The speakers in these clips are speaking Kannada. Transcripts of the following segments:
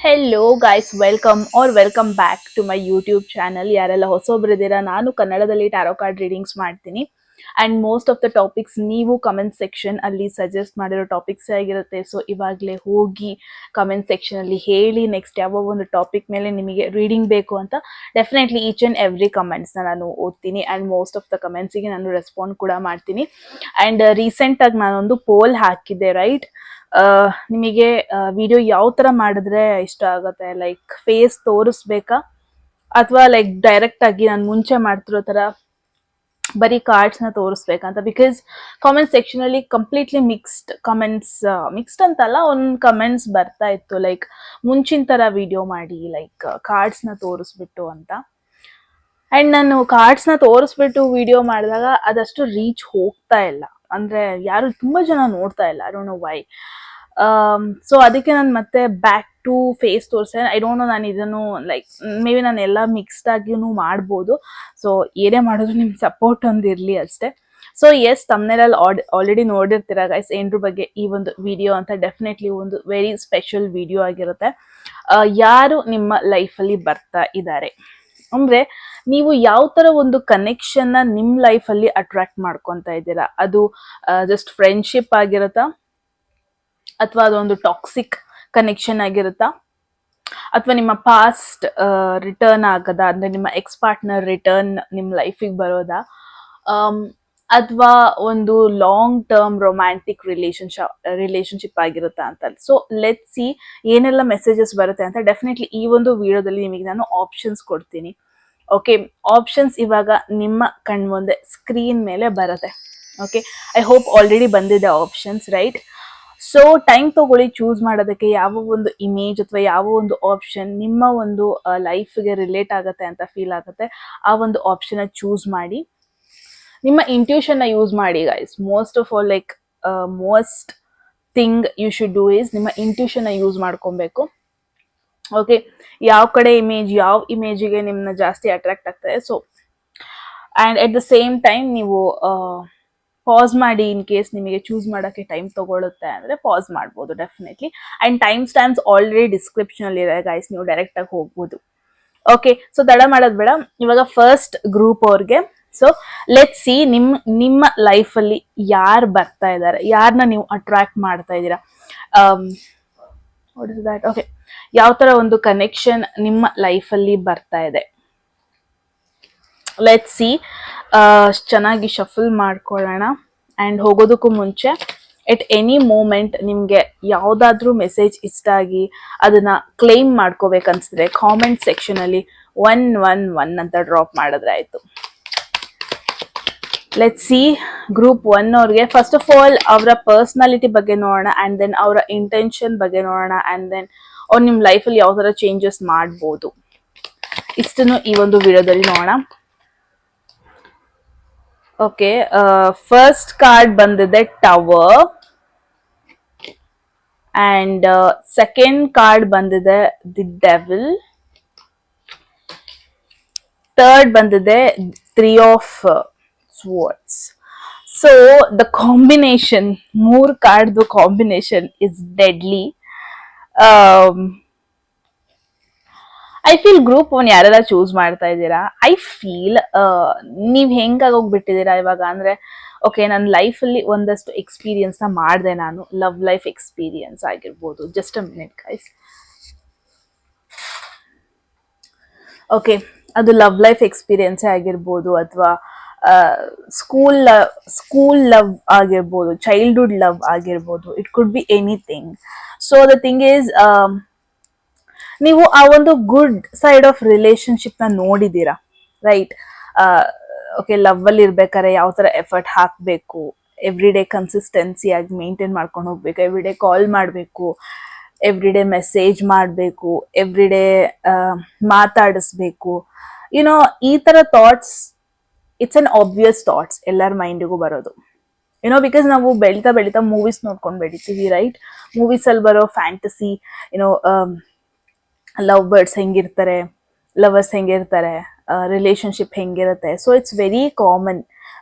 Hello guys, welcome back to my YouTube channel. ಯಾರೆಲ್ಲ ಹೊಸೊಬ್ರಿದ್ದೀರಾ, ನಾನು ಕನ್ನಡದಲ್ಲಿ ಟ್ಯಾರೋ ಕಾರ್ಡ್ ರೀಡಿಂಗ್ಸ್ ಮಾಡ್ತೀನಿ. And most of the topics ನೀವು ಕಮೆಂಟ್ ಸೆಕ್ಷನ್ ಅಲ್ಲಿ ಸಜೆಸ್ಟ್ ಮಾಡಿರೋ ಟಾಪಿಕ್ಸ್ ಆಗಿರುತ್ತೆ. ಸೊ ಇವಾಗಲೇ ಹೋಗಿ ಕಮೆಂಟ್ ಸೆಕ್ಷನ್ ಅಲ್ಲಿ ಹೇಳಿ ನೆಕ್ಸ್ಟ್ ಯಾವ ಒಂದು ಟಾಪಿಕ್ ಮೇಲೆ ನಿಮಗೆ ರೀಡಿಂಗ್ ಬೇಕು ಅಂತ. ಡೆಫಿನೆಟ್ಲಿ ಈಚ್ ಆ್ಯಂಡ್ ಎವ್ರಿ ಕಮೆಂಟ್ಸ್ನ ನಾನು ಓದ್ತೀನಿ ಆ್ಯಂಡ್ ಮೋಸ್ಟ್ ಆಫ್ ದ ಕಮೆಂಟ್ಸಿಗೆ ನಾನು ರೆಸ್ಪಾಂಡ್ ಕೂಡ ಮಾಡ್ತೀನಿ. ಆ್ಯಂಡ್ ರೀಸೆಂಟಾಗಿ ನಾನೊಂದು ಪೋಲ್ ಹಾಕಿದ್ದೆ, ರೈಟ್? ನಿಮಗೆ ವಿಡಿಯೋ ಯಾವ ತರ ಮಾಡಿದ್ರೆ ಇಷ್ಟ ಆಗುತ್ತೆ, ಲೈಕ್ ಫೇಸ್ ತೋರಿಸ್ಬೇಕಾ ಅಥವಾ ಲೈಕ್ ಡೈರೆಕ್ಟ್ ಆಗಿ ನಾನು ಮುಂಚೆ ಮಾಡ್ತಿರೋ ತರ ಬರೀ ಕಾರ್ಡ್ಸ್ ನ ತೋರಿಸ್ಬೇಕಂತ. ಬಿಕಾಸ್ ಕಾಮೆಂಟ್ ಸೆಕ್ಷನ್ ಅಲ್ಲಿ ಕಂಪ್ಲೀಟ್ಲಿ ಮಿಕ್ಸ್ಡ್ ಅಂತಲ್ಲ, ಒಂದ್ ಕಮೆಂಟ್ಸ್ ಬರ್ತಾ ಇತ್ತು ಲೈಕ್ ಮುಂಚಿನ ತರ ವಿಡಿಯೋ ಮಾಡಿ, ಲೈಕ್ ಕಾರ್ಡ್ಸ್ ನ ತೋರಿಸ್ಬಿಟ್ಟು ಅಂತ. ಅಂಡ್ ನಾನು ಕಾರ್ಡ್ಸ್ ನ ತೋರಿಸ್ಬಿಟ್ಟು ವಿಡಿಯೋ ಮಾಡಿದಾಗ ಅದಷ್ಟು ರೀಚ್ ಹೋಗ್ತಾ ಇಲ್ಲ, ಅಂದ್ರೆ ಯಾರು ತುಂಬಾ ಜನ ನೋಡ್ತಾ ಇಲ್ಲ. I don't know why. So ಅದಕ್ಕೆ ನಾನು ಮತ್ತೆ ಬ್ಯಾಕ್ ಟು ಫೇಸ್ ತೋರಿಸ್ತೇನೆ. ಐ ಡೋಂಟ್ ನೋ, ನಾನು ಇದನ್ನು ಲೈಕ್ ಮೇ ಬಿ ನಾನು ಎಲ್ಲ ಮಿಕ್ಸ್ಡ್ ಆಗಿನೂ ಮಾಡ್ಬೋದು. ಸೊ ಏನೇ ಮಾಡಿದ್ರು ನಿಮ್ ಸಪೋರ್ಟ್ ಒಂದು ಇರ್ಲಿ ಅಷ್ಟೇ. ಸೊ ಎಸ್, ತಮ್ನೇಲಲ್ಲಿ ಆಲ್ರೆಡಿ ನೋಡಿರ್ತೀರಾ ಗೈಸ್ ಏನ್ರ ಬಗ್ಗೆ ಈ ಒಂದು ವಿಡಿಯೋ ಅಂತ. ಡೆಫಿನೆಟ್ಲಿ ಒಂದು ವೆರಿ ಸ್ಪೆಷಲ್ ವಿಡಿಯೋ ಆಗಿರುತ್ತೆ. ಯಾರು ನಿಮ್ಮ ಲೈಫಲ್ಲಿ ಬರ್ತಾ ಇದ್ದಾರೆ ಅಂದ್ರೆ ನೀವು ಯಾವ ತರ ಒಂದು ಕನೆಕ್ಷನ್ ನ ನಿಮ್ ಲೈಫ್ ಅಲ್ಲಿ ಅಟ್ರಾಕ್ಟ್ ಮಾಡ್ಕೊಂತ ಇದ್ದೀರಾ. ಅದು ಜಸ್ಟ್ ಫ್ರೆಂಡ್ಶಿಪ್ ಆಗಿರುತ್ತಾ, ಅಥವಾ ಅದೊಂದು ಟಾಕ್ಸಿಕ್ ಕನೆಕ್ಷನ್ ಆಗಿರುತ್ತಾ, ಅಥವಾ ನಿಮ್ಮ ಪಾಸ್ಟ್ ರಿಟರ್ನ್ ಆಗದ, ಅಂದ್ರೆ ನಿಮ್ಮ ಎಕ್ಸ್ ಪಾರ್ಟ್ನರ್ ರಿಟರ್ನ್ ನಿಮ್ ಲೈಫಿಗೆ ಬರೋದಾ, ಅಥವಾ ಒಂದು ಲಾಂಗ್ ಟರ್ಮ್ ರೊಮ್ಯಾಂಟಿಕ್ ರಿಲೇಶನ್ಶಿಪ್ ಆಗಿರುತ್ತಾ ಅಂತ. ಸೊ ಲೆಟ್ ಸಿ ಏನೆಲ್ಲ ಮೆಸೇಜಸ್ ಬರುತ್ತೆ ಅಂತ. ಡೆಫಿನೆಟ್ಲಿ ಈ ಒಂದು ವಿಡಿಯೋದಲ್ಲಿ ನಿಮಗೆ ನಾನು ಆಪ್ಷನ್ಸ್ ಕೊಡ್ತೀನಿ. ಓಕೆ, ಆಪ್ಷನ್ಸ್ ಇವಾಗ ನಿಮ್ಮ ಕಣ್ಮುಂದೆ ಸ್ಕ್ರೀನ್ ಮೇಲೆ ಬರುತ್ತೆ. ಓಕೆ, ಐ ಹೋಪ್ ಆಲ್ರೆಡಿ ಬಂದಿದೆ ಆಪ್ಷನ್ಸ್, ರೈಟ್? ಸೊ ಟೈಮ್ ತಗೊಳ್ಳಿ ಚೂಸ್ ಮಾಡೋದಕ್ಕೆ, ಯಾವ ಒಂದು ಇಮೇಜ್ ಅಥವಾ ಯಾವ ಒಂದು ಆಪ್ಷನ್ ನಿಮ್ಮ ಒಂದು ಲೈಫ್ಗೆ ರಿಲೇಟ್ ಆಗುತ್ತೆ ಅಂತ ಫೀಲ್ ಆಗುತ್ತೆ, ಆ ಒಂದು ಆಪ್ಷನ್ ಚೂಸ್ ಮಾಡಿ. ನಿಮ್ಮ ಇಂಟ್ಯೂಷನ್ ನ ಯೂಸ್ ಮಾಡಿ guys. Most of all, like most thing you should do is ನಿಮ್ಮ ಇಂಟ್ಯೂಷನ್ ನ ಯೂಸ್ ಮಾಡ್ಕೊಬೇಕು. ಓಕೆ, ಯಾವ ಕಡೆ ಯಾವ ಇಮೇಜಿಗೆ ನಿಮ್ನ ಜಾಸ್ತಿ ಅಟ್ರಾಕ್ಟ್ ಆಗ್ತದೆ. So and at the same time ನೀವು ಪಾಸ್ ಮಾಡಿ, ಇನ್ ಕೇಸ್ ನಿಮಗೆ ಚೂಸ್ ಮಾಡೋಕ್ಕೆ ಟೈಮ್ ತಗೊಳುತ್ತೆ ಅಂದ್ರೆ ಪಾಸ್ ಮಾಡ್ಬೋದು definitely. And time stamps already description ಅಲ್ಲಿ ಇದೆ ಗೈಸ್, ನೀವು ಡೈರೆಕ್ಟ್ ಆಗಿ ಹೋಗ್ಬೋದು. ಓಕೆ, ಸೊ ತಡ ಮಾಡೋದ್ ಬೇಡ, ಇವಾಗ ಫಸ್ಟ್ ಗ್ರೂಪ್ ಅವ್ರಿಗೆ. ಸೊ ಲೆಟ್ ಸಿ ನಿಮ್ಮ ಲೈಫ್ ಅಲ್ಲಿ ಯಾರು ಬರ್ತಾ ಇದ್ದಾರೆ, ಯಾರನ್ನ ನೀವು ಅಟ್ರಾಕ್ಟ್ ಮಾಡ್ತಾ ಇದ್ದೀರಾ, ವಾಟ್ ಇಸ್ ದಟ್? ಓಕೆ, ಯಾವ ತರ ಒಂದು ಕನೆಕ್ಷನ್ ನಿಮ್ಮ ಲೈಫ್ ಅಲ್ಲಿ ಬರ್ತಾ ಇದೆ. Let see. ಚೆನ್ನಾಗಿ ಶಫಲ್ ಮಾಡ್ಕೊಳ್ಳೋಣ. ಅಂಡ್ ಹೋಗೋದಕ್ಕೂ ಮುಂಚೆ, ಎಟ್ ಎನಿ ಮೂಮೆಂಟ್ ನಿಮ್ಗೆ ಯಾವ್ದಾದ್ರೂ ಮೆಸೇಜ್ ಇಷ್ಟ ಆಗಿ ಅದನ್ನ ಕ್ಲೈಮ್ ಮಾಡ್ಕೋಬೇಕನ್ಸಿದ್ರೆ ಕಾಮೆಂಟ್ ಸೆಕ್ಷನ್ ಅಲ್ಲಿ 111 ಅಂತ ಡ್ರಾಪ್ ಮಾಡಿದ್ರೆ ಆಯ್ತು. ಲೆಟ್ ಸಿ ಗ್ರೂಪ್ 1 ಅವ್ರಿಗೆ. ಫಸ್ಟ್ ಆಫ್ ಆಲ್ ಅವರ ಪರ್ಸನಾಲಿಟಿ ಬಗ್ಗೆ ನೋಡೋಣ, ಅಂಡ್ ದೆನ್ ಅವರ ಇಂಟೆನ್ಷನ್ ಬಗ್ಗೆ ನೋಡೋಣ, ಅಂಡ್ ದೆನ್ ಅವ್ರು ನಿಮ್ ಲೈಫಲ್ಲಿ ಯಾವ ತರ ಚೇಂಜಸ್ ಮಾಡ್ಬೋದು, ಇಷ್ಟನ್ನು ಈ ಒಂದು ವಿಡಿಯೋದಲ್ಲಿ ನೋಡೋಣ. ಓಕೆ, ಫಸ್ಟ್ ಕಾರ್ಡ್ ಬಂದಿದೆ ಟವರ್, ಅಂಡ್ ಸೆಕೆಂಡ್ ಕಾರ್ಡ್ ಬಂದಿದೆ ದಿ ಡೆವಿಲ್, ಥರ್ಡ್ ಬಂದಿದೆ 3 of swords. So the combination, ಮೂರ್ ಕಾರ್ಡ್ದು combination is deadly. I feel group 1 ಯಾರೆಲ್ಲ ಚೂಸ್ ಮಾಡ್ತಾ ಇದ್ದೀರಾ, ಐ ಫೀಲ್ ನೀವ್ ಹೆಂಗಾಗೋಗ್ಬಿಟ್ಟಿದ್ದೀರಾ ಇವಾಗ ಅಂದ್ರೆ, ಓಕೆ ನನ್ನ ಲೈಫಲ್ಲಿ ಒಂದಷ್ಟು ಎಕ್ಸ್ಪೀರಿಯನ್ಸ್ ನ ಮಾಡಿದೆ ನಾನು. ಲವ್ ಲೈಫ್ ಎಕ್ಸ್ಪೀರಿಯನ್ಸ್ ಆಗಿರ್ಬೋದು. Just a minute guys. Okay, ಅದು ಲವ್ ಲೈಫ್ ಎಕ್ಸ್ಪೀರಿಯನ್ಸೇ ಆಗಿರ್ಬೋದು, ಅಥವಾ ಸ್ಕೂಲ್ ಲವ್ ಆಗಿರ್ಬೋದು, ಚೈಲ್ಡ್ಹುಡ್ ಲವ್ ಆಗಿರ್ಬೋದು. It could be anything. So the thing is, ನೀವು ಆ ಒಂದು ಗುಡ್ ಸೈಡ್ ಆಫ್ ರಿಲೇಶನ್ಶಿಪ್ ನ ನೋಡಿದೀರಾ, ರೈಟ್? ಓಕೆ, ಲವ್ ಅಲ್ಲಿ ಇರ್ಬೇಕಾದ್ರೆ ಯಾವ ತರ ಎಫರ್ಟ್ ಹಾಕ್ಬೇಕು, ಎವ್ರಿ ಡೇ ಕನ್ಸಿಸ್ಟೆನ್ಸಿ ಆಗಿ ಮೇಂಟೈನ್ ಮಾಡ್ಕೊಂಡು ಹೋಗ್ಬೇಕು, ಎವ್ರಿ ಡೇ ಕಾಲ್ ಮಾಡಬೇಕು, ಎವ್ರಿ ಡೇ ಮೆಸೇಜ್ ಮಾಡಬೇಕು, ಎವ್ರಿ ಡೇ ಮಾತಾಡಿಸ್ಬೇಕು. ಯುನೋ ಈ ತರ thoughts, it's an obvious thoughts ಎಲ್ಲರ ಮೈಂಡಿಗೂ ಬರೋದು. ಬಿಕಾಸ್ ನಾವು ಬೆಳೀತಾ ಮೂವೀಸ್ ನೋಡ್ಕೊಂಡು ಬೆಳಿತೀವಿ, ರೈಟ್? ಮೂವೀಸ್ ಅಲ್ಲಿ ಬರೋ ಫ್ಯಾಂಟಸಿ, ಲವ್ ಬರ್ಡ್ಸ್ ಹೆಂಗಿರ್ತಾರೆ, ಲವರ್ಸ್ ಹೆಂಗಿರ್ತಾರೆ, ರಿಲೇಶನ್ಶಿಪ್ ಹೆಂಗಿರುತ್ತೆ. So it's very common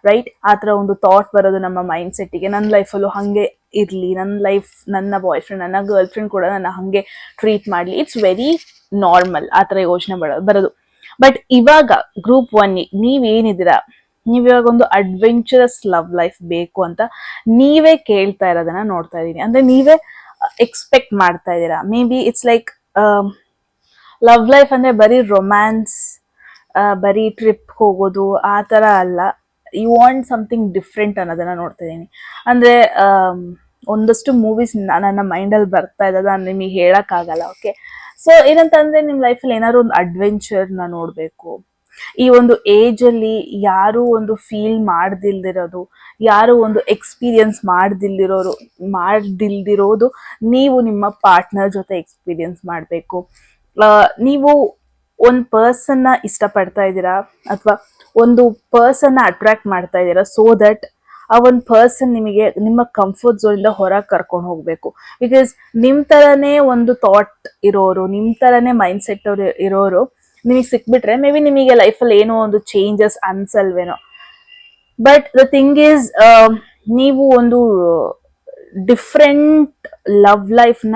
right. ಆ ಥರ ಒಂದು ಥಾಟ್ ಬರೋದು ನಮ್ಮ ಮೈಂಡ್ ಸೆಟ್ಟಿಗೆ, ನನ್ನ ಲೈಫಲ್ಲೂ ಹಾಗೆ ಇರಲಿ, ನನ್ನ ಬಾಯ್ ಫ್ರೆಂಡ್, ನನ್ನ ಗರ್ಲ್ ಫ್ರೆಂಡ್ ಕೂಡ ನನ್ನ ಹಾಗೆ ಟ್ರೀಟ್ ಮಾಡಲಿ. ಇಟ್ಸ್ ವೆರಿ ನಾರ್ಮಲ್ ಆ ಥರ ಯೋಚನೆ ಬರೋದು. ಬಟ್ ಇವಾಗ ಗ್ರೂಪ್ 1 ನೀವೇನಿದ್ದೀರಾ, ನೀವಿವಾಗ ಒಂದು ಅಡ್ವೆಂಚರಸ್ ಲವ್ ಲೈಫ್ ಬೇಕು ಅಂತ ನೀವೇ ಕೇಳ್ತಾ ಇರೋದನ್ನ ನೋಡ್ತಾ ಇದ್ದೀನಿ. ಅಂದ್ರೆ ನೀವೇ ಎಕ್ಸ್ಪೆಕ್ಟ್ ಮಾಡ್ತಾ ಇದ್ದೀರಾ. May be it's like love life ಅಂದ್ರೆ ಬರೀ ರೊಮ್ಯಾನ್ಸ್, ಬರೀ ಟ್ರಿಪ್ ಹೋಗೋದು ಆ ಥರ ಅಲ್ಲ. ಯು ವಾಂಟ್ ಸಮಥಿಂಗ್ ಡಿಫ್ರೆಂಟ್ ಅನ್ನೋದನ್ನ ನೋಡ್ತಾ ಇದ್ದೀನಿ. ಅಂದ್ರೆ ಒಂದಷ್ಟು ಮೂವೀಸ್ ನನ್ನ ಮೈಂಡಲ್ಲಿ ಬರ್ತಾ ಇದ್ದದ ನಾನು ನಿಮಗೆ ಹೇಳಕ್ಕಾಗಲ್ಲ. ಓಕೆ, ಸೊ ಏನಂತಂದ್ರೆ ನಿಮ್ಮ ಲೈಫಲ್ಲಿ ಏನಾದ್ರು ಒಂದು ಅಡ್ವೆಂಚರ್ನ ನೋಡಬೇಕು. ಈ ಒಂದು ಏಜ್ ಅಲ್ಲಿ ಯಾರು ಒಂದು ಫೀಲ್ ಮಾಡ್ದಿಲ್ದಿರೋದು, ಯಾರು ಒಂದು ಎಕ್ಸ್ಪೀರಿಯನ್ಸ್ ಮಾಡ್ದಿಲ್ದಿರೋದು ನೀವು ನಿಮ್ಮ ಪಾರ್ಟ್ನರ್ ಜೊತೆ ಎಕ್ಸ್ಪೀರಿಯನ್ಸ್ ಮಾಡಬೇಕು. ನೀವು ಒಂದು ಪರ್ಸನ್ನ ಇಷ್ಟಪಡ್ತಾ ಇದ್ದೀರಾ ಅಥವಾ ಒಂದು ಪರ್ಸನ್ನ ಅಟ್ರಾಕ್ಟ್ ಮಾಡ್ತಾ ಇದ್ದೀರಾ, ಸೋ ದಟ್ ಆ ಒಂದು ಪರ್ಸನ್ ನಿಮಗೆ ನಿಮ್ಮ ಕಂಫರ್ಟ್ ಝೋನ್ ಇಂದ ಹೊರಗೆ ಕರ್ಕೊಂಡು ಹೋಗ್ಬೇಕು. ಬಿಕಾಸ್ ನಿಮ್ ತರನೇ ಒಂದು ಥಾಟ್ ಇರೋರು, ನಿಮ್ ತರನೇ ಮೈಂಡ್ ಸೆಟ್ ಅವ್ರು ಇರೋರು ನಿಮಗೆ ಸಿಕ್ಬಿಟ್ರೆ ಮೇ ಬಿ ನಿಮಗೆ ಲೈಫಲ್ಲಿ ಏನೋ ಒಂದು ಚೇಂಜಸ್ ಅನ್ಸಲ್ವೇನೋ. ಬಟ್ ದ ಥಿಂಗ್ ಈಸ್, ನೀವು ಒಂದು ಡಿಫ್ರೆಂಟ್ ಲವ್ ಲೈಫ್ನ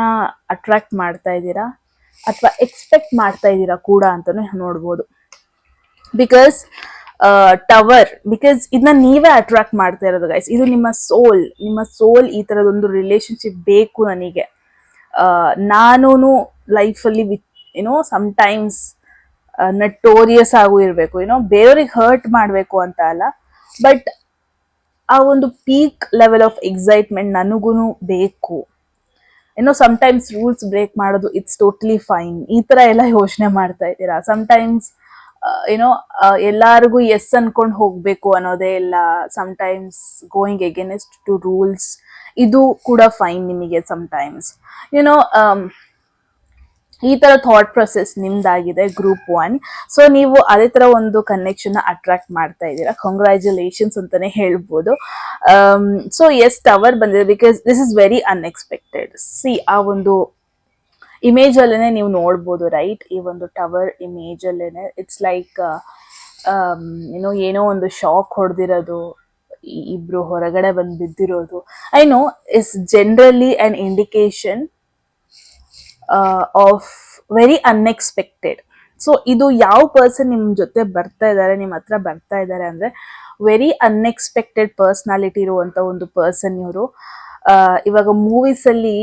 ಅಟ್ರಾಕ್ಟ್ ಮಾಡ್ತಾ ಇದ್ದೀರಾ ಅಥವಾ ಎಕ್ಸ್ಪೆಕ್ಟ್ ಮಾಡ್ತಾ ಇದ್ದೀರಾ ಕೂಡ ಅಂತಾನು ನೋಡ್ಬೋದು. ಬಿಕಾಸ್ ಇದನ್ನ ನೀವೇ ಅಟ್ರಾಕ್ಟ್ ಮಾಡ್ತಾ ಇರೋದು ಗೈಸ್. ಇದು ನಿಮ್ಮ ಸೋಲ್ ಈ ತರದೊಂದು ರಿಲೇಶನ್ಶಿಪ್ ಬೇಕು ನನಗೆ. ನಾನು ಲೈಫಲ್ಲಿ ವಿತ್ ಸಮ್ಟೈಮ್ಸ್ ನಟೋರಿಯಸ್ ಆಗು ಇರಬೇಕು, ಬೇರೆಯವ್ರಿಗೆ ಹರ್ಟ್ ಮಾಡಬೇಕು ಅಂತ ಅಲ್ಲ, ಬಟ್ ಆ ಒಂದು ಪೀಕ್ ಲೆವೆಲ್ ಆಫ್ ಎಕ್ಸೈಟ್ಮೆಂಟ್ ನನಗೂ ಬೇಕು. ಸಮ್ಟೈಮ್ಸ್ ರೂಲ್ಸ್ ಬ್ರೇಕ್ ಮಾಡೋದು ಇಟ್ಸ್ ಟೋಟಲಿ ಫೈನ್. ಈ ತರ ಎಲ್ಲ ಯೋಚನೆ ಮಾಡ್ತಾ ಇದ್ದೀರಾ. ಸಮ್ಟೈಮ್ಸ್ ಎಲ್ಲಾರಿಗೂ ಎಸ್ ಅನ್ಕೊಂಡು ಹೋಗ್ಬೇಕು ಅನ್ನೋದೇ ಇಲ್ಲ. Sometimes going against to rules, ಇದು ಕೂಡ ಫೈನ್ ನಿಮಗೆ ಸಮ್ಟೈಮ್ಸ್. ಈ ತರ ಥಾಟ್ ಪ್ರೊಸೆಸ್ ನಿಮ್ದಾಗಿದೆ ಗ್ರೂಪ್ 1. ಸೊ ನೀವು ಅದೇ ತರ ಒಂದು ಕನೆಕ್ಷನ್ ಅಟ್ರಾಕ್ಟ್ ಮಾಡ್ತಾ ಇದ್ದೀರಾ. ಕಂಗ್ರ್ಯಾಚುಲೇಷನ್ಸ್ ಅಂತಾನೆ ಹೇಳ್ಬೋದು. ಸೊ ಎಸ್, ಟವರ್ ಬಂದಿದೆ because this is very unexpected. See, ಆ ಒಂದು ಇಮೇಜ್ ಅಲ್ಲೇನೆ ನೀವು ನೋಡ್ಬೋದು, ರೈಟ್? ಈ ಒಂದು ಟವರ್ ಇಮೇಜ್ ಅಲ್ಲೇನೆ ಇಟ್ಸ್ ಲೈಕ್ ಏನೋ ಒಂದು ಶಾಕ್ ಹೊಡೆದಿರೋದು, ಇಬ್ರು ಹೊರಗಡೆ ಬಂದು ಬಿದ್ದಿರೋದು. I know is generally an indication of very unexpected. So ಇದು ಯಾವ ಪರ್ಸನ್ ನಿಮ್ ಜೊತೆ ಬರ್ತಾ ಇದ್ದಾರೆ, ನಿಮ್ಮ ಹತ್ರ ಬರ್ತಾ ಇದ್ದಾರೆ ಅಂದ್ರೆ ವೆರಿ ಅನ್ಎಕ್ಸ್ಪೆಕ್ಟೆಡ್ ಪರ್ಸನಾಲಿಟಿ ಇರುವಂತ ಒಂದು ಪರ್ಸನ್ ಇವರು. ಇವಾಗ ಮೂವೀಸ್ ಅಲ್ಲಿ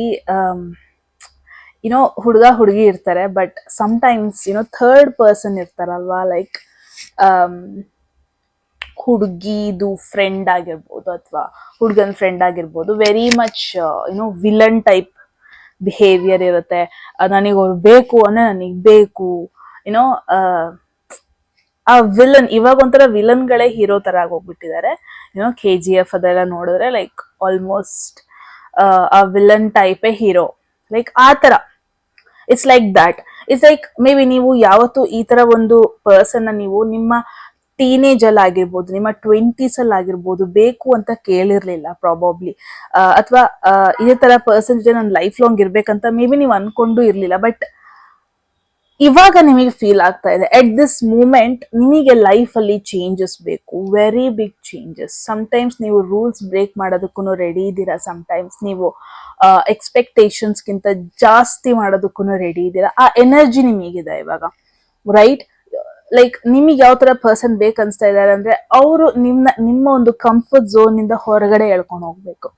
ಹುಡುಗ ಹುಡುಗಿ ಇರ್ತಾರೆ, ಬಟ್ ಸಮ್ಟೈಮ್ಸ್ ಥರ್ಡ್ ಪರ್ಸನ್ ಇರ್ತಾರಲ್ವಾ, ಲೈಕ್ ಹುಡುಗಿದು ಫ್ರೆಂಡ್ ಆಗಿರ್ಬೋದು ಅಥವಾ ಹುಡುಗನ ಫ್ರೆಂಡ್ ಆಗಿರ್ಬೋದು. Very much villain type behaviour ಇರುತ್ತೆ. ನನಗೆ ಅವ್ರು ಬೇಕು ಅಂದ್ರೆ ನನಗ್ ಬೇಕು, ಆ ವಿಲನ್. ಇವಾಗ ಒಂಥರ ವಿಲನ್ಗಳೇ ಹೀರೋ ತರ ಆಗೋಗ್ಬಿಟ್ಟಿದ್ದಾರೆ. KGF ಅದೆಲ್ಲ ನೋಡಿದ್ರೆ ಲೈಕ್ ಆಲ್ಮೋಸ್ಟ್ ಆ ವಿಲನ್ ಟೈಪೇ ಹೀರೋ, ಲೈಕ್ ಆ ತರ. It's like that. It's like may be ನೀವು ಯಾವತ್ತು ಈ ತರ ಒಂದು ಪರ್ಸನ್ ನೀವು ನಿಮ್ಮ ಟೀನೇಜ್ ಅಲ್ಲಿ ಆಗಿರ್ಬೋದು, ನಿಮ್ಮ 20s ಅಲ್ಲಿ ಆಗಿರ್ಬೋದು ಬೇಕು ಅಂತ ಕೇಳಿರ್ಲಿಲ್ಲ ಪ್ರಾಬಬ್ಲಿ. ಅಥವಾ ಇದೇ ತರ ಪರ್ಸನ್ ಜೊತೆ ನನ್ನ ಲೈಫ್ ಲಾಂಗ್ ಇರ್ಬೇಕಂತ ಮೇ ಬಿ ನೀವು ಅನ್ಕೊಂಡು ಇರ್ಲಿಲ್ಲ. ಬಟ್ ಇವಾಗ ನಿಮಗೆ ಫೀಲ್ ಆಗ್ತಾ ಇದೆ ಎಟ್ ದಿಸ್ ಮೂಮೆಂಟ್ ನಿಮಗೆ ಲೈಫ್ ಅಲ್ಲಿ ಚೇಂಜಸ್ ಬೇಕು, ವೆರಿ ಬಿಗ್ ಚೇಂಜಸ್. ಸಮ್ಟೈಮ್ಸ್ ನೀವು ರೂಲ್ಸ್ ಬ್ರೇಕ್ ಮಾಡೋದಕ್ಕೂ ರೆಡಿ ಇದ್ದೀರಾ, ಸಮ್ಟೈಮ್ಸ್ ನೀವು ಎಕ್ಸ್ಪೆಕ್ಟೇಷನ್ಸ್ಗಿಂತ ಜಾಸ್ತಿ ಮಾಡೋದಕ್ಕೂ ರೆಡಿ ಇದ್ದೀರಾ. ಆ ಎನರ್ಜಿ ನಿಮಗಿದೆ ಇವಾಗ, ರೈಟ್? ಲೈಕ್ ನಿಮಗೆ ಯಾವ ತರ ಪರ್ಸನ್ ಬೇಕನ್ಸ್ತಾ ಇದ್ದಾರೆ ಅಂದ್ರೆ ಅವರು ನಿಮ್ಮ ಒಂದು ಕಂಫರ್ಟ್ ಝೋನ್ ಇಂದ ಹೊರಗಡೆ ಎಳ್ಕೊಂಡು ಹೋಗ್ಬೇಕು.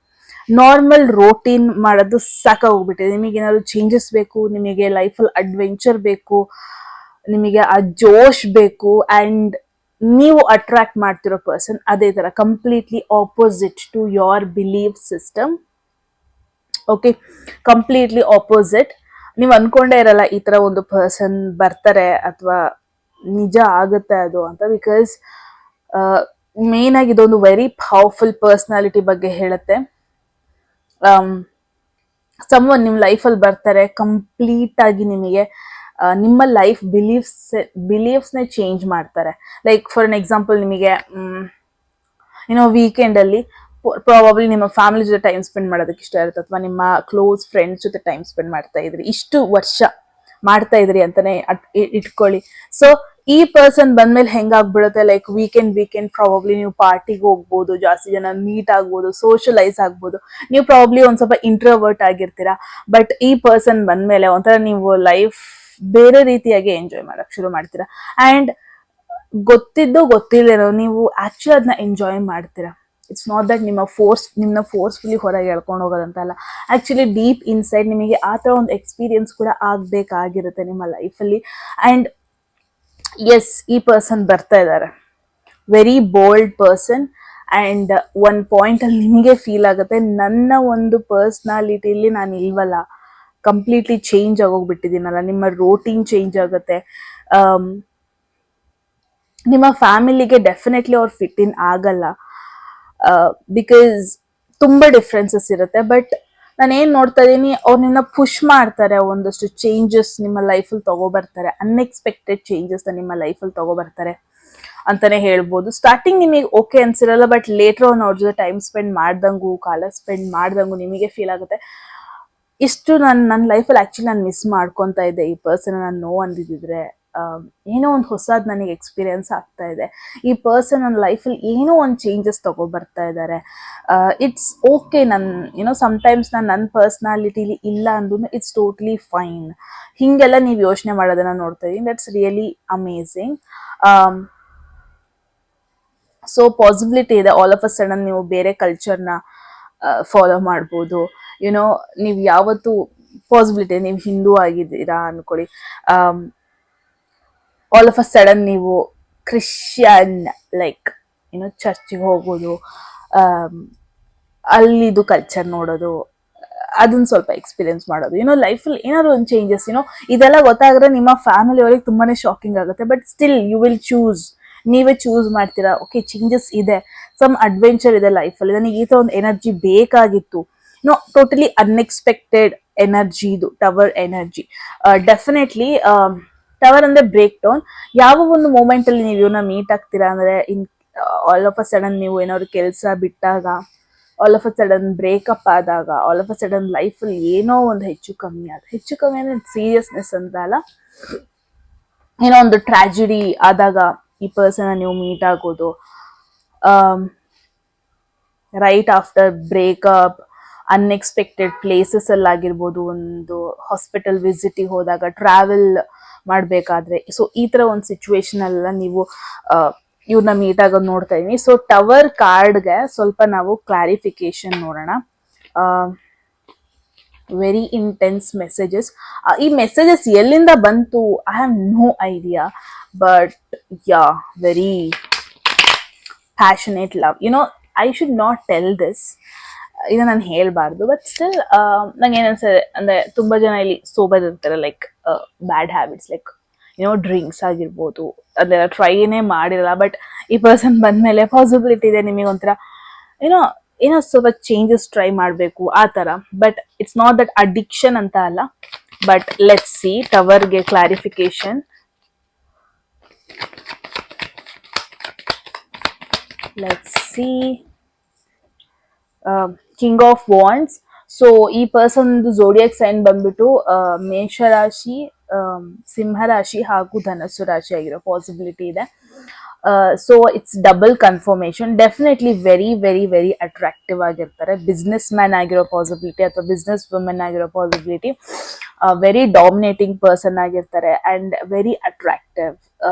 ನಾರ್ಮಲ್ ರೋಟೀನ್ ಮಾಡೋದು ಸಾಕಾಗೋಗ್ಬಿಟ್ಟಿದೆ. ನಿಮಗೆ ಏನಾದ್ರು ಚೇಂಜಸ್ ಬೇಕು, ನಿಮಗೆ ಲೈಫಲ್ಲಿ ಅಡ್ವೆಂಚರ್ ಬೇಕು, ನಿಮಗೆ ಆ ಜೋಶ್ ಬೇಕು. ಅಂಡ್ ನೀವು ಅಟ್ರಾಕ್ಟ್ ಮಾಡ್ತಿರೋ ಪರ್ಸನ್ ಅದೇ ತರ completely opposite to your belief system. Okay, completely opposite. ನೀವು ಅನ್ಕೊಂಡೇ ಇರಲ್ಲ ಈ ತರ ಒಂದು ಪರ್ಸನ್ ಬರ್ತಾರೆ ಅಥವಾ ನಿಜ ಆಗುತ್ತೆ ಅದು ಅಂತ. ಬಿಕಾಸ್ ಮೇನ್ ಆಗಿ ಇದೊಂದು ವೆರಿ ಪವರ್ಫುಲ್ ಪರ್ಸನಾಲಿಟಿ ಬಗ್ಗೆ ಹೇಳುತ್ತೆ. ಸಮ್ವನ್ ನಿಮ್ಮ ಲೈಫಲ್ಲಿ ಬರ್ತಾರೆ, ಕಂಪ್ಲೀಟ್ ಆಗಿ ನಿಮಗೆ ನಿಮ್ಮ ಲೈಫ್ ಬಿಲೀಫ್ಸ್ನೇ ಚೇಂಜ್ ಮಾಡ್ತಾರೆ. ಲೈಕ್ ಫಾರ್ ಎನ್ ಎಕ್ಸಾಂಪಲ್, ನಿಮಗೆ ವೀಕೆಂಡ್ ಅಲ್ಲಿ ಪ್ರಾಬಬ್ಲಿ ನಿಮ್ಮ ಫ್ಯಾಮಿಲಿ ಜೊತೆ ಟೈಮ್ ಸ್ಪೆಂಡ್ ಮಾಡೋದಕ್ಕೆ ಇಷ್ಟ ಇರುತ್ತೆ, ಅಥವಾ ನಿಮ್ಮ ಕ್ಲೋಸ್ ಫ್ರೆಂಡ್ಸ್ ಜೊತೆ ಟೈಮ್ ಸ್ಪೆಂಡ್ ಮಾಡ್ತಾ ಇದ್ರಿ, ಇಷ್ಟು ವರ್ಷ ಮಾಡ್ತಾ ಇದ್ರಿ ಅಂತಾನೆ ಇಟ್ಕೊಳ್ಳಿ. ಸೊ ಈ ಪರ್ಸನ್ ಬಂದ್ಮೇಲೆ ಹೆಂಗಾಗ್ಬಿಡುತ್ತೆ, ಲೈಕ್ ವೀಕೆಂಡ್ ಪ್ರಾಬಬ್ಲಿ ನೀವು ಪಾರ್ಟಿಗೆ ಹೋಗ್ಬೋದು, ಜಾಸ್ತಿ ಜನ ಮೀಟ್ ಆಗ್ಬೋದು, ಸೋಷಲೈಸ್ ಆಗ್ಬೋದು. ನೀವು ಪ್ರಾಬಬ್ಲಿ ಒಂದ್ ಸ್ವಲ್ಪ ಇಂಟ್ರೋವರ್ಟ್ ಆಗಿರ್ತೀರಾ. ಬಟ್ ಈ ಪರ್ಸನ್ ಬಂದ್ಮೇಲೆ ಒಂಥರ ನೀವು ಲೈಫ್ ಬೇರೆ ರೀತಿಯಾಗಿ ಎಂಜಾಯ್ ಮಾಡಕ್ ಶುರು ಮಾಡ್ತೀರಾ. ಅಂಡ್ ಗೊತ್ತಿಲ್ದೇನೋ ನೀವು ಆಕ್ಚುಲಿ ಅದನ್ನ ಎಂಜಾಯ್ ಮಾಡ್ತೀರಾ. ಇಟ್ಸ್ ನಾಟ್ ದಟ್ ನಿಮ್ಮನ್ನ ಫೋರ್ಸ್ಫುಲಿ ಹೊರಗೆ ಎಳ್ಕೊಂಡು ಹೋಗೋದಂತಲ್ಲ. ಆಕ್ಚುಲಿ ಡೀಪ್ ಇನ್ಸೈಡ್ ನಿಮಗೆ ಆ ಥರ ಒಂದು ಎಕ್ಸ್ಪೀರಿಯನ್ಸ್ ಕೂಡ ಆಗ್ಬೇಕಾಗಿರುತ್ತೆ ನಿಮ್ಮ ಲೈಫಲ್ಲಿ. ಅಂಡ್ ಎಸ್, ಈ ಪರ್ಸನ್ ಬರ್ತಾ ಇದ್ದಾರೆ, very bold person. And one point ಅಲ್ಲಿ ನಿಮಗೆ ಫೀಲ್ ಆಗುತ್ತೆ, ನನ್ನ ಒಂದು ಪರ್ಸ್ನಾಲಿಟಿಲಿ ನಾನು ಇಲ್ವಲ್ಲ, ಕಂಪ್ಲೀಟ್ಲಿ ಚೇಂಜ್ ಆಗೋಗ್ಬಿಟ್ಟಿದ್ದೀನಲ್ಲ. ನಿಮ್ಮ ರೋಟೀನ್ ಚೇಂಜ್ ಆಗುತ್ತೆ. ನಿಮ್ಮ ಫ್ಯಾಮಿಲಿಗೆ ಡೆಫಿನೆಟ್ಲಿ ಅವ್ರು ಫಿಟ್ ಇನ್ ಆಗಲ್ಲ, ಬಿಕಾಸ್ ತುಂಬಾ ಡಿಫ್ರೆನ್ಸಸ್ ಇರುತ್ತೆ. ಬಟ್ ನಾನು ಏನ್ ನೋಡ್ತಾ ಇದೀನಿ, ಅವ್ರು ನಿನ್ನ ಪುಷ್ ಮಾಡ್ತಾರೆ, ಒಂದಷ್ಟು ಚೇಂಜಸ್ ನಿಮ್ಮ ಲೈಫಲ್ಲಿ ತಗೋಬರ್ತಾರೆ, ಅನ್ಎಕ್ಸ್ಪೆಕ್ಟೆಡ್ ಚೇಂಜಸ್ ನಿಮ್ಮ ಲೈಫಲ್ಲಿ ತಗೋಬರ್ತಾರೆ ಅಂತಾನೆ ಹೇಳ್ಬೋದು. ಸ್ಟಾರ್ಟಿಂಗ್ ನಿಮಗೆ ಓಕೆ ಅನ್ಸಿರಲ್ಲ, ಬಟ್ ಲೇಟರ್ ಆನ್ ಅವ್ರ ಜೊತೆ ಟೈಮ್ ಸ್ಪೆಂಡ್ ಮಾಡ್ದಂಗು, ಕಾಲ ಸ್ಪೆಂಡ್ ಮಾಡ್ದಂಗು ನಿಮಗೆ ಫೀಲ್ ಆಗುತ್ತೆ, ಇಷ್ಟು ನನ್ನ ಲೈಫಲ್ಲಿ ಆಕ್ಚುಲಿ ನಾನು ಮಿಸ್ ಮಾಡ್ಕೊತಾ ಇದ್ದೆ. ಈ ಪರ್ಸನ್ ನಾನು ನೋ ಅಂದಿದ್ರೆ ಏನೋ ಒಂದು ಹೊಸದ್ ನನಗೆ ಎಕ್ಸ್ಪೀರಿಯನ್ಸ್ ಆಗ್ತಾ ಇದೆ. ಈ ಪರ್ಸನ್ ನನ್ನ ಲೈಫಲ್ಲಿ ಏನೋ ಒಂದು ಚೇಂಜಸ್ ತಗೊಬರ್ತಾ ಇದ್ದಾರೆ. It's okay. ಸಮ್ಟೈಮ್ಸ್ ನಾನು ನನ್ನ ಪರ್ಸ್ನಾಲಿಟಿಲಿ ಇಲ್ಲ ಅಂದ್ರೂ ಇಟ್ಸ್ ಟೋಟ್ಲಿ ಫೈನ್. ಹಿಂಗೆಲ್ಲ ನೀವು ಯೋಚನೆ ಮಾಡೋದನ್ನ ನೋಡ್ತಾ ಇದೀನಿ. That's really amazing. So possibility ಇದೆ, ಆಲ್ ಆಫ್ ಅ ಸಡನ್ ನೀವು ಬೇರೆ ಕಲ್ಚರ್ನ ಫಾಲೋ ಮಾಡ್ಬೋದು. ನೀವು ಯಾವತ್ತು ಪಾಸಿಬಿಲಿಟಿ, ನೀವು ಹಿಂದೂ ಆಗಿದ್ದೀರಾ ಅನ್ಕೊಳ್ಳಿ, ಆಲ್ ಆಫ್ ಅ ಸಡನ್ ನೀವು ಕ್ರಿಶ್ಚಿಯನ್, ಲೈಕ್ ಚರ್ಚಿಗೆ ಹೋಗೋದು, ಅಲ್ಲಿದು ಕಲ್ಚರ್ ನೋಡೋದು, ಅದನ್ನ ಸ್ವಲ್ಪ ಎಕ್ಸ್ಪೀರಿಯನ್ಸ್ ಮಾಡೋದು, ಲೈಫಲ್ಲಿ ಏನಾದ್ರು ಒಂದು ಚೇಂಜಸ್, ಇದೆಲ್ಲ ಗೊತ್ತಾಗ್ರೆ ನಿಮ್ಮ ಫ್ಯಾಮಿಲಿ ಅವ್ರಿಗೆ ತುಂಬಾನೇ ಶಾಕಿಂಗ್ ಆಗುತ್ತೆ. But still you will choose, ನೀವೇ ಚೂಸ್ ಮಾಡ್ತೀರಾ, ಓಕೆ ಚೇಂಜಸ್ ಇದೆ, ಸಮ್ ಅಡ್ವೆಂಚರ್ ಇದೆ ಲೈಫಲ್ಲಿ, ನನಗೆ ಈ ಥರ ಒಂದು ಎನರ್ಜಿ ಬೇಕಾಗಿತ್ತು. ಟೋಟಲಿ ಅನ್ಎಕ್ಸ್ಪೆಕ್ಟೆಡ್ ಎನರ್ಜಿ ಇದು, ಟವರ್ ಎನರ್ಜಿ. ಡೆಫಿನೆಟ್ಲಿ ಟವರ್ ಅಂದ್ರೆ ಬ್ರೇಕ್ ಡೌನ್. ಯಾವ ಒಂದು ಮೂಮೆಂಟ್ ಅಲ್ಲಿ ನೀವು ಇವನ್ನ ಮೀಟ್ ಆಗ್ತೀರಾ ಅಂದ್ರೆ, ಆಲ್ ಆಫ್ ಅ ಸಡನ್ ನೀವು ಏನಾದ್ರು ಕೆಲಸ ಬಿಟ್ಟಾಗ, all of a sudden breakup ಆದಾಗ, ಆಲ್ ಆಫ್ ಅ ಸಡನ್ ಲೈಫಲ್ಲಿ ಏನೋ ಒಂದು ಹೆಚ್ಚು ಕಮ್ಮಿ ಅಂದ್ರೆ ಸೀರಿಯಸ್ನೆಸ್ ಅಂತ ಅಲ್ಲ, ಏನೋ ಒಂದು ಟ್ರಾಜಿಡಿ ಆದಾಗ ಈ ಪರ್ಸನ್ ನೀವು ಮೀಟ್ ಆಗೋದು, right after breakup, unexpected places ಅಲ್ಲಿ ಆಗಿರ್ಬೋದು, ಒಂದು ಹಾಸ್ಪಿಟಲ್ ವಿಸಿಟಿಗೆ ಹೋದಾಗ, ಟ್ರಾವೆಲ್ ಮಾಡ್ಬೇಕಾದ್ರೆ, ಸೊ ಈ ತರ ಒಂದು ಸಿಚುವೇಶನ್ ಎಲ್ಲ ನೀವು ಇವ್ರನ್ನ ಮೀಟ್ ಆಗೋದು ನೋಡ್ತಾ ಇದೀನಿ. ಸೊ ಟವರ್ ಕಾರ್ಡ್ಗೆ ಸ್ವಲ್ಪ ನಾವು ಕ್ಲಾರಿಫಿಕೇಶನ್ ನೋಡೋಣ. Very intense messages. ಈ ಮೆಸೇಜಸ್ ಎಲ್ಲಿಂದ ಬಂತು, I have no idea, but yeah, very passionate love. I should not tell this, ಇದು ನಾನು ಹೇಳ್ಬಾರ್ದು, ಬಟ್ ಸ್ಟಿಲ್ ನಂಗೆ ಏನನ್ಸಿದೆ ಅಂದ್ರೆ, ತುಂಬಾ ಜನ ಇಲ್ಲಿ ಸೋಬರ್ ಇರ್ತಾರೆ, like bad habits, like drinks ಆಗಿರ್ಬೋದು, ಅದೆಲ್ಲ ಟ್ರೈನೇ ಮಾಡಿರಲ್ಲ. ಬಟ್ ಈ ಪರ್ಸನ್ ಬಂದ್ಮೇಲೆ ಪಾಸಿಬಿಲಿಟಿ ಇದೆ ನಿಮಗೆ ಒಂಥರ ಏನೋ ಸ್ವಲ್ಪ ಚೇಂಜಸ್ ಟ್ರೈ ಮಾಡಬೇಕು ಆ ಥರ. But it's not that addiction ಅಂತ ಅಲ್ಲ. ಬಟ್ ಲೆಟ್ಸ್ ಸಿ ಟವರ್ಗೆ clarification. Let's see king of wands. So ಈ ಪರ್ಸನ್ ಝೋಡಿಯಾಕ್ ಸೈನ್ ಬಂದ್ಬಿಟ್ಟು ಮೇಷರಾಶಿ, ಸಿಂಹರಾಶಿ ಹಾಗೂ ಧನಸ್ಸು ರಾಶಿ ಆಗಿರೋ ಪಾಸಿಬಿಲಿಟಿ ಇದೆ. So it's double confirmation. Definitely very very very attractive ಆಗಿರ್ತಾರೆ. ಬಿಸ್ನೆಸ್ ಮ್ಯಾನ್ ಆಗಿರೋ ಪಾಸಿಬಿಲಿಟಿ ಅಥವಾ ಬಿಸ್ನೆಸ್ ವುಮೆನ್ ಆಗಿರೋ ಪಾಸಿಬಿಲಿಟಿ. ವೆರಿ ಡಾಮಿನೇಟಿಂಗ್ ಪರ್ಸನ್ ಆಗಿರ್ತಾರೆ and very attractive.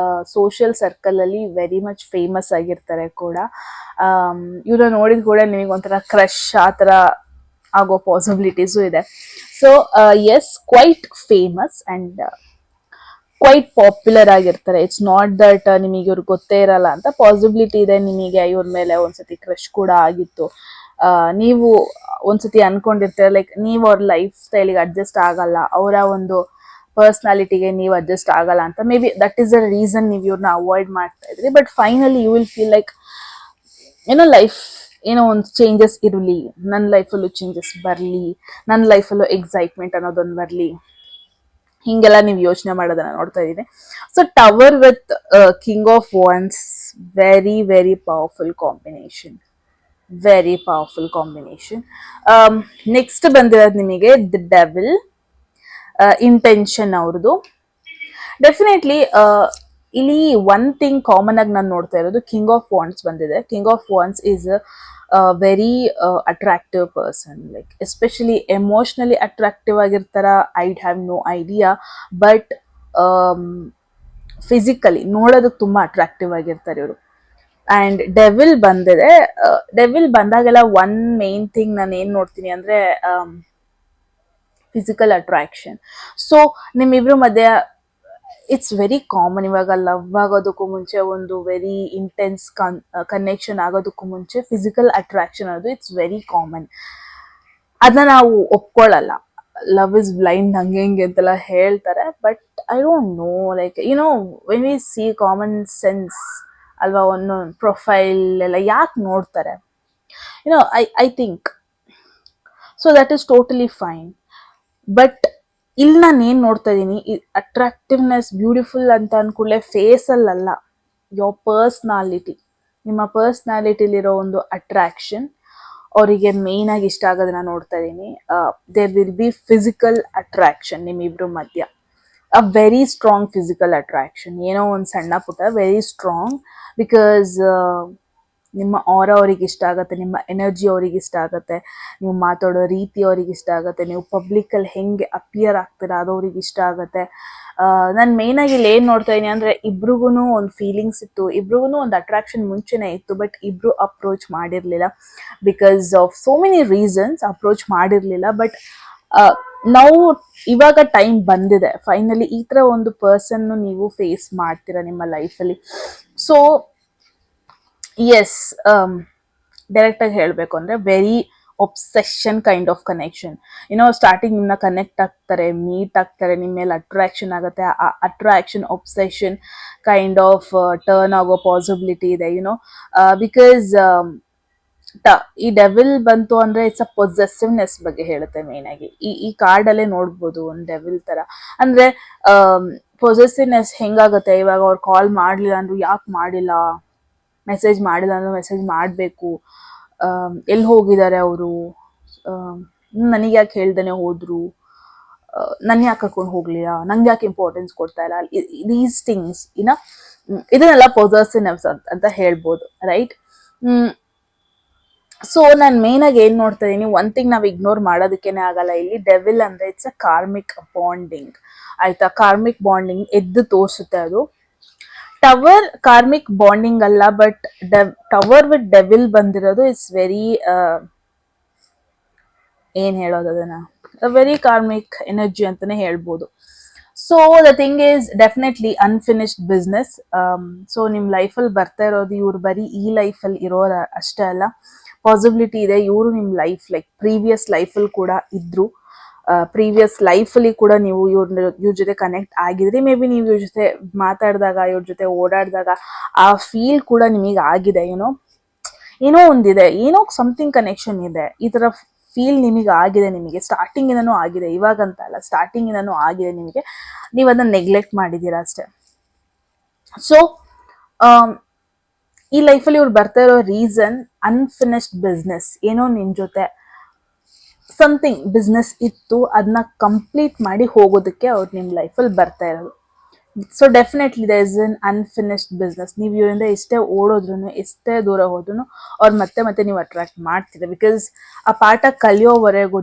Social circle ಅಲ್ಲಿ ವೆರಿ ಮಚ್ ಫೇಮಸ್ ಆಗಿರ್ತಾರೆ ಕೂಡ. ಇವ್ರ ನೋಡಿದ ಕೂಡ ನಿಮಗೆ ಒಂಥರ ಕ್ರಶ್ ಆ ಥರ ಆಗೋ ಪಾಸಿಬಿಲಿಟೀಸು ಇದೆ. So yes, quite famous and quite popular ಆಗಿರ್ತಾರೆ. ಇಟ್ಸ್ ನಾಟ್ ದಟ್ ನಿಮಗೆ ಇವ್ರು ಗೊತ್ತೇ ಇರಲ್ಲ ಅಂತ. ಪಾಸಿಬಿಲಿಟಿ ಇದೆ ನಿಮಗೆ ಇವ್ರ ಮೇಲೆ ಒಂದ್ಸತಿ ಕ್ರಶ್ ಕೂಡ ಆಗಿತ್ತು. ನೀವು ಒಂದ್ಸತಿ ಅನ್ಕೊಂಡಿರ್ತೀರ, ಲೈಕ್ ನೀವು ಅವ್ರ ಲೈಫ್ ಸ್ಟೈಲಿಗೆ ಅಡ್ಜಸ್ಟ್ ಆಗಲ್ಲ, ಅವರ ಒಂದು ಪರ್ಸ್ನಾಲಿಟಿಗೆ ನೀವು ಅಡ್ಜಸ್ಟ್ ಆಗಲ್ಲ ಅಂತ. Maybe that is the reason ನೀವು ಇವ್ರನ್ನ ಅವಾಯ್ಡ್ ಮಾಡ್ತಾ ಇದ್ರಿ. But finally you will feel like life ಒಂದು ಚೇಂಜಸ್ ಇರಲಿ, ನನ್ನ ಲೈಫಲ್ಲೂ ಚೇಂಜಸ್ ಬರಲಿ, ನನ್ನ ಲೈಫಲ್ಲೂ ಎಕ್ಸೈಟ್ಮೆಂಟ್ ಅನ್ನೋದೊಂದು ಬರಲಿ, ಹಿಂಗೆಲ್ಲ ನೀವು ಯೋಚನೆ ಮಾಡೋದನ್ನ ನೋಡ್ತಾ ಇದ್ದೀನಿ. So tower with king of wands, very very powerful combination, very powerful combination. Next ಬಂದಿರೋದು ನಿಮಗೆ ದ ಡೆವಿಲ್, ಇಂಟೆನ್ಷನ್ ಅವ್ರದ್ದು. ಡೆಫಿನೆಟ್ಲಿ ಇಲ್ಲಿ ಒನ್ ಥಿಂಗ್ ಕಾಮನ್ ಆಗಿ ನಾನು ನೋಡ್ತಾ ಇರೋದು ಕಿಂಗ್ ಆಫ್ ವಾಂಡ್ಸ್ ಬಂದಿದೆ. King of wands is very attractive person, like especially emotionally attractive ಆಗಿರ್ತಾರ. I'd have no idea, but physically ನೋಡೋದಕ್ಕೆ ತುಂಬಾ ಅಟ್ರಾಕ್ಟಿವ್ ಆಗಿರ್ತಾರೆ ಇವರು. ಅಂಡ್ ಡೆವಿಲ್ ಬಂದಿದೆ. ಡೆವಿಲ್ ಬಂದಾಗೆಲ್ಲ ಒನ್ ಮೇನ್ ಥಿಂಗ್ ನಾನು ಏನ್ ನೋಡ್ತೀನಿ ಅಂದ್ರೆ ಫಿಸಿಕಲ್ ಅಟ್ರಾಕ್ಷನ್. ಸೊ ನಿಮ್ಮಿಬ್ರು ಮಧ್ಯೆ ಇಟ್ಸ್ ವೆರಿ ಕಾಮನ್. ಇವಾಗ ಲವ್ ಆಗೋದಕ್ಕೂ ಮುಂಚೆ, ಒಂದು ವೆರಿ ಇಂಟೆನ್ಸ್ ಕನೆಕ್ಷನ್ ಆಗೋದಕ್ಕೂ ಮುಂಚೆ ಫಿಸಿಕಲ್ ಅಟ್ರಾಕ್ಷನ್ ಅನ್ನೋದು ಇಟ್ಸ್ ವೆರಿ ಕಾಮನ್. ಅದನ್ನ ನಾವು ಒಪ್ಕೊಳ್ಳಲ್ಲ. ಲವ್ ಇಸ್ ಬ್ಲೈಂಡ್ ಹಂಗೆ ಹಿಂಗೆ ಅಂತೆಲ್ಲ ಹೇಳ್ತಾರೆ, but I don't no, like when we C common sense ಅಲ್ವಾ, ಒಂದೊಂದು ಪ್ರೊಫೈಲ್ ಎಲ್ಲ ಯಾಕೆ ನೋಡ್ತಾರೆ, I think so that is totally fine. But ಇಲ್ಲಿ ನಾನು ಏನ್ ನೋಡ್ತಾ ಇದ್ದೀನಿ, ಅಟ್ರಾಕ್ಟಿವ್ನೆಸ್ ಬ್ಯೂಟಿಫುಲ್ ಅಂತ ಅನ್ಕೂಡ್ಲೆ ಫೇಸ್ ಅಲ್ಲ, ಯೋರ್ ಪರ್ಸ್ನಾಲಿಟಿ, ನಿಮ್ಮ ಪರ್ಸ್ನಾಲಿಟಿಲಿರೋ ಒಂದು ಅಟ್ರಾಕ್ಷನ್ ಅವರಿಗೆ ಮೇನ್ ಆಗಿ ಇಷ್ಟ ಆಗೋದನ್ನ ನೋಡ್ತಾ ಇದ್ದೀನಿ. There will be physical attraction ನಿಮ್ಮಿಬ್ರು ಮಧ್ಯ, a very strong physical attraction. ಏನೋ ಒಂದು ಸಣ್ಣ ಪುಟ್ಟ ವೆರಿ ಸ್ಟ್ರಾಂಗ್, ಬಿಕಾಸ್ ನಿಮ್ಮ ಆರ ಅವ್ರಿಗೆ ಇಷ್ಟ ಆಗುತ್ತೆ, ನಿಮ್ಮ ಎನರ್ಜಿ ಅವ್ರಿಗೆ ಇಷ್ಟ ಆಗುತ್ತೆ, ನೀವು ಮಾತಾಡೋ ರೀತಿ ಅವ್ರಿಗೆ ಇಷ್ಟ ಆಗುತ್ತೆ, ನೀವು ಪಬ್ಲಿಕಲ್ಲಿ ಹೆಂಗೆ ಅಪಿಯರ್ ಆಗ್ತೀರಾ ಅದು ಅವ್ರಿಗೆ ಇಷ್ಟ ಆಗುತ್ತೆ. ನಾನು ಮೇಯ್ನಾಗಿ ಇಲ್ಲಿ ಏನು ನೋಡ್ತಾ ಇದ್ದೀನಿ ಅಂದರೆ, ಇಬ್ರಿಗೂ ಒಂದು ಫೀಲಿಂಗ್ಸ್ ಇತ್ತು, ಇಬ್ರಿಗೂ ಒಂದು ಅಟ್ರಾಕ್ಷನ್ ಮುಂಚೆನೇ ಇತ್ತು, ಬಟ್ ಇಬ್ರು ಅಪ್ರೋಚ್ ಮಾಡಿರಲಿಲ್ಲ because of so many reasons approach ಮಾಡಿರಲಿಲ್ಲ. ಬಟ್ ನಾವು ಇವಾಗ ಟೈಮ್ ಬಂದಿದೆ, ಫೈನಲಿ ಈ ಥರ ಒಂದು ಪರ್ಸನ್ನು ನೀವು ಫೇಸ್ ಮಾಡ್ತೀರಾ ನಿಮ್ಮ ಲೈಫಲ್ಲಿ. ಸೊ ಎಸ್, ಡೈರೆಕ್ಟ್ ಆಗಿ ಹೇಳಬೇಕು ಅಂದರೆ very obsession kind of connection. Starting ನಿಮ್ಮನ್ನ ಕನೆಕ್ಟ್ ಆಗ್ತಾರೆ, ಮೀಟ್ ಆಗ್ತಾರೆ, ನಿಮ್ಮ ಮೇಲೆ ಅಟ್ರಾಕ್ಷನ್ ಆಗುತ್ತೆ. ಆ attraction obsession kind of turn ಆಗೋ ಪಾಸಿಬಿಲಿಟಿ ಇದೆ, ಬಿಕಾಸ್ ಈ ಡೆವಿಲ್ ಬಂತು ಅಂದ್ರೆ ಇಟ್ಸ್ ಅ ಪೊಸೆಸಿವ್ನೆಸ್ ಬಗ್ಗೆ ಹೇಳುತ್ತೆ ಮೇನ್ ಆಗಿ. ಈ ಕಾರ್ಡ್ ಅಲ್ಲೇ ನೋಡ್ಬೋದು ಒಂದು ಡೆವಿಲ್ ತರ. ಅಂದ್ರೆ ಪೊಸೆಸಿವ್ನೆಸ್ ಹೆಂಗಾಗುತ್ತೆ, ಇವಾಗ ಅವ್ರು ಕಾಲ್ ಮಾಡ್ಲಿಲ್ಲ ಅಂದ್ರು ಯಾಕೆ ಮಾಡಿಲ್ಲ, ಮೆಸೇಜ್ ಮಾಡಿಲ್ಲ ಅಂದ್ರೆ ಮೆಸೇಜ್ ಮಾಡಬೇಕು, ಎಲ್ಲಿ ಹೋಗಿದ್ದಾರೆ ಅವರು, ನನಗೆ ಯಾಕೆ ಹೇಳ್ದೇನೆ ಹೋದ್ರು, ನನ್ನ ಯಾಕೆ ಕರ್ಕೊಂಡು ಹೋಗ್ಲಿಲ್ಲ, ನಂಗೆ ಯಾಕೆ ಇಂಪಾರ್ಟೆನ್ಸ್ ಕೊಡ್ತಾ ಇಲ್ಲ, ದೀಸ್ ಥಿಂಗ್ಸ್ ಇದನ್ನೆಲ್ಲ ಪೊಸೆಸಿವ್ನೆಸ್ ಅಂತ ಹೇಳ್ಬೋದು, ರೈಟ್. ಸೊ ನಾನು ಮೇನ್ ಆಗಿ ಏನ್ ನೋಡ್ತಾ ಇದೀನಿ, ಒನ್ ಥಿಂಗ್ ನಾವು ಇಗ್ನೋರ್ ಮಾಡೋದಕ್ಕೇನೆ ಆಗಲ್ಲ ಇಲ್ಲಿ. ಡೆವಿಲ್ ಅಂದ್ರೆ ಇಟ್ಸ್ ಅ ಕಾರ್ಮಿಕ್ ಬಾಂಡಿಂಗ್, ಆಯ್ತಾ. ಕಾರ್ಮಿಕ್ ಬಾಂಡಿಂಗ್ ಎದ್ದು ತೋರಿಸುತ್ತೆ ಅದು. ಟವರ್ ಕಾರ್ಮಿಕ್ ಬಾಂಡಿಂಗ್ ಅಲ್ಲ, ಬಟ್ ಟವರ್ ವಿತ್ ಡೆವಿಲ್ ಬಂದಿರೋದು ಇಟ್ಸ್ ವೆರಿ ಏನ್ ಹೇಳೋದು ಅದನ್ನ, ವೆರಿ ಕಾರ್ಮಿಕ್ ಎನರ್ಜಿ ಅಂತಾನೆ ಹೇಳ್ಬೋದು. So the thing is definitely unfinished business. So ನಿಮ್ ಲೈಫಲ್ಲಿ ಬರ್ತಾ ಇರೋದು ಇವ್ರು ಬರೀ ಈ ಲೈಫಲ್ಲಿ ಇರೋರು ಅಷ್ಟೇ ಅಲ್ಲ, ಪಾಸಿಬಿಲಿಟಿ ಇದೆ ಇವರು ನಿಮ್ ಲೈಫ್ ಲೈಕ್ ಪ್ರೀವಿಯಸ್ ಲೈಫಲ್ಲಿ ಕೂಡ ಇದ್ರು, ಪ್ರೀವಿಯಸ್ ಲೈಫಲ್ಲಿ ಕೂಡ ನೀವು ಇವ್ರ ಜೊತೆ ಕನೆಕ್ಟ್ ಆಗಿದ್ರಿ. ಮೇ ಬಿ ನೀವು ಇವ್ರ ಜೊತೆ ಮಾತಾಡಿದಾಗ, ಇವ್ರ ಜೊತೆ ಓಡಾಡಿದಾಗ ಆ ಫೀಲ್ ಕೂಡ ನಿಮಗೆ ಆಗಿದೆ. ಏನೋ ಒಂದಿದೆ, ಏನೋ ಸಮಥಿಂಗ್ ಕನೆಕ್ಷನ್ ಇದೆ, ಈ ತರ ಫೀಲ್ ನಿಮಗೆ ಆಗಿದೆ, ನಿಮಗೆ ಸ್ಟಾರ್ಟಿಂಗ್ ಇಂದನೂ ಆಗಿದೆ, ಇವಾಗಂತ ಅಲ್ಲ, ಸ್ಟಾರ್ಟಿಂಗ್ ಇಂದನೂ ಆಗಿದೆ ನಿಮಗೆ, ನೀವು ಅದನ್ನ ನೆಗ್ಲೆಕ್ಟ್ ಮಾಡಿದ್ದೀರಾ ಅಷ್ಟೇ. ಸೊ ಈ ಲೈಫಲ್ಲಿ ಇವ್ರು ಬರ್ತಾ ಇರೋ ರೀಸನ್ ಅನ್ಫಿನಿಶ್ಡ್ ಬಿಸ್ನೆಸ್. ಏನೋ ನಿಮ್ ಜೊತೆ ಸಮಥಿಂಗ್ ಬಿಸ್ನೆಸ್ ಇತ್ತು, ಅದನ್ನ ಕಂಪ್ಲೀಟ್ ಮಾಡಿ ಹೋಗೋದಕ್ಕೆ ಅವ್ರು ನಿಮ್ ಲೈಫಲ್ಲಿ ಬರ್ತಾ ಇರೋದು. So definitely there is an unfinished business. ನೀವು ಇವರಿಂದ ಎಷ್ಟೇ ಓಡೋದ್ರು, ಎಷ್ಟೇ ದೂರ ಹೋದ್ರು, ಅವ್ರು ಮತ್ತೆ ಮತ್ತೆ ನೀವು ಅಟ್ರಾಕ್ಟ್ ಮಾಡ್ತೀರ. ಬಿಕಾಸ್ ಆ ಪಾಠ ಕಲಿಯೋವರೆಗೂ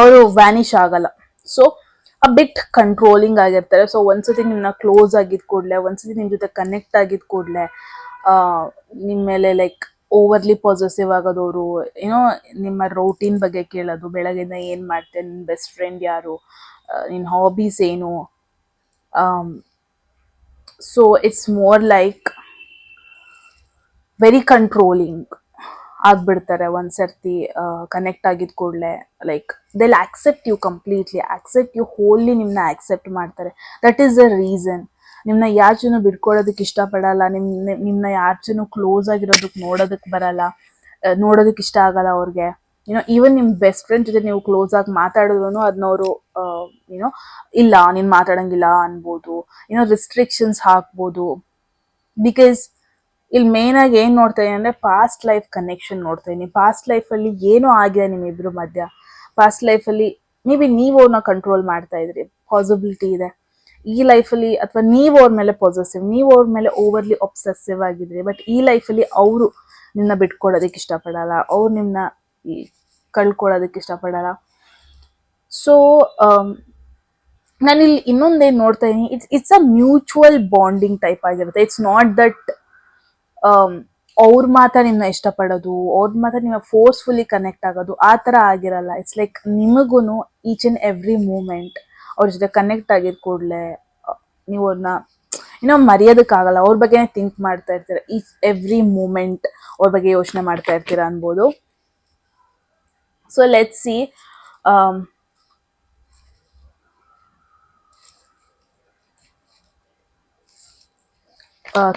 ಅವರು ವ್ಯಾನಿಷ್ ಆಗಲ್ಲ. ಸೊ ಅ ಬಿಟ್ ಕಂಟ್ರೋಲಿಂಗ್ ಆಗಿರ್ತಾರೆ. ಸೊ ಒಂದ್ಸತಿ ನಿಮ್ಮನ್ನ ಕ್ಲೋಸ್ ಆಗಿದ್ ಕೂಡ್ಲೆ, ಒಂದ್ಸತಿ ನಿಮ್ ಜೊತೆ ಕನೆಕ್ಟ್ ಆಗಿದ್ ಕೂಡ್ಲೆ ನಿಮ್ಮ ಮೇಲೆ ಲೈಕ್ ಓವರ್ಲಿ ಪಾಸಿಟಿವ್ ಆಗೋದವರು, ನಿಮ್ಮ ರೂಟೀನ್ ಬಗ್ಗೆ ಕೇಳೋದು, ಬೆಳಗ್ಗೆಯಿಂದ ಏನ್ ಮಾಡ್ತೇನೆ, ನಿನ್ ಬೆಸ್ಟ್ ಫ್ರೆಂಡ್ ಯಾರು, ನಿನ್ ಹಾಬೀಸ್ ಏನು. So it's more like very controlling ಆಗ್ಬಿಡ್ತಾರೆ ಒಂದ್ಸರ್ತಿ ಕನೆಕ್ಟ್ ಆಗಿದ್ ಕೂಡಲೇ. Like they'll accept you completely, accept you wholly, ನಿಮ್ನ ಆಕ್ಸೆಪ್ಟ್ ಮಾಡ್ತಾರೆ. That is the reason. ನಿಮ್ನ ಯಾರ ಜನ ಬಿಡ್ಕೊಳ್ಳೋದಕ್ಕೆ ಇಷ್ಟಪಡಲ್ಲ, ನಿಮ್ನ ಯಾರ ಜನ ಕ್ಲೋಸ್ ಆಗಿರೋದಕ್ಕೆ ನೋಡೋದಕ್ಕೆ ಬರಲ್ಲ, ನೋಡೋದಕ್ಕೆ ಇಷ್ಟ ಆಗಲ್ಲ ಅವ್ರಿಗೆ. ಈವನ್ ನಿಮ್ ಬೆಸ್ಟ್ ಫ್ರೆಂಡ್ ಜೊತೆ ನೀವು ಕ್ಲೋಸ್ ಆಗಿ ಮಾತಾಡಿದ್ರು ಅದನ್ನವರು ಇಲ್ಲ ನೀನ್ ಮಾತಾಡಂಗಿಲ್ಲ ಅನ್ಬೋದು, ರಿಸ್ಟ್ರಿಕ್ಷನ್ಸ್ ಹಾಕ್ಬೋದು. ಬಿಕಾಸ್ ಇಲ್ಲಿ ಮೇನ್ ಆಗಿ ಏನ್ ನೋಡ್ತಾ ಇದೀನಿ ಅಂದ್ರೆ ಪಾಸ್ಟ್ ಲೈಫ್ ಕನೆಕ್ಷನ್ ನೋಡ್ತಾ ಇದೀನಿ. ಪಾಸ್ಟ್ ಲೈಫಲ್ಲಿ ಏನೋ ಆಗಿದೆ ನಿಮ್ಮಿಬ್ರು ಮಧ್ಯ. ಪಾಸ್ಟ್ ಲೈಫಲ್ಲಿ ಮೇ ಬಿ ನೀವು ಅವ್ರನ್ನ ಕಂಟ್ರೋಲ್ ಮಾಡ್ತಾ ಇದ್ರಿ, ಪಾಸಿಬಿಲಿಟಿ ಇದೆ. ಈ ಲೈಫಲ್ಲಿ ಅಥವಾ ನೀವು ಅವ್ರ ಮೇಲೆ ಪಾಸಿಟಿವ್, ನೀವು ಅವ್ರ ಮೇಲೆ ಓವರ್ಲಿ ಒಬ್ಸೆಸಿವ್ ಆಗಿದ್ರಿ, ಬಟ್ ಈ ಲೈಫಲ್ಲಿ ಅವರು ನಿನ್ನ ಬಿಟ್ಕೊಡೋದಕ್ಕೆ ಇಷ್ಟಪಡಲ್ಲ, ಅವ್ರು ನಿಮ್ಮನ್ನ ಕಳ್ಕೊಳ್ಳೋದಕ್ಕೆ ಇಷ್ಟಪಡಲ್ಲ. ಸೊ ನಾನಿಲ್ಲಿ ಇನ್ನೊಂದೇನು ನೋಡ್ತಾ ಇದೀನಿ, it's a mutual bonding type ಆಗಿರುತ್ತೆ. ಇಟ್ಸ್ ನಾಟ್ ದಟ್ ಅವ್ರ ಮಾತ್ರ ನಿಮ್ಮನ್ನ ಇಷ್ಟಪಡೋದು, ಅವ್ರ ಮಾತ್ರ ನಿಮ್ಮ ಫೋರ್ಸ್ಫುಲಿ ಕನೆಕ್ಟ್ ಆಗೋದು, ಆ ಥರ ಆಗಿರಲ್ಲ. ಇಟ್ಸ್ ಲೈಕ್ ನಿಮಗೂ ಈಚ್ ಅಂಡ್ ಎವ್ರಿ ಮೂಮೆಂಟ್ ಅವ್ರ ಜೊತೆ ಕನೆಕ್ಟ್ ಆಗಿದ ಕೂಡಲೇ ನೀವು ಅವ್ರನ್ನ ಏನೋ ಮರೆಯೋದಕ್ಕಾಗಲ್ಲ, ಅವ್ರ ಬಗ್ಗೆನೇ ಥಿಂಕ್ ಮಾಡ್ತಾ ಇರ್ತೀರ, ಈಚ್ ಎವ್ರಿ ಮೂಮೆಂಟ್ ಅವ್ರ ಬಗ್ಗೆ ಯೋಚನೆ ಮಾಡ್ತಾ ಇರ್ತೀರ ಅನ್ಬೋದು. ಸೊ ಲೆಟ್ಸ್ ಸಿ,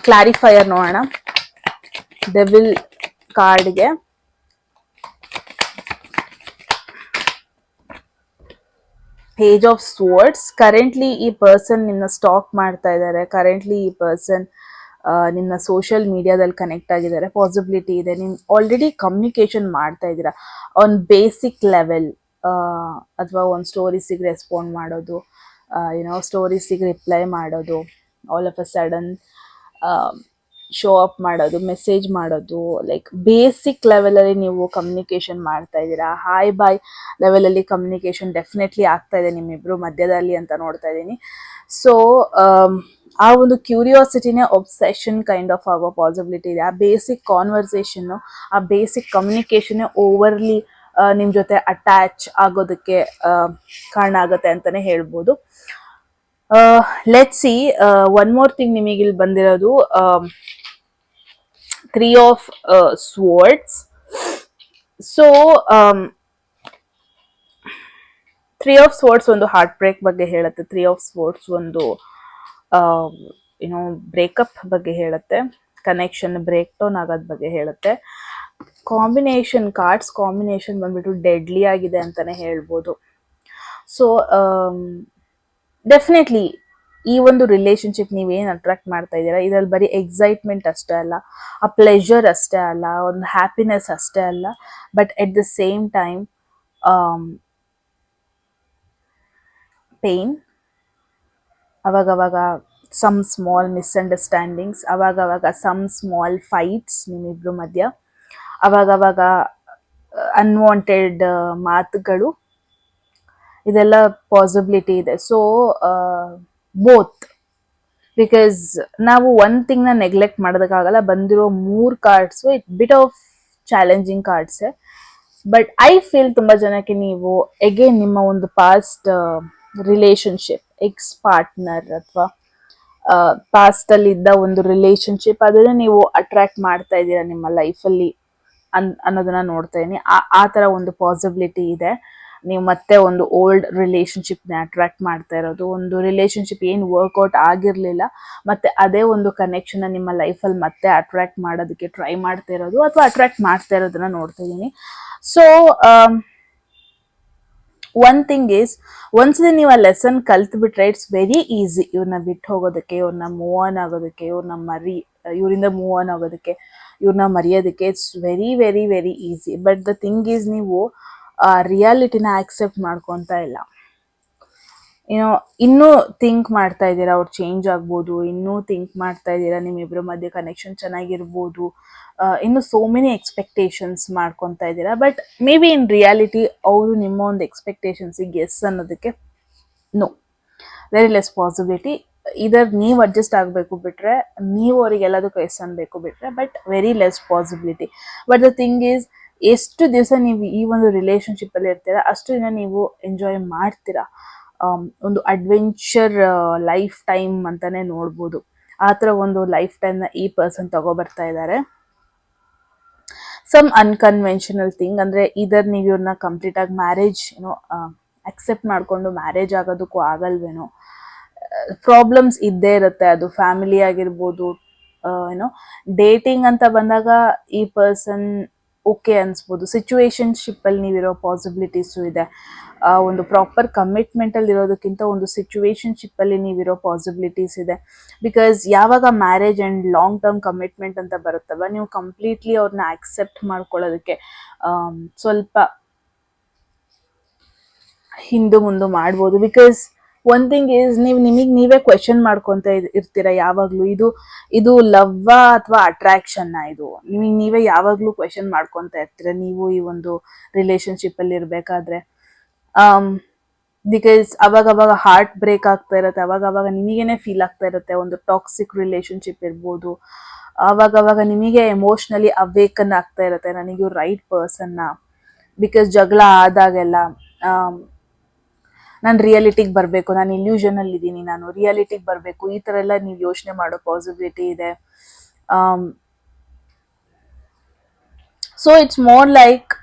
ಕ್ಲಾರಿಫೈಯರ್ ನೋಡೋಣ ಡೆವಿಲ್ ಕಾರ್ಡ್ಗೆ. Page of swords. ಕರೆಂಟ್ಲಿ ಈ ಪರ್ಸನ್ ನಿಮ್ಮನ್ನ ಸ್ಟಾಕ್ ಮಾಡ್ತಾ ಇದ್ದಾರೆ, ಕರೆಂಟ್ಲಿ ಈ ಪರ್ಸನ್ ನಿಮ್ಮ ಸೋಷಿಯಲ್ ಮೀಡಿಯಾದಲ್ಲಿ ಕನೆಕ್ಟ್ ಆಗಿದ್ದಾರೆ, ಪಾಸಿಬಿಲಿಟಿ ಇದೆ. ನೀವು ಆಲ್ರೆಡಿ ಕಮ್ಯುನಿಕೇಶನ್ ಮಾಡ್ತಾ ಇದ್ದೀರಾ ಆನ್ ಬೇಸಿಕ್ ಲೆವೆಲ್, ಅಥವಾ ಒಂದು ಸ್ಟೋರೀಸಿಗೆ ರೆಸ್ಪಾಂಡ್ ಮಾಡೋದು, ಏನೋ ಸ್ಟೋರೀಸಿಗೆ ರಿಪ್ಲೈ ಮಾಡೋದು, all of a sudden show up ಮಾಡೋದು, ಮೆಸೇಜ್ ಮಾಡೋದು, ಲೈಕ್ ಬೇಸಿಕ್ ಲೆವೆಲಲ್ಲಿ ನೀವು ಕಮ್ಯುನಿಕೇಶನ್ ಮಾಡ್ತಾ ಇದ್ದೀರಾ. ಹಾಯ್ ಬಾಯ್ ಲೆವೆಲಲ್ಲಿ ಕಮ್ಯುನಿಕೇಶನ್ ಡೆಫಿನೆಟ್ಲಿ ಆಗ್ತಾ ಇದೆ ನಿಮ್ಮಿಬ್ರು ಮಧ್ಯದಲ್ಲಿ ಅಂತ ನೋಡ್ತಾ ಇದ್ದೀನಿ. ಸೊ ಆ ಒಂದು ಕ್ಯೂರಿಯಾಸಿಟಿನೇ ಒಬ್ಸೆಷನ್ ಕೈಂಡ್ ಆಫ್ ಆಗೋ ಪಾಸಿಬಿಲಿಟಿ ಇದೆ. ಆ ಬೇಸಿಕ್ ಕಾನ್ವರ್ಸೇಷನ್ನು, ಆ ಬೇಸಿಕ್ ಕಮ್ಯುನಿಕೇಶನ್ನೇ ಓವರ್ಲಿ ನಿಮ್ಮ ಜೊತೆ ಅಟ್ಯಾಚ್ ಆಗೋದಕ್ಕೆ ಕಾರಣ ಆಗುತ್ತೆ ಅಂತಲೇ ಹೇಳ್ಬೋದು. Let's see, one more thing ನಿಮಗಿಲ್ಲಿ ಬಂದಿರೋದು three of swords. So three of swords ಒಂದು ಹಾರ್ಟ್ ಬ್ರೇಕ್ ಬಗ್ಗೆ ಹೇಳುತ್ತೆ, ತ್ರೀ ಆಫ್ ಸ್ವರ್ಡ್ಸ್ ಒಂದು ಏನೋ ಬ್ರೇಕಪ್ ಬಗ್ಗೆ ಹೇಳುತ್ತೆ, ಕನೆಕ್ಷನ್ ಬ್ರೇಕ್ ಡೌನ್ ಆಗೋದ್ ಬಗ್ಗೆ ಹೇಳುತ್ತೆ. ಕಾಂಬಿನೇಷನ್, ಕಾರ್ಡ್ಸ್ ಕಾಂಬಿನೇಷನ್ ಬಂದ್ಬಿಟ್ಟು ಡೆಡ್ಲಿ ಆಗಿದೆ ಅಂತಾನೆ ಹೇಳ್ಬೋದು. ಸೊ ಡೆಫಿನೆಟ್ಲಿ ಈ ಒಂದು ರಿಲೇಶನ್ಶಿಪ್ ನೀವೇನು ಅಟ್ರಾಕ್ಟ್ ಮಾಡ್ತಾ ಇದ್ದೀರಾ, ಇದರಲ್ಲಿ ಬರೀ ಎಕ್ಸೈಟ್ಮೆಂಟ್ ಅಷ್ಟೇ ಅಲ್ಲ, ಆ ಪ್ಲೆಷರ್ ಅಷ್ಟೇ ಅಲ್ಲ, ಒಂದು ಹ್ಯಾಪಿನೆಸ್ ಅಷ್ಟೇ ಅಲ್ಲ, but at the same time pain, ಅವಾಗವಾಗ ಸಮ್ ಸ್ಮಾಲ್ ಮಿಸ್ಅಂಡರ್ಸ್ಟ್ಯಾಂಡಿಂಗ್ಸ್, ಅವಾಗವಾಗ ಸಮ್ ಸ್ಮಾಲ್ ಫೈಟ್ಸ್ ನಿಮ್ಮಿಬ್ರು ಮಧ್ಯ, ಅವಾಗವಾಗ ಅನ್ವಾಂಟೆಡ್ ಮಾತುಗಳು, ಇದೆಲ್ಲ ಪಾಸಿಬಿಲಿಟಿ ಇದೆ. ಸೊ ಬೋತ್, ಬಿಕಾಸ್ ನಾವು ಒನ್ ಥಿಂಗ್ನ ನೆಗ್ಲೆಕ್ಟ್ ಮಾಡೋದಕ್ಕಾಗಲ್ಲ. ಬಂದಿರೋ 3 cards it bit of challenging ಕಾರ್ಡ್ಸೇ, ಬಟ್ ಐ ಫೀಲ್ ತುಂಬ ಜನಕ್ಕೆ ನೀವು ಎಗೇನ್ ನಿಮ್ಮ ಒಂದು ಪಾಸ್ಟ್ ರಿಲೇಶನ್ಶಿಪ್, ಎಕ್ಸ್ ಪಾರ್ಟ್ನರ್ ಅಥವಾ ಪಾಸ್ಟಲ್ಲಿ ಇದ್ದ ಒಂದು ರಿಲೇಶನ್ಶಿಪ್, ಅದನ್ನು ನೀವು ಅಟ್ರಾಕ್ಟ್ ಮಾಡ್ತಾ ಇದ್ದೀರಾ ನಿಮ್ಮ ಲೈಫಲ್ಲಿ ಅನ್ನೋದನ್ನ ನೋಡ್ತಾ ಇದ್ದೀನಿ. ಆ ಥರ ಒಂದು ಪಾಸಿಬಿಲಿಟಿ ಇದೆ. ನೀವು ಮತ್ತೆ ಒಂದು ಓಲ್ಡ್ ರಿಲೇಶನ್ಶಿಪ್ನ ಅಟ್ರಾಕ್ಟ್ ಮಾಡ್ತಾ ಇರೋದು, ಒಂದು ರಿಲೇಶನ್ಶಿಪ್ ಏನು ವರ್ಕೌಟ್ ಆಗಿರಲಿಲ್ಲ, ಮತ್ತೆ ಅದೇ ಒಂದು ಕನೆಕ್ಷನ್ನ ನಿಮ್ಮ ಲೈಫಲ್ಲಿ ಮತ್ತೆ ಅಟ್ರಾಕ್ಟ್ ಮಾಡೋದಕ್ಕೆ ಟ್ರೈ ಮಾಡ್ತಾ ಇರೋದು ಅಥವಾ ಅಟ್ರಾಕ್ಟ್ ಮಾಡ್ತಾ ಇರೋದನ್ನ ನೋಡ್ತಾ ಇದ್ದೀನಿ. ಸೊ ಒನ್ ಥಿಂಗ್ ಈಸ್, ಒಂದ್ಸತಿ ನೀವು ಆ ಲೆಸನ್ ಕಲ್ತು ಬಿಟ್ರೆ ಇಟ್ಸ್ ವೆರಿ ಈಸಿ ಇವ್ರನ್ನ ಬಿಟ್ಟು ಹೋಗೋದಕ್ಕೆ, ಇವ್ರನ್ನ ಮೂವ್ ಆನ್ ಆಗೋದಕ್ಕೆ, ಇವರಿಂದ ಮೂವ್ ಆನ್ ಆಗೋದಕ್ಕೆ, ಇವ್ರನ್ನ ಮರೆಯೋದಕ್ಕೆ. It's very very very easy. But the thing is, ನೀವು ರಿಯಾಲಿಟಿನ ಆಕ್ಸೆಪ್ಟ್ ಮಾಡ್ಕೊತಾ ಇಲ್ಲ. ಏನೋ ಇನ್ನೂ ಥಿಂಕ್ ಮಾಡ್ತಾ ಇದ್ದೀರಾ ಅವ್ರು ಚೇಂಜ್ ಆಗ್ಬೋದು, ಇನ್ನೂ ಥಿಂಕ್ ಮಾಡ್ತಾ ಇದ್ದೀರಾ ನಿಮ್ಮಿಬ್ಬರ ಮಧ್ಯೆ ಕನೆಕ್ಷನ್ ಚೆನ್ನಾಗಿರ್ಬೋದು, ಇನ್ನು ಸೋ ಮೆನಿ ಎಕ್ಸ್ಪೆಕ್ಟೇಷನ್ಸ್ ಮಾಡ್ಕೊತಾ ಇದ್ದೀರಾ. But may be in reality ಅವರು ನಿಮ್ಮ ಒಂದು ಎಕ್ಸ್ಪೆಕ್ಟೇಷನ್ಸಿಗೆ ಎಸ್ ಅನ್ನೋದಕ್ಕೆ ನೋ, ವೆರಿ ಲೆಸ್ ಪಾಸಿಬಿಲಿಟಿ. ಇದರ್ ನೀವು ಅಡ್ಜಸ್ಟ್ ಆಗಬೇಕು ಬಿಟ್ರೆ, ನೀವು ಅವ್ರಿಗೆ ಎಲ್ಲದಕ್ಕೂ ಎಸ್ ಅನ್ಬೇಕು ಬಿಟ್ರೆ, but very less possibility. But the thing is, ಎಷ್ಟು ದಿವಸ ನೀವು ಈ ಒಂದು ರಿಲೇಶನ್ಶಿಪ್ಪಲ್ಲಿ ಇರ್ತೀರಾ ಅಷ್ಟು ದಿನ ನೀವು ಎಂಜಾಯ್ ಮಾಡ್ತೀರಾ. ಒಂದು ಅಡ್ವೆಂಚರ್ ಲೈಫ್ ಟೈಮ್ ಅಂತಾನೆ ನೋಡ್ಬೋದು. ಆ ಥರ ಒಂದು ಲೈಫ್ ಟೈಮ್ನ ಈ ಪರ್ಸನ್ ತಗೊಬರ್ತಾ ಇದ್ದಾರೆ. ಸಮ್ ಅನ್ಕನ್ವೆನ್ಷನಲ್ ಥಿಂಗ್ ಅಂದರೆ, ಇದರ್ ನೀವು ಇವ್ರನ್ನ ಕಂಪ್ಲೀಟಾಗಿ ಮ್ಯಾರೇಜ್ ಅಕ್ಸೆಪ್ಟ್ ಮಾಡಿಕೊಂಡು ಮ್ಯಾರೇಜ್ ಆಗೋದಕ್ಕೂ ಆಗಲ್ವೇನೋ, ಪ್ರಾಬ್ಲಮ್ಸ್ ಇದ್ದೇ ಇರುತ್ತೆ. ಅದು ಫ್ಯಾಮಿಲಿ ಆಗಿರ್ಬೋದು, ಡೇಟಿಂಗ್ ಅಂತ ಬಂದಾಗ ಈ ಪರ್ಸನ್ ಓಕೆ ಅನ್ಸ್ಬೋದು. ಸಿಚುವೇಶನ್ಶಿಪ್ಪಲ್ಲಿ ನೀವಿರೋ ಪಾಸಿಬಿಲಿಟೀಸು ಇದೆ. ಒಂದು ಪ್ರಾಪರ್ ಕಮಿಟ್ಮೆಂಟಲ್ಲಿ ಇರೋದಕ್ಕಿಂತ ಒಂದು ಸಿಚುವೇಶನ್ಶಿಪ್ಪಲ್ಲಿ ನೀವಿರೋ ಪಾಸಿಬಿಲಿಟೀಸ್ ಇದೆ. ಬಿಕಾಸ್ ಯಾವಾಗ marriage and long term commitment ಅಂತ ಬರುತ್ತಲ್ವ, ನೀವು ಕಂಪ್ಲೀಟ್ಲಿ ಅವ್ರನ್ನ ಆಕ್ಸೆಪ್ಟ್ ಮಾಡ್ಕೊಳ್ಳೋದಕ್ಕೆ ಸ್ವಲ್ಪ ಹಿಂದೆ ಮುಂದೆ ಮಾಡ್ಬೋದು. ಬಿಕಾಸ್ ಒನ್ ಥಿಂಗ್ ಈಸ್ ನೀವು ನೀವೇ ಕ್ವೆಶನ್ ಮಾಡ್ಕೊಂತ ಇರ್ತೀರಾ ಯಾವಾಗ್ಲೂ, ಇದು ಲವ್ವಾ ಅಥವಾ ಅಟ್ರಾಕ್ಷನ್ ಇದು ನೀವೇ ಯಾವಾಗ್ಲೂ ಕ್ವೆಶನ್ ಮಾಡ್ಕೊಂತ ಇರ್ತೀರಾ ನೀವು ಈ ಒಂದು ರಿಲೇಶನ್ಶಿಪ್ ಅಲ್ಲಿ ಇರ್ಬೇಕಾದ್ರೆ. ಬಿಕಾಸ್ ಅವಾಗ ಹಾರ್ಟ್ ಬ್ರೇಕ್ ಆಗ್ತಾ ಇರುತ್ತೆ, ಅವಾಗ ನಿಮಗೇನೆ ಫೀಲ್ ಆಗ್ತಾ ಇರುತ್ತೆ ಒಂದು ಟಾಕ್ಸಿಕ್ ರಿಲೇಶನ್ಶಿಪ್ ಇರ್ಬೋದು. ಅವಾಗ ನಿಮಗೆ ಎಮೋಷ್ನಲಿ ಅವೇಕನ್ ಆಗ್ತಾ ಇರುತ್ತೆ, ನನಗೆ ರೈಟ್ ಪರ್ಸನ್ನ. ಬಿಕಾಸ್ ಜಗಳ ಆದಾಗೆಲ್ಲ ನಾನು ರಿಯಾಲಿಟಿಗೆ ಬರಬೇಕು, ನಾನು ಇಲ್ಯೂಷನ್ ಅಲ್ಲಿ ಇದ್ದೀನಿ, ನಾನು ರಿಯಾಲಿಟಿಗೆ ಬರಬೇಕು, ಈ ಥರ ಎಲ್ಲ ನೀವು ಯೋಚನೆ ಮಾಡೋ ಪಾಸಿಬಿಲಿಟಿ ಇದೆ. ಸೊ ಇಟ್ಸ್ ಮೋರ್ ಲೈಕ್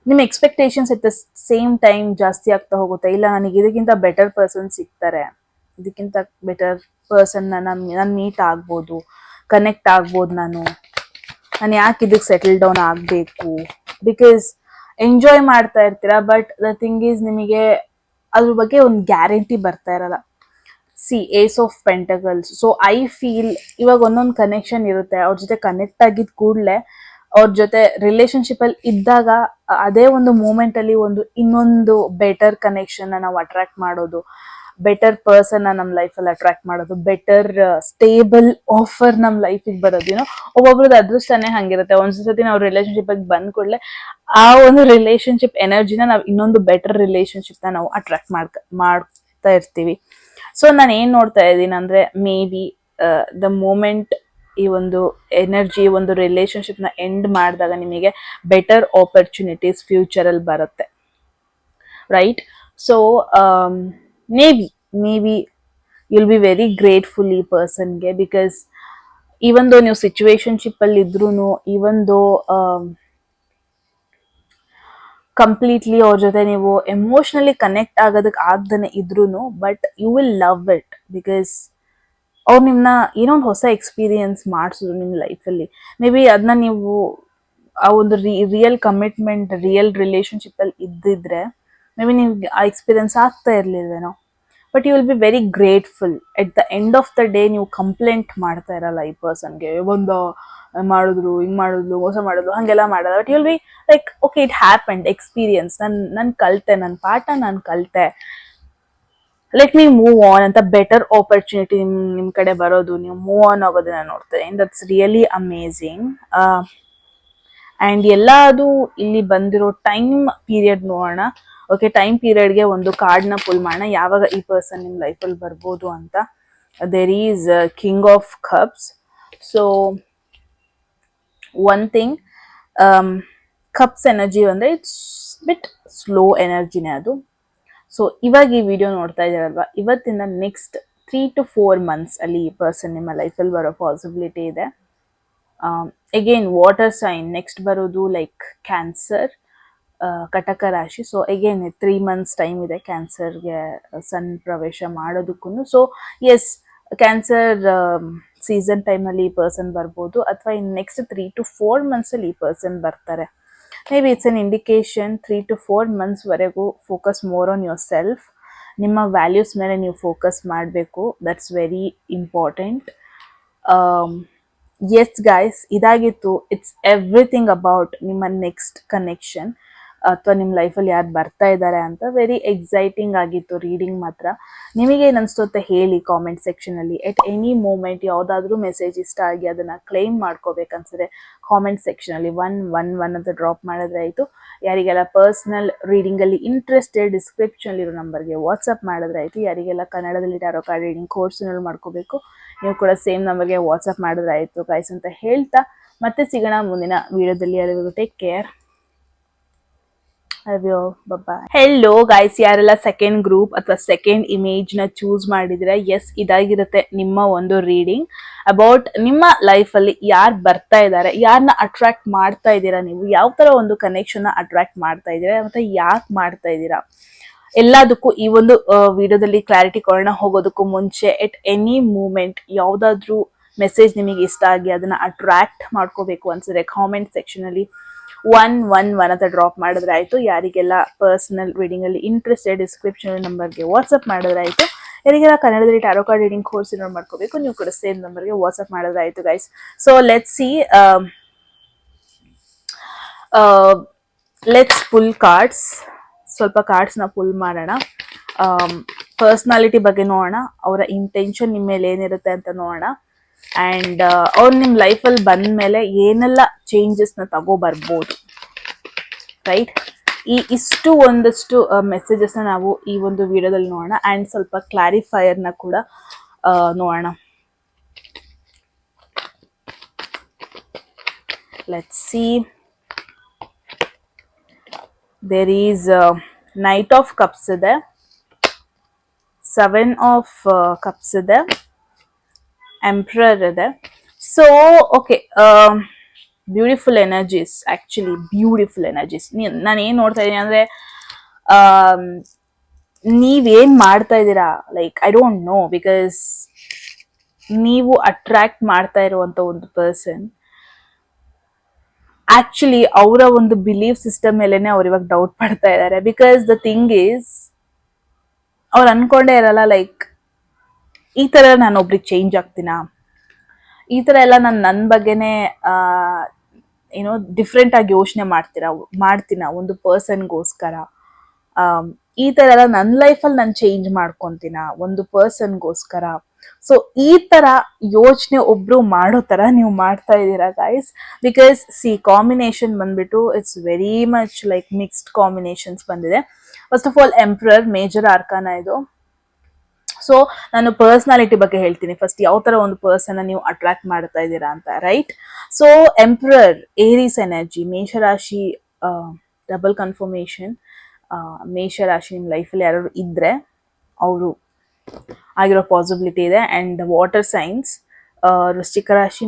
ನಿಮ್ಮ expectations at the same time ಜಾಸ್ತಿ ಆಗ್ತಾ ಹೋಗುತ್ತೆ. ಇಲ್ಲ, ನನಗೆ ಇದಕ್ಕಿಂತ ಬೆಟರ್ ಪರ್ಸನ್ ಸಿಗ್ತಾರೆ, ಇದಕ್ಕಿಂತ ಬೆಟರ್ ಪರ್ಸನ್ನ ನಾನು ಮೀಟ್ ಆಗ್ಬೋದು, ಕನೆಕ್ಟ್ ಆಗ್ಬೋದು, ನಾನು ಯಾಕೆ ಇದಕ್ಕೆ ಸೆಟಲ್ ಡೌನ್ ಆಗಬೇಕು. ಬಿಕಾಸ್ ಎಂಜಾಯ್ ಮಾಡ್ತಾ ಇರ್ತೀರಾ, ಬಟ್ ದ ಥಿಂಗ್ ಈಸ್ ನಿಮಗೆ ಅದ್ರ ಬಗ್ಗೆ ಒಂದು ಗ್ಯಾರಂಟಿ ಬರ್ತಾ ಇರಲ್ಲ. See ace of pentacles. So I feel ಇವಾಗ ಒಂದೊಂದು ಕನೆಕ್ಷನ್ ಇರುತ್ತೆ, ಅವ್ರ ಜೊತೆ ಕನೆಕ್ಟ್ ಆಗಿದ್ ಕೂಡಲೇ ಅವ್ರ ಜೊತೆ ರಿಲೇಶನ್ಶಿಪ್ ಅಲ್ಲಿ ಇದ್ದಾಗ ಅದೇ ಒಂದು ಮೂಮೆಂಟ್ ಅಲ್ಲಿ ಇನ್ನೊಂದು ಬೆಟರ್ ಕನೆಕ್ಷನ್ ನಾವು ಅಟ್ರಾಕ್ಟ್ ಮಾಡೋದು, ಬೆಟರ್ ಪರ್ಸನ್ ನಮ್ಮ ಲೈಫಲ್ಲಿ ಅಟ್ರಾಕ್ಟ್ ಮಾಡೋದು, ಬೆಟರ್ ಸ್ಟೇಬಲ್ ಆಫರ್ ನಮ್ಮ ಲೈಫಿಗೆ ಬರೋದು. ಒಬ್ಬೊಬ್ರದ್ದು ಅದೃಷ್ಟನೇ ಹಂಗಿರುತ್ತೆ. ಒಂದ್ಸತಿ ನಾವು ರಿಲೇಶನ್ಶಿಪ್ ಆಗಿ ಬಂದ್ ಕೂಡಲೇ ಆ ಒಂದು ರಿಲೇಶನ್ಶಿಪ್ ಎನರ್ಜಿನ ನಾವು ಇನ್ನೊಂದು ಬೆಟರ್ ರಿಲೇಶನ್ಶಿಪ್ ನ ನಾವು ಅಟ್ರಾಕ್ಟ್ ಮಾಡ್ತಾ ಇರ್ತೀವಿ. ಸೊ ನಾನು ಏನ್ ನೋಡ್ತಾ ಇದ್ದೀನಿ ಅಂದ್ರೆ, ಮೇ ಬಿ ದ ಮೂಮೆಂಟ್ ಈ ಒಂದು ಎನರ್ಜಿ ಒಂದು ರಿಲೇಶನ್ಶಿಪ್ ನ ಎಂಡ್ ಮಾಡಿದಾಗ ನಿಮಗೆ ಬೆಟರ್ ಆಪರ್ಚುನಿಟೀಸ್ ಫ್ಯೂಚರ್ ಅಲ್ಲಿ ಬರುತ್ತೆ, right? So may be you'll be very grateful ಈ ಪರ್ಸನ್ಗೆ. ಬಿಕಾಸ್ ಈವನ್ ದೋ ನೀವು ಸಿಚುವೇಶನ್ಶಿಪ್ ಅಲ್ಲಿ ಇದ್ರೂ, ಈವನ್ ದೋ ಕಂಪ್ಲೀಟ್ಲಿ ಅವ್ರ ಜೊತೆ ನೀವು ಎಮೋಷನಲಿ ಕನೆಕ್ಟ್ ಆಗೋದಕ್ಕೆ ಆಗ್ದೇನೆ ಇದ್ರೂ, but you will love it. Because ಅವ್ರು ನಿಮ್ಮನ್ನ ಏನೋ ಒಂದು ಹೊಸ ಎಕ್ಸ್ಪೀರಿಯನ್ಸ್ ಮಾಡಿಸಿದ್ರು ನಿಮ್ಮ ಲೈಫಲ್ಲಿ. ಮೇ ಬಿ ಅದನ್ನ ನೀವು ಆ ಒಂದು ರಿಯಲ್ ಕಮಿಟ್ಮೆಂಟ್, ರಿಯಲ್ ರಿಲೇಶನ್ಶಿಪ್ ಅಲ್ಲಿ ಇದ್ದಿದ್ರೆ ಮೇ ಬಿ ನಿಮ್ಗೆ ಆ ಎಕ್ಸ್ಪೀರಿಯನ್ಸ್ ಆಗ್ತಾ ಇರ್ಲಿಲ್ವೇನೋ. But you will be very grateful. At the end of the day ನೀವು ಕಂಪ್ಲೇಂಟ್ ಮಾಡ್ತಾ ಇರಲ್ಲ ಈ ಪರ್ಸನ್ಗೆ, ಒಂದು ಮಾಡಿದ್ರು, ಹಿಂಗ್ ಮಾಡಿದ್ಲು, ಮೋಸ ಮಾಡಿದ್ಲು, ಹಂಗೆಲ್ಲ ಮಾಡಲ್ಲ. But you will be like, okay, it happened, experience, ನಾನು ಕಲಿತೆ, ನನ್ನ ಪಾಠ ನಾನು ಕಲಿತೆ, ಲೆಟ್ ಮೀ ಮೂವ್ ಆನ್ ಅಂತ ಬೆಟರ್ ಆಪರ್ಚುನಿಟಿ ನಿಮ್ ಕಡೆ ಬರೋದು, ನೀವು ಮೂವ್ ಆನ್ ಆಗೋದನ್ನ ನೋಡ್ತೇನೆ. That's really amazing. ಅಂಡ್ ಎಲ್ಲ ಅದು ಇಲ್ಲಿ ಬಂದಿರೋ ಟೈಮ್ ಪೀರಿಯಡ್ ನೋಡೋಣ. ಓಕೆ, ಟೈಮ್ ಪೀರಿಯಡ್ಗೆ ಒಂದು ಕಾರ್ಡ್ನ ಪುಲ್ ಮಾಡೋಣ, ಯಾವಾಗ ಈ ಪರ್ಸನ್ ನಿಮ್ಮ ಲೈಫಲ್ಲಿ ಬರ್ಬೋದು ಅಂತ. There is king of cups. So one thing, cups energy ಅಂದರೆ ಇಟ್ಸ್ ಬಿಟ್ ಸ್ಲೋ ಎನರ್ಜಿನೇ ಅದು. ಸೊ ಇವಾಗ ಈ ವಿಡಿಯೋ ನೋಡ್ತಾ ಇದ್ದಾರಲ್ವಾ, ಇವತ್ತಿಂದ ನೆಕ್ಸ್ಟ್ 3 to 4 months ಅಲ್ಲಿ ಈ ಪರ್ಸನ್ ನಿಮ್ಮ ಲೈಫಲ್ಲಿ ಬರೋ ಪಾಸಿಬಿಲಿಟಿ ಇದೆ. ಅಗೇನ್ ವಾಟರ್ ಸೈನ್ ನೆಕ್ಸ್ಟ್ ಬರೋದು, ಲೈಕ್ ಕ್ಯಾನ್ಸರ್, ಕಟಕ ರಾಶಿ. ಸೊ ಅಗೇನ್ 3 months ಟೈಮ್ ಇದೆ ಕ್ಯಾನ್ಸರ್ಗೆ ಸನ್ ಪ್ರವೇಶ ಮಾಡೋದಕ್ಕೂ. ಸೊ ಎಸ್, ಕ್ಯಾನ್ಸರ್ ಸೀಸನ್ ಟೈಮಲ್ಲಿ ಈ ಪರ್ಸನ್ ಬರ್ಬೋದು, ಅಥವಾ ಇನ್ನು ನೆಕ್ಸ್ಟ್ 3 to 4 months ಅಲ್ಲಿ ಈ ಪರ್ಸನ್ ಬರ್ತಾರೆ. May be it's an indication 3 to 4 months ವರೆಗೂ focus more on your self. ನಿಮ್ಮ ವ್ಯಾಲ್ಯೂಸ್ ಮೇಲೆ ನೀವು ಫೋಕಸ್ ಮಾಡಬೇಕು, that's very important. Yes guys, ಇದಾಗಿತ್ತು. ಇಟ್ಸ್ ಎವ್ರಿಥಿಂಗ್ ಅಬೌಟ್ ನಿಮ್ಮ ನೆಕ್ಸ್ಟ್ ಕನೆಕ್ಷನ್, ಅಥವಾ ನಿಮ್ಮ ಲೈಫಲ್ಲಿ ಯಾರು ಬರ್ತಾ ಇದ್ದಾರೆ ಅಂತ. ವೆರಿ ಎಕ್ಸೈಟಿಂಗ್ ಆಗಿತ್ತು ರೀಡಿಂಗ್ ಮಾತ್ರ. ನಿಮಗೇನು ಅನಿಸ್ತುತ್ತೆ ಹೇಳಿ ಕಾಮೆಂಟ್ ಸೆಕ್ಷನಲ್ಲಿ. ಎಟ್ ಎನಿ ಮೂಮೆಂಟ್ ಯಾವುದಾದ್ರೂ ಮೆಸೇಜ್ ಇಷ್ಟ ಆಗಿ ಅದನ್ನು ಕ್ಲೈಮ್ ಮಾಡ್ಕೋಬೇಕನ್ಸಿದ್ರೆ ಕಾಮೆಂಟ್ ಸೆಕ್ಷನಲ್ಲಿ 111 ಅಂತ ಡ್ರಾಪ್ ಮಾಡಿದ್ರೆ ಆಯಿತು. ಯಾರಿಗೆಲ್ಲ ಪರ್ಸ್ನಲ್ ರೀಡಿಂಗಲ್ಲಿ ಇಂಟ್ರೆಸ್ಟೆಡ್, ಡಿಸ್ಕ್ರಿಪ್ಷನಲ್ಲಿರೋ ನಂಬರ್ಗೆ ವಾಟ್ಸಪ್ ಮಾಡಿದ್ರೆ ಆಯಿತು. ಯಾರಿಗೆಲ್ಲ ಕನ್ನಡದಲ್ಲಿ ಟಾರೋ ಕಾರ್ಡ್ ರೀಡಿಂಗ್ ಕೋರ್ಸ್ನಲ್ಲಿ ಮಾಡ್ಕೋಬೇಕು, ನೀವು ಕೂಡ ಸೇಮ್ ನಂಬರ್ಗೆ ವಾಟ್ಸಪ್ ಮಾಡಿದ್ರೆ ಆಯಿತು ಗೈಸ್ ಅಂತ ಹೇಳ್ತಾ ಮತ್ತೆ ಸಿಗೋಣ ಮುಂದಿನ ವಿಡಿಯೋದಲ್ಲಿ. ಅಲ್ಲಿವರೆಗೂ ಟೇಕ್ ಕೇರ್. ಹೆಲೋ ಗೈಸ್, ಯಾರೆಲ್ಲ ಸೆಕೆಂಡ್ ಗ್ರೂಪ್ ಅಥವಾ ಸೆಕೆಂಡ್ ಇಮೇಜ್ ನ ಚೂಸ್ ಮಾಡಿದ್ರೆ, ಎಸ್, ಇದಾಗಿರುತ್ತೆ ನಿಮ್ಮ ಒಂದು ರೀಡಿಂಗ್ ಅಬೌಟ್ ನಿಮ್ಮ ಲೈಫ್ ಅಲ್ಲಿ ಯಾರು ಬರ್ತಾ ಇದ್ದಾರೆ, ಯಾರನ್ನ ಅಟ್ರಾಕ್ಟ್ ಮಾಡ್ತಾ ಇದ್ದೀರಾ, ನೀವು ಯಾವ ತರ ಒಂದು ಕನೆಕ್ಷನ್ ಅಟ್ರಾಕ್ಟ್ ಮಾಡ್ತಾ ಇದ್ದೀರಾ, ಮತ್ತೆ ಯಾಕೆ ಮಾಡ್ತಾ ಇದ್ದೀರಾ, ಎಲ್ಲದಕ್ಕೂ ಈ ಒಂದು ವಿಡಿಯೋದಲ್ಲಿ ಕ್ಲಾರಿಟಿ ಕೊಡೋಣ. ಹೋಗೋದಕ್ಕೂ ಮುಂಚೆ, ಎಟ್ ಎನಿ ಮೂಮೆಂಟ್ ಯಾವ್ದಾದ್ರು ಮೆಸೇಜ್ ನಿಮಗೆ ಇಷ್ಟ ಆಗಿ ಅದನ್ನ ಅಟ್ರಾಕ್ಟ್ ಮಾಡ್ಕೋಬೇಕು ಅನ್ಸಿದ್ರೆ ಕಾಮೆಂಟ್ ಸೆಕ್ಷನ್ ಅಲ್ಲಿ 111 ಅಂತ ಡ್ರಾಪ್ ಮಾಡಿದ್ರೆ ಆಯ್ತು. ಯಾರಿಗೆಲ್ಲ ಪರ್ಸನಲ್ ರೀಡಿಂಗ್ ಅಲ್ಲಿ ಇಂಟ್ರೆಸ್ಟೆಡ್, ಡಿಸ್ಕ್ರಿಪ್ಷನ್ ನಂಬರ್ಗೆ ವಾಟ್ಸ್ಆಪ್ ಮಾಡಿದ್ರೆ ಆಯ್ತು. ಯಾರಿಗೆಲ್ಲ ಕನ್ನಡದಲ್ಲಿ ಟಾರೋ ಕಾರ್ಡ್ ರೀಡಿಂಗ್ ಕೋರ್ಸ್ ಮಾಡ್ಕೋಬೇಕು, ನೀವು ಕೂಡ ಸೇಮ್ ನಂಬರ್ಗೆ ವಾಟ್ಸ್ಆಪ್ ಮಾಡಿದ್ರೆ ಆಯ್ತು guys. So let's pull cards. ಸ್ವಲ್ಪ ಕಾರ್ಡ್ಸ್ನ ಪುಲ್ ಮಾಡೋಣ. ಪರ್ಸ್ನಾಲಿಟಿ ಬಗ್ಗೆ ನೋಡೋಣ, ಅವರ ಇಂಟೆನ್ಷನ್ ನಿಮ್ಮ ಮೇಲೆ ಏನಿರುತ್ತೆ ಅಂತ ನೋಡೋಣ. ಆ್ಯಂಡ್ ಅವ್ರು ನಿಮ್ಮ ಲೈಫಲ್ಲಿ ಬಂದ ಮೇಲೆ ಏನೆಲ್ಲ ಚೇಂಜಸ್ನ ತಗೋಬರ್ಬೋದು, ರೈಟ್? ಇಷ್ಟು ಒಂದಷ್ಟು ಮೆಸೇಜಸ್ನ ನಾವು ಈ ಒಂದು ವಿಡಿಯೋದಲ್ಲಿ ನೋಡೋಣ. ಆ್ಯಂಡ್ ಸ್ವಲ್ಪ ಕ್ಲಾರಿಫೈಯರ್ನ ಕೂಡ ನೋಡೋಣ. Let's see. There is knight of cups ಇದೆ, 7 ಆಫ್ ಕಪ್ಸ್ ಇದೆ, ಎಂಪ್ರರ್ ಇದೆ. So okay, beautiful energies, actually beautiful energies. ನಾನು ಏನು ನೋಡ್ತಾ ಇದ್ದೀನಿ ಅಂದರೆ, ನೀವೇನು ಮಾಡ್ತಾ ಇದ್ದೀರಾ, like I don't know, because ನೀವು ಅಟ್ರಾಕ್ಟ್ ಮಾಡ್ತಾ ಇರುವಂಥ ಒಂದು ಪರ್ಸನ್ ಆಕ್ಚುಲಿ ಅವರ ಒಂದು ಬಿಲೀಫ್ ಸಿಸ್ಟಮ್ ಮೇಲೆನೆ ಅವ್ರು ಇವಾಗ ಡೌಟ್ ಪಡ್ತಾ ಇದ್ದಾರೆ. ಬಿಕಾಸ್ ದ ಥಿಂಗ್ ಈಸ್, ಅವ್ರು ಅನ್ಕೊಂಡೇ ಇರಲ್ಲ ಲೈಕ್ ಈ ಥರ ನಾನು ಒಬ್ರಿಗೆ ಚೇಂಜ್ ಆಗ್ತೀನಾ, ಈ ಥರ ಎಲ್ಲ ನಾನು ನನ್ನ ಬಗ್ಗೆನೇ ಏನೋ ಡಿಫ್ರೆಂಟ್ ಆಗಿ ಯೋಚನೆ ಮಾಡ್ತೀನ ಒಂದು ಪರ್ಸನ್ಗೋಸ್ಕರ, ಈ ಥರ ಎಲ್ಲ ನನ್ನ ಲೈಫಲ್ಲಿ ನಾನು ಚೇಂಜ್ ಮಾಡ್ಕೊತೀನ ಒಂದು ಪರ್ಸನ್ಗೋಸ್ಕರ. ಸೊ ಈ ಥರ ಯೋಚನೆ ಒಬ್ರು ಮಾಡೋ ಥರ ನೀವು ಮಾಡ್ತಾ ಇದ್ದೀರಾ ಗೈಸ್. ಬಿಕಾಸ್ ಸಿ, ಕಾಂಬಿನೇಷನ್ ಬಂದ್ಬಿಟ್ಟು it's very much like mixed combinations ಬಂದಿದೆ. First of all emperor, major arcana ಇದು. ಸೊ ನಾನು ಪರ್ಸ್ನಾಲಿಟಿ ಬಗ್ಗೆ ಹೇಳ್ತೀನಿ ಫಸ್ಟ್, ಯಾವ ಥರ ಒಂದು ಪರ್ಸನ್ನ ನೀವು ಅಟ್ರಾಕ್ಟ್ ಮಾಡ್ತಾ ಇದ್ದೀರಾ ಅಂತ, ರೈಟ್? ಸೊ ಎಂಪ್ರರ್, ಏರೀಸ್ ಎನರ್ಜಿ, ಮೇಷರಾಶಿ, ಡಬಲ್ ಕನ್ಫರ್ಮೇಷನ್. ಮೇಷರಾಶಿ ನಿಮ್ಮ ಲೈಫಲ್ಲಿ ಯಾರು ಇದ್ದರೆ ಅವರು ಆಗಿರೋ ಪಾಸಿಬಿಲಿಟಿ ಇದೆ. ಆ್ಯಂಡ್ ವಾಟರ್ ಸೈನ್ಸ್, ವೃಶ್ಚಿಕ ರಾಶಿ,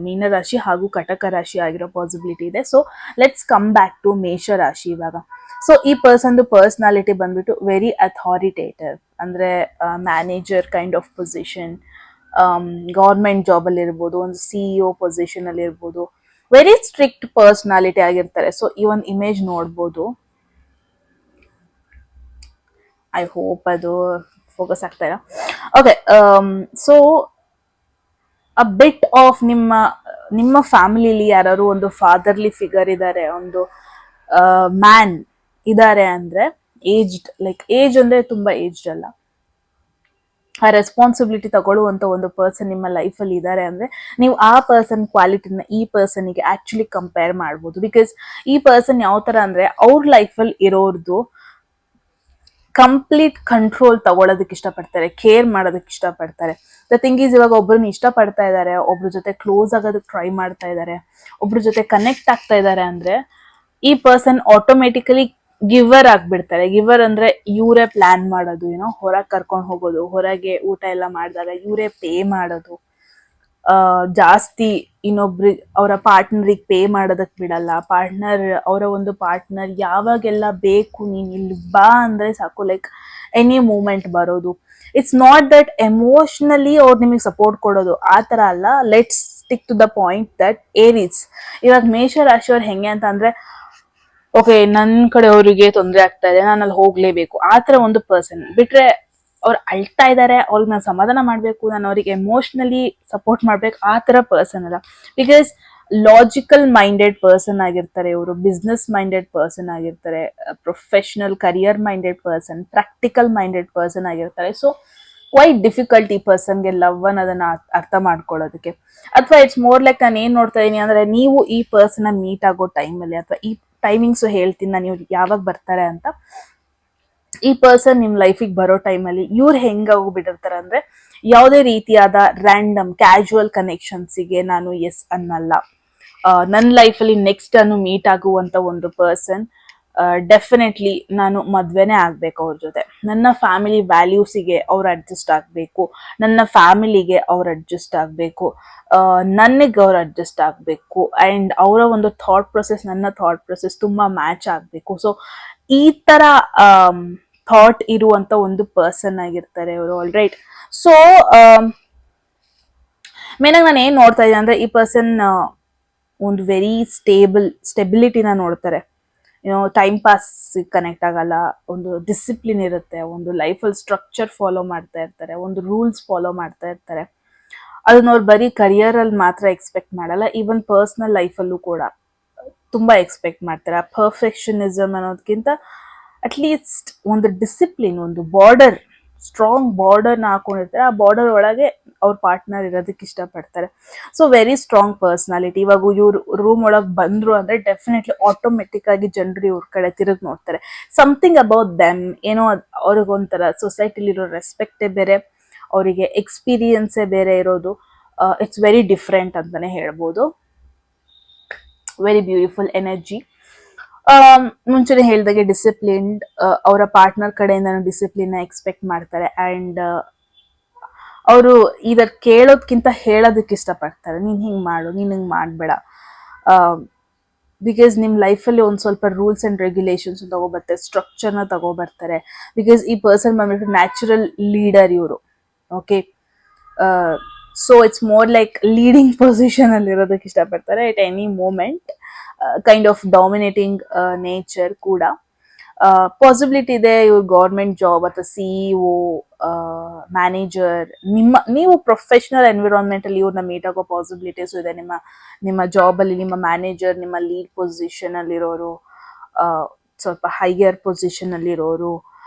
ಮೀನರಾಶಿ ಹಾಗೂ ಕಟಕ ರಾಶಿ ಆಗಿರೋ ಪಾಸಿಬಿಲಿಟಿ ಇದೆ. So let's come back to ಮೇಷರಾಶಿ ಇವಾಗ. ಸೊ ಈ ಪರ್ಸನ್ದು ಪರ್ಸ್ನಾಲಿಟಿ ಬಂದ್ಬಿಟ್ಟು ವೆರಿ ಅಥಾರಿಟೇಟಿವ್, ಅಂದರೆ manager kind of position, government ಜಾಬಲ್ಲಿ ಇರ್ಬೋದು, ಒಂದು CEO ಪೊಸಿಷನಲ್ಲಿ ಇರ್ಬೋದು. ವೆರಿ ಸ್ಟ್ರಿಕ್ಟ್ ಪರ್ಸ್ನಾಲಿಟಿ ಆಗಿರ್ತಾರೆ. ಸೊ ಈ ಒಂದು ಇಮೇಜ್ ನೋಡ್ಬೋದು. ಐ ಹೋಪ್ ಅದು ಫೋಕಸ್ ಆಗ್ತಾ ಇಲ್ಲ. Okay, so a bit of ನಿಮ್ಮ ಫ್ಯಾಮಿಲಿಲಿ ಯಾರು ಒಂದು ಫಾದರ್ಲಿ ಫಿಗರ್ ಇದ್ದಾರೆ, ಒಂದು ಮ್ಯಾನ್ ಇದ್ದಾರೆ ಅಂದರೆ, ಏಜ್ಡ್, ಲೈಕ್ ಏಜ್ ಅಂದರೆ ತುಂಬ ಏಜ್ಡ್ ಅಲ್ಲ, ಆ ರೆಸ್ಪಾನ್ಸಿಬಿಲಿಟಿ ತಗೊಳ್ಳುವಂಥ ಒಂದು ಪರ್ಸನ್ ನಿಮ್ಮ ಲೈಫಲ್ಲಿ ಇದ್ದಾರೆ ಅಂದರೆ, ನೀವು ಆ ಪರ್ಸನ್ ಕ್ವಾಲಿಟಿನ ಈ ಪರ್ಸನಿಗೆ ಆ್ಯಕ್ಚುಲಿ ಕಂಪೇರ್ ಮಾಡ್ಬೋದು. ಬಿಕಾಸ್ ಈ ಪರ್ಸನ್ ಯಾವ ಥರ ಅಂದರೆ, ಅವ್ರ ಲೈಫಲ್ಲಿ ಇರೋರ್ದು ಕಂಪ್ಲೀಟ್ ಕಂಟ್ರೋಲ್ ತಗೊಳ್ಳೋದಕ್ಕೆ ಇಷ್ಟಪಡ್ತಾರೆ, ಕೇರ್ ಮಾಡೋದಕ್ಕೆ ಇಷ್ಟಪಡ್ತಾರೆ. ದ ಥಿಂಗ್ ಈಸ್, ಇವಾಗ ಒಬ್ಬರನ್ನ ಇಷ್ಟಪಡ್ತಾ ಇದ್ದಾರೆ, ಒಬ್ರ ಜೊತೆ ಕ್ಲೋಸ್ ಆಗೋದಕ್ಕೆ ಟ್ರೈ ಮಾಡ್ತಾ ಇದ್ದಾರೆ, ಒಬ್ರ ಜೊತೆ ಕನೆಕ್ಟ್ ಆಗ್ತಾ ಇದ್ದಾರೆ ಅಂದರೆ, ಈ ಪರ್ಸನ್ ಆಟೋಮೆಟಿಕಲಿ ಗಿವರ್ ಆಗ್ಬಿಡ್ತಾರೆ. ಗಿವರ್ ಅಂದ್ರೆ ಇವರೇ ಪ್ಲಾನ್ ಮಾಡೋದು, ಏನೋ ಹೊರಗೆ ಕರ್ಕೊಂಡು ಹೋಗೋದು, ಹೊರಗೆ ಊಟ ಎಲ್ಲ ಮಾಡಿದಾಗ ಇವರೇ ಪೇ ಮಾಡೋದು, ಜಾಸ್ತಿ ಇನ್ನೊಬ್ರಿಗೆ ಅವರ ಪಾರ್ಟ್ನರಿಗೆ ಪೇ ಮಾಡೋದಕ್ಕೆ ಬಿಡಲ್ಲ. ಅವರ ಒಂದು ಪಾರ್ಟ್ನರ್ ಯಾವಾಗೆಲ್ಲ ಬೇಕು ನೀನು ಇಲ್ಲಿ ಬಾ ಅಂದರೆ ಸಾಕು, ಲೈಕ್ ಎನಿ ಮೂಮೆಂಟ್ ಬರೋದು. ಇಟ್ಸ್ ನಾಟ್ ದಟ್ ಎಮೋಷ್ನಲಿ ಅವ್ರು ನಿಮಗೆ ಸಪೋರ್ಟ್ ಕೊಡೋದು, ಆ ಥರ ಅಲ್ಲ. Let's stick to the point that Aries. ಇವಾಗ ಮೇಷರಾಶಿಯವ್ರು ಹೆಂಗೆ ಅಂತ ಅಂದರೆ, ಓಕೆ ನನ್ನ ಕಡೆ ಅವರಿಗೆ ತೊಂದರೆ ಆಗ್ತಾ ಇದೆ, ನಾನು ಅಲ್ಲಿ ಹೋಗ್ಲೇಬೇಕು, ಆ ಥರ ಒಂದು ಪರ್ಸನ್. ಬಿಟ್ರೆ ಅವ್ರು ಅಳ್ತಾ ಇದ್ದಾರೆ, ಅವ್ರಿಗೆ ನಾನು ಸಮಾಧಾನ ಮಾಡಬೇಕು, ನಾನು ಅವ್ರಿಗೆ ಎಮೋಷ್ನಲಿ ಸಪೋರ್ಟ್ ಮಾಡ್ಬೇಕು, ಆ ಥರ ಪರ್ಸನ್ ಅಲ್ಲ. ಬಿಕಾಸ್ ಲಾಜಿಕಲ್ ಮೈಂಡೆಡ್ ಪರ್ಸನ್ ಆಗಿರ್ತಾರೆ ಇವರು, ಬಿಸ್ನೆಸ್ ಮೈಂಡೆಡ್ ಪರ್ಸನ್ ಆಗಿರ್ತಾರೆ, professional career minded person, practical minded person ಆಗಿರ್ತಾರೆ. ಸೊ ಕ್ವೈಟ್ ಡಿಫಿಕಲ್ಟ್ ಈ ಪರ್ಸನ್ಗೆ ಲವ್ ಅನ್ನೋದನ್ನ ಅರ್ಥ ಮಾಡ್ಕೊಳ್ಳೋದಕ್ಕೆ. ಅಥವಾ ಇಟ್ಸ್ ಮೋರ್ ಲೈಕ್, ನಾನು ಏನು ನೋಡ್ತಾ ಇದೀನಿ ಅಂದರೆ, ನೀವು ಈ ಪರ್ಸನ್ನ ಮೀಟ್ ಆಗೋ ಟೈಮಲ್ಲಿ, ಅಥವಾ ಈ ಟೈಮಿಂಗ್ಸು ಹೇಳ್ತೀನಿ ನಾನು ಇವ್ರು ಯಾವಾಗ ಬರ್ತಾರೆ ಅಂತ. ಈ ಪರ್ಸನ್ ನಿಮ್ಮ ಲೈಫಿಗೆ ಬರೋ ಟೈಮಲ್ಲಿ ಇವ್ರು ಹೆಂಗಾಗೋಗ್ಬಿಟ್ಟಿರ್ತಾರೆ ಅಂದರೆ, ಯಾವುದೇ ರೀತಿಯಾದ ರ್ಯಾಂಡಮ್ ಕ್ಯಾಶುವಲ್ ಕನೆಕ್ಷನ್ಸಿಗೆ ನಾನು ಎಸ್ ಅನ್ನಲ್ಲ. ನನ್ನ ಲೈಫಲ್ಲಿ ನೆಕ್ಸ್ಟ್ ನಾನು ಮೀಟ್ ಆಗುವಂಥ ಒಂದು ಪರ್ಸನ್ ಡೆಫಿನೆಟ್ಲಿ ನಾನು ಮದುವೆನೇ ಆಗಬೇಕು ಅವ್ರ ಜೊತೆ. ನನ್ನ ಫ್ಯಾಮಿಲಿ ವ್ಯಾಲ್ಯೂಸಿಗೆ ಅವ್ರು ಅಡ್ಜಸ್ಟ್ ಆಗಬೇಕು, ನನ್ನ ಫ್ಯಾಮಿಲಿಗೆ ಅವ್ರು ಅಡ್ಜಸ್ಟ್ ಆಗಬೇಕು, ನನಗೆ ಅವ್ರು ಅಡ್ಜಸ್ಟ್ ಆಗಬೇಕು. ಆ್ಯಂಡ್ ಅವರ ಒಂದು ಥಾಟ್ ಪ್ರೊಸೆಸ್ ನನ್ನ ಥಾಟ್ ಪ್ರೊಸೆಸ್ ತುಂಬ ಮ್ಯಾಚ್ ಆಗಬೇಕು. ಸೊ ಈ ಥರ ಥಾಟ್ ಇರುವಂಥ ಒಂದು ಪರ್ಸನ್ ಆಗಿರ್ತಾರೆ ಅವರು, ಆಲ್ ರೈಟ್. ಸೊ ಮೇನಾಗಿ ನಾನು ಏನು ನೋಡ್ತಾ ಇದ್ದೀನಿ ಅಂದರೆ, ಈ ಪರ್ಸನ್ ಒಂದು ವೆರಿ ಸ್ಟೆಬಿಲಿಟಿನ ನೋಡ್ತಾರೆ. ಏನೋ ಟೈಮ್ ಪಾಸ್ ಕನೆಕ್ಟ್ ಆಗಲ್ಲ, ಒಂದು ಡಿಸಿಪ್ಲಿನ್ ಇರುತ್ತೆ, ಒಂದು ಲೈಫಲ್ಲಿ ಸ್ಟ್ರಕ್ಚರ್ ಫಾಲೋ ಮಾಡ್ತಾ ಇರ್ತಾರೆ, ಒಂದು ರೂಲ್ಸ್ ಫಾಲೋ ಮಾಡ್ತಾ ಇರ್ತಾರೆ. ಅದನ್ನ ಅವ್ರು ಬರೀ ಕರಿಯರಲ್ಲಿ ಮಾತ್ರ ಎಕ್ಸ್ಪೆಕ್ಟ್ ಮಾಡಲ್ಲ, ಈವನ್ ಪರ್ಸ್ನಲ್ ಲೈಫಲ್ಲೂ ಕೂಡ ತುಂಬ ಎಕ್ಸ್ಪೆಕ್ಟ್ ಮಾಡ್ತಾರೆ. ಪರ್ಫೆಕ್ಷನಿಸಮ್ ಅನ್ನೋದಕ್ಕಿಂತ ಅಟ್ಲೀಸ್ಟ್ ಒಂದು ಡಿಸಿಪ್ಲಿನ್, ಒಂದು ಬಾರ್ಡರ್, ಸ್ಟ್ರಾಂಗ್ ಬಾರ್ಡರ್ನ ಹಾಕೊಂಡಿರ್ತಾರೆ. ಆ ಬಾರ್ಡರ್ ಒಳಗೆ ಅವ್ರ ಪಾರ್ಟ್ನರ್ ಇರೋದಕ್ಕೆ ಇಷ್ಟಪಡ್ತಾರೆ. So very strong personality. ಇವಾಗ ಇವ್ರು ರೂಮ್ ಒಳಗೆ ಬಂದ್ರು ಅಂದ್ರೆ ಡೆಫಿನೆಟ್ಲಿ ಆಟೋಮೆಟಿಕ್ ಆಗಿ ಜನರು ಇವ್ರ ಕಡೆ ತಿರುಗಿ ನೋಡ್ತಾರೆ. ಸಮಥಿಂಗ್ ಅಬೌಟ್ ದೆಮ್, ಏನೋ ಅವ್ರಿಗೊಂಥರ ಸೊಸೈಟಿಲಿರೋ ರೆಸ್ಪೆಕ್ಟೇ ಬೇರೆ, ಅವರಿಗೆ ಎಕ್ಸ್ಪೀರಿಯನ್ಸೇ ಬೇರೆ ಇರೋದು. ಇಟ್ಸ್ ವೆರಿ ಡಿಫ್ರೆಂಟ್ ಅಂತಾನೆ ಹೇಳ್ಬೋದು. Very beautiful energy. ಮುಂಚೆನೆ ಹೇಳ್ದಾಗೆ ಡಿಸಿಪ್ಲಿನ್ಡ್, ಅವರ ಪಾರ್ಟ್ನರ್ ಕಡೆಯಿಂದ ಡಿಸಿಪ್ಲಿನ್ ಎಕ್ಸ್ಪೆಕ್ಟ್ ಮಾಡ್ತಾರೆ. ಅಂಡ್ ಅವರು ಇದರ್ ಕೇಳೋದ್ಕಿಂತ ಹೇಳೋದಕ್ಕೆ ಇಷ್ಟಪಡ್ತಾರೆ. ನೀನ್ ಹಿಂಗ್ ಮಾಡು, ನೀನ್ ಹಿಂಗ್ ಮಾಡ್ಬೇಡ. ಬಿಕಾಸ್ ನಿಮ್ ಲೈಫಲ್ಲಿ ಒಂದ್ ಸ್ವಲ್ಪ ರೂಲ್ಸ್ ಅಂಡ್ ರೆಗ್ಯುಲೇಷನ್ಸ್ ತಗೋಬರ್ತಾರೆ, ಸ್ಟ್ರಕ್ಚರ್ನ ತಗೋಬರ್ತಾರೆ. ಬಿಕಾಸ್ ಈ ಪರ್ಸನ್ ಬಂದ್ಬಿಟ್ಟು ನ್ಯಾಚುರಲ್ ಲೀಡರ್ ಇವರು. Okay, so it's more like leading position ಅಲ್ಲಿ ಇರೋದಕ್ಕೆ ಇಷ್ಟಪಡ್ತಾರೆ at any moment. Kind of dominating nature ಕೂಡ ಪಾಸಿಬಿಲಿಟಿ ಇದೆ. ಇವ್ರು ಗೌರ್ಮೆಂಟ್ ಜಾಬ್ ಅಥವಾ ಸಿಇಒ, ಮ್ಯಾನೇಜರ್, ನೀವು ಪ್ರೊಫೆಷನಲ್ ಎನ್ವಿರಾನ್ಮೆಂಟ್ ಅಲ್ಲಿ ಇವ್ರನ್ನ ಮೀಟ್ ಆಗೋ ಪಾಸಿಬಿಲಿಟೀಸ್ ಇದೆ. ನಿಮ್ಮ ಜಾಬ್ ಅಲ್ಲಿ ನಿಮ್ಮ ಮ್ಯಾನೇಜರ್, ನಿಮ್ಮ ಲೀಡ್ ಪೊಸಿಷನ್ ಅಲ್ಲಿರೋರು, ಸ್ವಲ್ಪ ಹೈಯರ್ ಪೊಸಿಷನ್ ಅಲ್ಲಿರೋರು,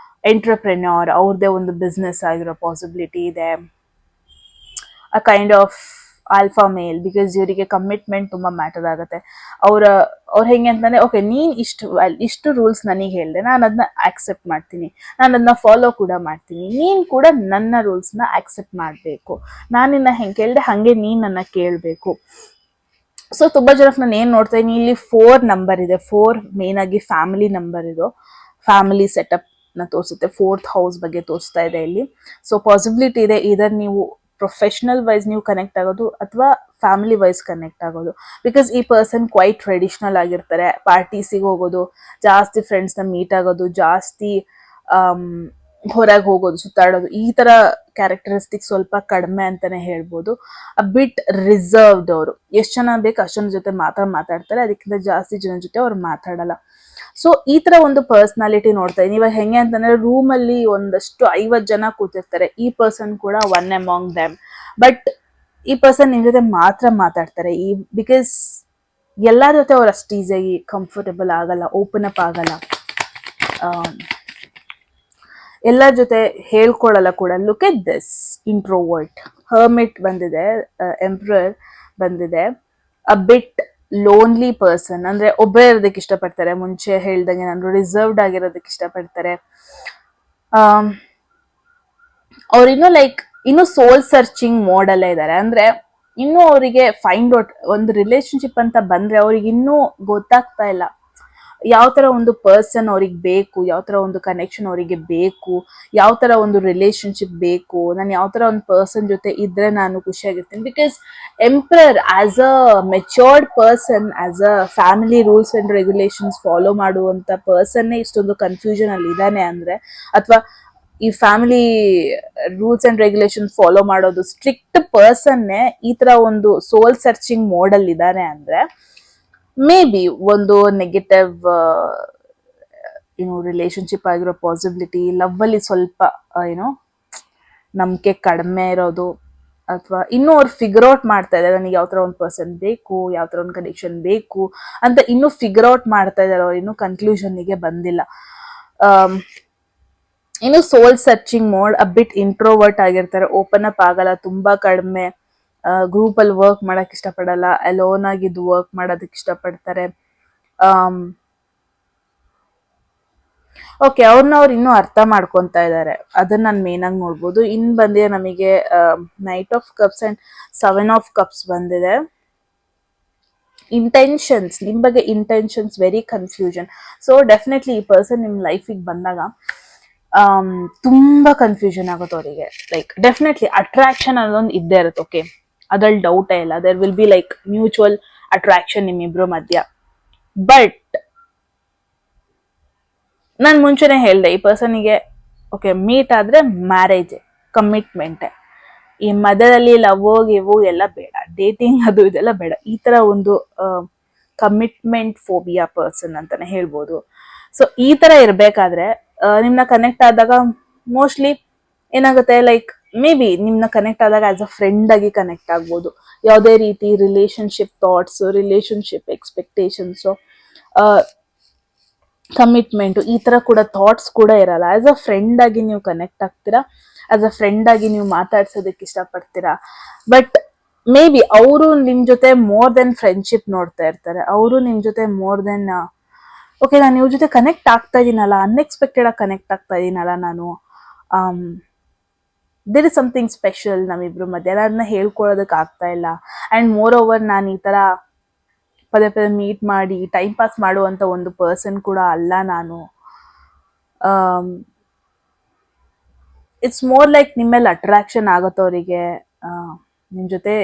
ಎಂಟರ್ಪ್ರೆನ್ಯೂರ್, ಅವ್ರದ್ದೇ ಒಂದು ಬಿಸ್ನೆಸ್ ಆಗಿರೋ ಪಾಸಿಬಿಲಿಟಿ ಇದೆ. A kind of alpha male, because ಇವರಿಗೆ ಕಮಿಟ್ಮೆಂಟ್ ತುಂಬಾ ಮ್ಯಾಟರ್ ಆಗುತ್ತೆ. ಅವ್ರು ಹೆಂಗೆ ಅಂತಂದ್ರೆ, ಓಕೆ ನೀನ್ ಇಷ್ಟು ರೂಲ್ಸ್ ನನಗೆ ಹೇಳಿದೆ, ನಾನು ಅದನ್ನ ಆಕ್ಸೆಪ್ಟ್ ಮಾಡ್ತೀನಿ, ನಾನು ಅದನ್ನ ಫಾಲೋ ಕೂಡ ಮಾಡ್ತೀನಿ, ನೀನ್ ಕೂಡ ನನ್ನ ರೂಲ್ಸ್ನ ಆಕ್ಸೆಪ್ಟ್ ಮಾಡಬೇಕು, ನಾನು ನಿನ್ನ ಹೆಂಗೆ ಕೇಳಿದೆ ಹಾಗೆ ನೀನ್ ನನ್ನ ಕೇಳಬೇಕು. ಸೊ ತುಂಬಾ ಜನಕ್ಕೆ ನಾನು ಏನ್ ನೋಡ್ತಾ ಇದೀನಿ, ಇಲ್ಲಿ 4 ನಂಬರ್ ಇದೆ. 4 ಮೇನ್ ಆಗಿ ಫ್ಯಾಮಿಲಿ ನಂಬರ್ ಇದು. ಫ್ಯಾಮಿಲಿ ಸೆಟಪ್ ನ ತೋರಿಸುತ್ತೆ. 4th ಹೌಸ್ ಬಗ್ಗೆ ತೋರಿಸ್ತಾ ಇದೆ ಇಲ್ಲಿ. ಸೊ ಪಾಸಿಬಿಲಿಟಿ ಇದೆ ಇದರ್ ನೀವು ಪ್ರೊಫೆಷನಲ್ ವೈಸ್ ನೀವು ಕನೆಕ್ಟ್ ಆಗೋದು ಅಥವಾ ಫ್ಯಾಮಿಲಿ ವೈಸ್ ಕನೆಕ್ಟ್ ಆಗೋದು. ಬಿಕಾಸ್ ಈ ಪರ್ಸನ್ ಕ್ವೈಟ್ ಟ್ರೆಡಿಷನಲ್ ಆಗಿರ್ತಾರೆ. ಪಾರ್ಟೀಸಿಗೆ ಹೋಗೋದು, ಜಾಸ್ತಿ ಫ್ರೆಂಡ್ಸ್ನ ಮೀಟ್ ಆಗೋದು, ಜಾಸ್ತಿ ಹೊರಗೆ ಹೋಗೋದು, ಸುತ್ತಾಡೋದು, ಈ ತರ ಕ್ಯಾರೆಕ್ಟರಿಸ್ಟಿಕ್ ಸ್ವಲ್ಪ ಕಡಿಮೆ ಅಂತಾನೆ ಹೇಳ್ಬೋದು. ಬಿಟ್ ರಿಸರ್ವ್ಡ್ ಅವರು. ಎಷ್ಟು ಜನ ಬೇಕು ಅಷ್ಟು ಜನ ಜೊತೆ ಮಾತಾಡ್ತಾರೆ, ಅದಕ್ಕಿಂತ ಜಾಸ್ತಿ ಜನ ಜೊತೆ ಅವ್ರು ಮಾತಾಡಲ್ಲ. ಸೊ ಈ ತರ ಒಂದು ಪರ್ಸನಾಲಿಟಿ ನೋಡ್ತಾ ಇದೀನಿ. ಇವಾಗ ಹೆಂಗೆ ಅಂತಂದ್ರೆ, ರೂಮ್ ಅಲ್ಲಿ ಒಂದಷ್ಟು 50 ಜನ ಕೂತಿರ್ತಾರೆ, ಈ ಪರ್ಸನ್ ಕೂಡ ಒನ್ ಅಮಾಂಗ್ ದೆಮ್. ಬಟ್ ಈ ಪರ್ಸನ್ ನಿಮ್ ಜೊತೆ ಮಾತ್ರ ಮಾತಾಡ್ತಾರೆ. ಬಿಕಾಸ್ ಎಲ್ಲರ ಜೊತೆ ಅವ್ರು ಅಷ್ಟು ಈಸಿಯಾಗಿ ಕಂಫರ್ಟಬಲ್ ಆಗಲ್ಲ, ಓಪನ್ ಅಪ್ ಆಗಲ್ಲ, ಎಲ್ಲರ ಜೊತೆ ಹೇಳ್ಕೊಳಲ್ಲ ಕೂಡ. Look at this introvert, hermit ಬಂದಿದೆ, ಎಂಪ್ರರ್ ಬಂದಿದೆ. ಅ ಬಿಟ್ ಲೋನ್ಲಿ ಪರ್ಸನ್, ಅಂದ್ರೆ ಒಬ್ಬರೇ ಇರೋದಕ್ಕೆ ಇಷ್ಟಪಡ್ತಾರೆ. ಮುಂಚೆ ಹೇಳ್ದಂಗೆ ನಾನು ರಿಸರ್ವ್ಡ್ ಆಗಿರೋದಕ್ಕೆ ಇಷ್ಟಪಡ್ತಾರೆ. ಅವ್ರು ಇನ್ನು ಸೋಲ್ ಸರ್ಚಿಂಗ್ ಮೋಡ್ ಅಲ್ಲೇ ಇದ್ದಾರೆ. ಅಂದ್ರೆ ಇನ್ನು ಅವರಿಗೆ ಫೈಂಡ್ ಔಟ್, ಒಂದು ರಿಲೇಶನ್ಶಿಪ್ ಅಂತ ಬಂದ್ರೆ ಅವ್ರಿಗೆ ಇನ್ನೂ ಗೊತ್ತಾಗ್ತಾ ಇಲ್ಲ ಯಾವ ತರ ಒಂದು ಪರ್ಸನ್ ಅವ್ರಿಗೆ ಬೇಕು, ಯಾವ ತರ ಒಂದು ಕನೆಕ್ಷನ್ ಅವರಿಗೆ ಬೇಕು, ಯಾವ ತರ ಒಂದು ರಿಲೇಶನ್ಶಿಪ್ ಬೇಕು, ನಾನು ಯಾವ ತರ ಒಂದು ಪರ್ಸನ್ ಜೊತೆ ಇದ್ರೆ ನಾನು ಖುಷಿಯಾಗಿರ್ತೀನಿ. Because emperor as a matured person, as a family rules and regulations follow ಮಾಡುವಂತ ಪರ್ಸನ್ನೇ ಇಷ್ಟೊಂದು ಕನ್ಫ್ಯೂಷನ್ ಅಲ್ಲಿ ಇದ್ದಾನೆ ಅಂದ್ರೆ, ಅಥವಾ ಈ family rules and regulation follow ಮಾಡೋದು ಸ್ಟ್ರಿಕ್ಟ್ ಪರ್ಸನ್ನೇ ಈ ತರ ಒಂದು ಸೋಲ್ ಸರ್ಚಿಂಗ್ ಮೋಡ್ ಅಲ್ಲಿ ಇದ್ದಾನೆ ಅಂದ್ರೆ, ಮೇ ಬಿ ಒಂದು ನೆಗೆಟಿವ್ ರಿಲೇಶನ್ಶಿಪ್ ಆಗಿರೋ ಪಾಸಿಬಿಲಿಟಿ, ಲವ್ ಅಲ್ಲಿ ಸ್ವಲ್ಪ ನಂಬಿಕೆ ಕಡಿಮೆ ಇರೋದು, ಅಥವಾ ಇನ್ನೂ ಅವ್ರು ಫಿಗರ್ ಔಟ್ ಮಾಡ್ತಾ ಇದ್ದಾರೆ ನನಗೆ ಯಾವ ತರ ಒಂದು ಪರ್ಸನ್ ಬೇಕು, ಯಾವ ತರ ಒಂದು ಕನೆಕ್ಷನ್ ಬೇಕು ಅಂತ ಇನ್ನೂ ಫಿಗರ್ ಔಟ್ ಮಾಡ್ತಾ ಇದ್ದಾರೆ. ಅವ್ರು ಇನ್ನೂ ಕನ್ಕ್ಲೂಷನ್ಗೆ ಬಂದಿಲ್ಲ. ಇನ್ನು ಸೋಲ್ ಸರ್ಚಿಂಗ್ ಮೋಡ್, ಅ ಬಿಟ್ ಇಂಟ್ರೋವರ್ಟ್ ಆಗಿರ್ತಾರೆ, ಓಪನ್ ಅಪ್ ಆಗಲ್ಲ, ತುಂಬಾ ಕಡಿಮೆ, ಗ್ರೂಪ್ ಅಲ್ಲಿ ವರ್ಕ್ ಮಾಡಕ್ ಇಷ್ಟಪಡಲ್ಲ, ಅಲೋನ್ ಆಗಿದ್ದು ವರ್ಕ್ ಮಾಡೋದಕ್ಕೆ ಇಷ್ಟಪಡ್ತಾರೆ. ಓಕೆ, ಅವ್ರನ್ನ ಅವ್ರು ಇನ್ನೂ ಅರ್ಥ ಮಾಡ್ಕೊಂತ ಇದ್ದಾರೆ, ಅದನ್ನ ನಾನು ಮೇನ್ ಆಗಿ ನೋಡ್ಬೋದು. ಇನ್ ಬಂದಿದೆ ನಮಗೆ night of cups and 7 of cups ಬಂದಿದೆ. ಇಂಟೆನ್ಷನ್ಸ್, ನಿಮ್ ಬಗ್ಗೆ intentions very confusion. So definitely ಈ ಪರ್ಸನ್ ನಿಮ್ ಲೈಫಿಗೆ ಬಂದಾಗ ತುಂಬಾ ಕನ್ಫ್ಯೂಷನ್ ಆಗುತ್ತೆ ಅವರಿಗೆ. ಲೈಕ್ ಡೆಫಿನೆಟ್ಲಿ ಅಟ್ರಾಕ್ಷನ್ ಅನ್ನೋದೊಂದು ಇದ್ದೇ ಇರುತ್ತೆ. ಓಕೆ, ಅದ್ರಲ್ಲಿ ಡೌಟೇ ಇಲ್ಲ. There will be like mutual attraction ನಿಮ್ಮಿಬ್ರು ಮಧ್ಯ. ಬಟ್ ನಾನು ಮುಂಚೆನೆ ಹೇಳ್ದೆ, ಈ ಪರ್ಸನ್ಗೆ ಓಕೆ ಮೀಟ್ ಆದ್ರೆ ಮ್ಯಾರೇಜ್, ಕಮಿಟ್ಮೆಂಟ್, ಈ ಮಧ್ಯದಲ್ಲಿ ಲವ್ ಗಿವು ಎಲ್ಲ ಬೇಡ, ಡೇಟಿಂಗ್ ಅದು ಇದೆಲ್ಲ ಬೇಡ. ಈ ತರ ಒಂದು ಕಮಿಟ್ಮೆಂಟ್ ಫೋಬಿಯಾ ಪರ್ಸನ್ ಅಂತಾನೆ ಹೇಳ್ಬೋದು. ಸೊ ಈ ತರ ಇರ್ಬೇಕಾದ್ರೆ ನಿಮ್ನ ಕನೆಕ್ಟ್ ಆದಾಗ ಮೋಸ್ಟ್ಲಿ ಏನಾಗುತ್ತೆ, ಲೈಕ್ ಮೇ ಬಿ ನಿಮ್ನ ಕನೆಕ್ಟ್ ಆದಾಗ ಆಸ್ ಅ ಫ್ರೆಂಡ್ ಆಗಿ ಕನೆಕ್ಟ್ ಆಗ್ಬೋದು. ಯಾವುದೇ ರೀತಿ relationship thoughts, relationship expectations commitment ಈ ತರ ಕೂಡ ಥಾಟ್ಸ್ ಕೂಡ ಇರಲ್ಲ. ಆಸ್ ಅ ಫ್ರೆಂಡ್ ಆಗಿ ನೀವು ಕನೆಕ್ಟ್ ಆಗ್ತೀರಾ, ಆಸ್ ಅ ಫ್ರೆಂಡ್ ಆಗಿ ನೀವು ಮಾತಾಡ್ಸೋದಕ್ಕೆ ಇಷ್ಟಪಡ್ತೀರಾ. ಬಟ್ ಮೇ ಬಿ ಅವರು ನಿಮ್ ಜೊತೆ ಮೋರ್ ದೆನ್ ಫ್ರೆಂಡ್ಶಿಪ್ ನೋಡ್ತಾ ಇರ್ತಾರೆ. ಅವರು ನಿಮ್ ಜೊತೆ ಮೋರ್ ದೆನ್ ಓಕೆ ನಾನು ಇವ್ರ ಜೊತೆ ಕನೆಕ್ಟ್ ಆಗ್ತಾ ಇದೀನಲ್ಲ, ಅನ್ಎಕ್ಸ್ಪೆಕ್ಟೆಡ್ ಆಗಿ ಕನೆಕ್ಟ್ ಆಗ್ತಾ ಇದೀನಲ್ಲ ನಾನು, ದೇರ್ ಇಸ್ ಸಮಥಿಂಗ್ ಸ್ಪೆಷಲ್ ನಮ್ಮಿಬ್ರು ಮಧ್ಯೆ, ಅದನ್ನ ಹೇಳ್ಕೊಳ್ಳೋದಕ್ಕೆ ಆಗ್ತಾ ಇಲ್ಲ. ಅಂಡ್ ಮೋರ್ ಓವರ್ ನಾನು ಈ ತರ ಪದೇ ಪದೇ ಮೀಟ್ ಮಾಡಿ ಟೈಮ್ ಪಾಸ್ ಮಾಡುವಂತ ಒಂದು ಪರ್ಸನ್ ಕೂಡ ಅಲ್ಲ ನಾನು. ಇಟ್ಸ್ ಮೋರ್ ಲೈಕ್ ನಿಮ್ಮ ಮೇಲೆ ಅಟ್ರಾಕ್ಷನ್ ಆಗುತ್ತೆ ಅವರಿಗೆ, ನಿಮ್ಮ ಜೊತೆ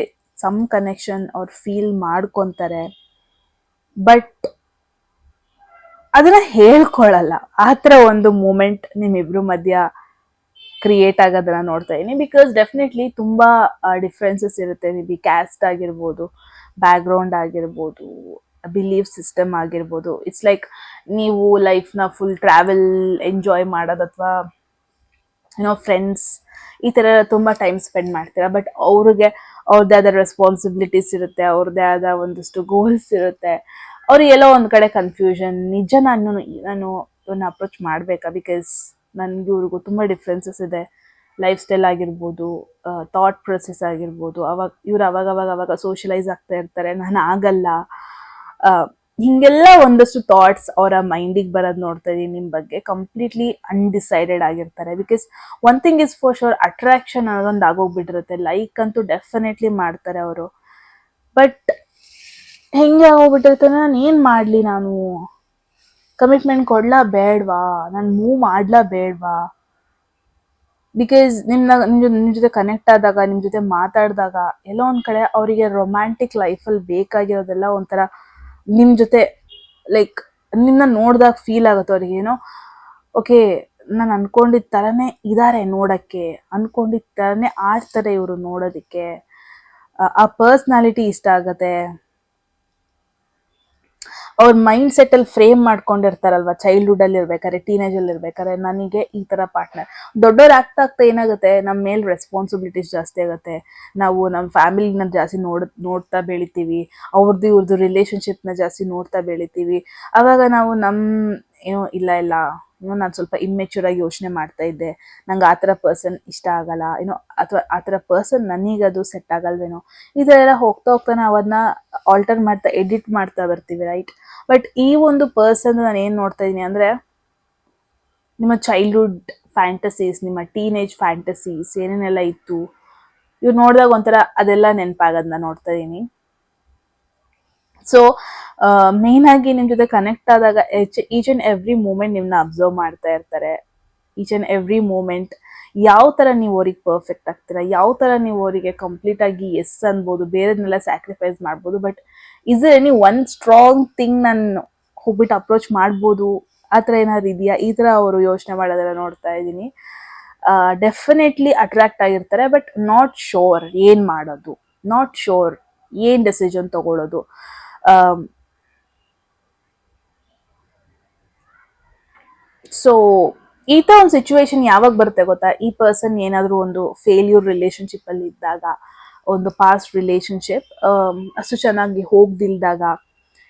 ಸಮ್ ಕನೆಕ್ಷನ್ ಅವ್ರು ಫೀಲ್ ಮಾಡ್ಕೊಂತಾರೆ, ಬಟ್ ಅದನ್ನ ಹೇಳ್ಕೊಳಲ್ಲ. ಆ ಥರ ಒಂದು ಮೂಮೆಂಟ್ ನಿಮ್ಮಿಬ್ರು ಮಧ್ಯ ಕ್ರಿಯೇಟ್ ಆಗೋದನ್ನ ನೋಡ್ತಾ ಇದೀನಿ. ಬಿಕಾಸ್ ಡೆಫಿನೆಟ್ಲಿ ತುಂಬಾ ಡಿಫ್ರೆನ್ಸಸ್ ಇರುತ್ತೆ. ಮೇ ಬಿ ಕ್ಯಾಸ್ಟ್ ಆಗಿರ್ಬೋದು, ಬ್ಯಾಕ್ಗ್ರೌಂಡ್ ಆಗಿರ್ಬೋದು, ಬಿಲೀಫ್ ಸಿಸ್ಟಮ್ ಆಗಿರ್ಬೋದು. ಇಟ್ಸ್ ಲೈಕ್ ನೀವು ಲೈಫ್ನ ಫುಲ್ ಟ್ರಾವೆಲ್ ಎಂಜಾಯ್ ಮಾಡೋದು ಅಥವಾ ಏನೋ ಫ್ರೆಂಡ್ಸ್ ಈ ಥರ ತುಂಬ ಟೈಮ್ ಸ್ಪೆಂಡ್ ಮಾಡ್ತೀರಾ. ಬಟ್ ಅವ್ರಿಗೆ ಅವ್ರದ್ದೇ ಆದ ರೆಸ್ಪಾನ್ಸಿಬಿಲಿಟೀಸ್ ಇರುತ್ತೆ, ಅವ್ರದ್ದೇ ಆದ ಒಂದಷ್ಟು ಗೋಲ್ಸ್ ಇರುತ್ತೆ. ಅವ್ರಿಗೆ ಎಲ್ಲೋ ಒಂದು ಕಡೆ ಕನ್ಫ್ಯೂಷನ್, ನಿಜ ನಾನು ಇವನ್ನ ಅಪ್ರೋಚ್ ಮಾಡಬೇಕಾ, ಬಿಕಾಸ್ ನನಗೆ ಇವ್ರಿಗೂ ತುಂಬ ಡಿಫ್ರೆನ್ಸಸ್ ಇದೆ. ಲೈಫ್ ಸ್ಟೈಲ್ ಆಗಿರ್ಬೋದು, ಥಾಟ್ ಪ್ರೊಸೆಸ್ ಆಗಿರ್ಬೋದು. ಇವ್ರು ಅವಾಗ ಸೋಷಲೈಸ್ ಆಗ್ತಾ ಇರ್ತಾರೆ, ನಾನು ಆಗಲ್ಲ. ಹಿಂಗೆಲ್ಲ ಒಂದಷ್ಟು ಥಾಟ್ಸ್ ಅವರ ಮೈಂಡಿಗೆ ಬರೋದು ನೋಡ್ತಾ ಇದೀನಿ ನಿಮ್ಮ ಬಗ್ಗೆ. ಕಂಪ್ಲೀಟ್ಲಿ ಅನ್ಡಿಸೈಡೆಡ್ ಆಗಿರ್ತಾರೆ. Because one thing is for sure, attraction ಅನ್ನೋದೊಂದು ಆಗೋಗ್ಬಿಟ್ಟಿರುತ್ತೆ. ಲೈಕ್ ಅಂತೂ ಡೆಫಿನೆಟ್ಲಿ ಮಾಡ್ತಾರೆ ಅವರು, ಬಟ್ ಹೆಂಗೆ ಆಗೋಗ್ಬಿಟ್ಟಿರುತ್ತೆ, ನಾನು ಏನು ಮಾಡಲಿ, ನಾನು ಕಮಿಟ್ಮೆಂಟ್ ಕೊಡ್ಲಾ ಬೇಡವಾ, ನಾನು ಮೂವ್ ಮಾಡ್ಲಾ ಬೇಡವಾ. ಬಿಕಾಸ್ ನಿಮ್ಮ ಜೊತೆ ಕನೆಕ್ಟ್ ಆದಾಗ, ನಿಮ್ಮ ಜೊತೆ ಮಾತಾಡಿದಾಗ ಎಲ್ಲೋ ಒಂದು ಕಡೆ ಅವರಿಗೆ ರೊಮ್ಯಾಂಟಿಕ್ ಲೈಫಲ್ಲಿ ಬೇಕಾಗಿರೋದೆಲ್ಲ ಒಂಥರ ನಿಮ್ಮ ಜೊತೆ ಲೈಕ್ ನಿಮ್ಮನ್ನ ನೋಡಿದಾಗ ಫೀಲ್ ಆಗುತ್ತೆ ಅವ್ರಿಗೆ. ಏನೋ ಓಕೆ ನಾನು ಅನ್ಕೊಂಡಿದ್ದ ಥರನೇ ಇದ್ದಾರೆ ನೋಡೋಕ್ಕೆ, ಅನ್ಕೊಂಡಿದ್ದ ಥರನೇ ಆಡ್ತಾರೆ ಇವರು ನೋಡೋದಕ್ಕೆ, ಆ ಪರ್ಸ್ನಾಲಿಟಿ ಇಷ್ಟ ಆಗುತ್ತೆ. ಅವ್ರ ಮೈಂಡ್ ಸೆಟ್ ಅಲ್ಲಿ ಫ್ರೇಮ್ ಮಾಡ್ಕೊಂಡಿರ್ತಾರಲ್ವಾ, ಚೈಲ್ಡ್ಹುಡ್ ಅಲ್ಲಿ ಇರ್ಬೇಕಾದ್ರೆ, ಟೀನೇಜ್ ಅಲ್ಲಿ ಇರ್ಬೇಕಾದ್ರೆ, ನನಗೆ ಈ ತರ ಪಾರ್ಟ್ನರ್. ದೊಡ್ಡವ್ರು ಆಗ್ತಾ ಆಗ್ತಾ ಏನಾಗುತ್ತೆ, ನಮ್ಮ ಮೇಲೆ ರೆಸ್ಪಾನ್ಸಿಬಿಲಿಟೀಸ್ ಜಾಸ್ತಿ ಆಗುತ್ತೆ. ನಾವು ನಮ್ಮ ಫ್ಯಾಮಿಲಿನ ಜಾಸ್ತಿ ನೋಡ್ತಾ ಬೆಳಿತೀವಿ, ಅವ್ರದ್ದು ಇವ್ರದ್ದು ರಿಲೇಶನ್ಶಿಪ್ನ ಜಾಸ್ತಿ ನೋಡ್ತಾ ಬೆಳಿತೀವಿ. ಆವಾಗ ನಾವು ಏನೋ ಇಲ್ಲ ನಾನು ಸ್ವಲ್ಪ ಇಮ್ಮೆಚ್ಯೂರ್ ಆಗಿ ಯೋಚನೆ ಮಾಡ್ತಾ ಇದ್ದೆ, ನಂಗೆ ಆ ಥರ ಪರ್ಸನ್ ಇಷ್ಟ ಆಗಲ್ಲ ಏನೋ, ಅಥವಾ ಆ ಥರ ಪರ್ಸನ್ ನನಗದು ಸೆಟ್ ಆಗಲ್ವೇನೋ, ಈ ಥರ ಎಲ್ಲ ಹೋಗ್ತಾ ನಾವು ಅದನ್ನ ಆಲ್ಟರ್ ಮಾಡ್ತಾ ಎಡಿಟ್ ಮಾಡ್ತಾ ಬರ್ತೀವಿ, ರೈಟ್. ಬಟ್ ಈ ಒಂದು ಪರ್ಸನ್ ನಾನು ಏನು ನೋಡ್ತಾ ಇದ್ದೀನಿ ಅಂದರೆ, ನಿಮ್ಮ ಚೈಲ್ಡ್ಹುಡ್ ಫ್ಯಾಂಟಸೀಸ್, ನಿಮ್ಮ ಟೀನೇಜ್ ಫ್ಯಾಂಟಸೀಸ್ ಏನೇನೆಲ್ಲ ಇತ್ತು, ಇವ್ರು ನೋಡಿದಾಗ ಒಂಥರ ಅದೆಲ್ಲ ನೆನಪಾಗೋದನ್ನ ನೋಡ್ತಾ ಇದ್ದೀನಿ. ಸೊ ಮೇನ್ ಆಗಿ ನಿಮ್ಮ ಜೊತೆ ಕನೆಕ್ಟ್ ಆದಾಗ ಈಚ್ ಅಂಡ್ ಎವ್ರಿ ಮೂಮೆಂಟ್ ನಿಮ್ಮನ್ನ ಅಬ್ಸರ್ವ್ ಮಾಡ್ತಾ ಇರ್ತಾರೆ. ಈಚ್ ಅಂಡ್ ಎವ್ರಿ ಮೂಮೆಂಟ್ ಯಾವ ಥರ ನೀವು ಅವ್ರಿಗೆ ಪರ್ಫೆಕ್ಟ್ ಆಗ್ತೀರಾ, ಯಾವ ಥರ ನೀವು ಅವರಿಗೆ ಕಂಪ್ಲೀಟ್ ಆಗಿ ಎಸ್ ಅನ್ಬೋದು, ಬೇರೆದನ್ನೆಲ್ಲ ಸ್ಯಾಕ್ರಿಫೈಸ್ ಮಾಡ್ಬೋದು. But is any one strong thing ನಾನು ಹೋಗ್ಬಿಟ್ಟು ಅಪ್ರೋಚ್ ಮಾಡ್ಬೋದು, ಆ ಥರ ಏನಾದ್ರು ಇದೆಯಾ, ಈ ಥರ ಅವರು ಯೋಚನೆ ಮಾಡೋದೆಲ್ಲ ನೋಡ್ತಾ ಇದ್ದೀನಿ. ಡೆಫಿನೆಟ್ಲಿ ಅಟ್ರಾಕ್ಟ್ ಆಗಿರ್ತಾರೆ, ಬಟ್ ನಾಟ್ ಶೋರ್ ಏನು ಮಾಡೋದು, ನಾಟ್ ಶೋರ್ ಏನು ಡೆಸಿಷನ್ ತಗೊಳ್ಳೋದು. ಸೊ ಈ ಥರ ಒಂದು ಸಿಚುವೇಶನ್ ಯಾವಾಗ ಬರುತ್ತೆ ಗೊತ್ತಾ, ಈ ಪರ್ಸನ್ ಏನಾದರೂ ಒಂದು ಫೇಲ್ಯೂರ್ ರಿಲೇಶನ್ಶಿಪ್ ಅಲ್ಲಿ ಇದ್ದಾಗ, ಒಂದು ಪಾಸ್ಟ್ ರಿಲೇಶನ್ಶಿಪ್ ಅಷ್ಟು ಚೆನ್ನಾಗಿ ಹೋಗ್ದಿಲ್ದಾಗ,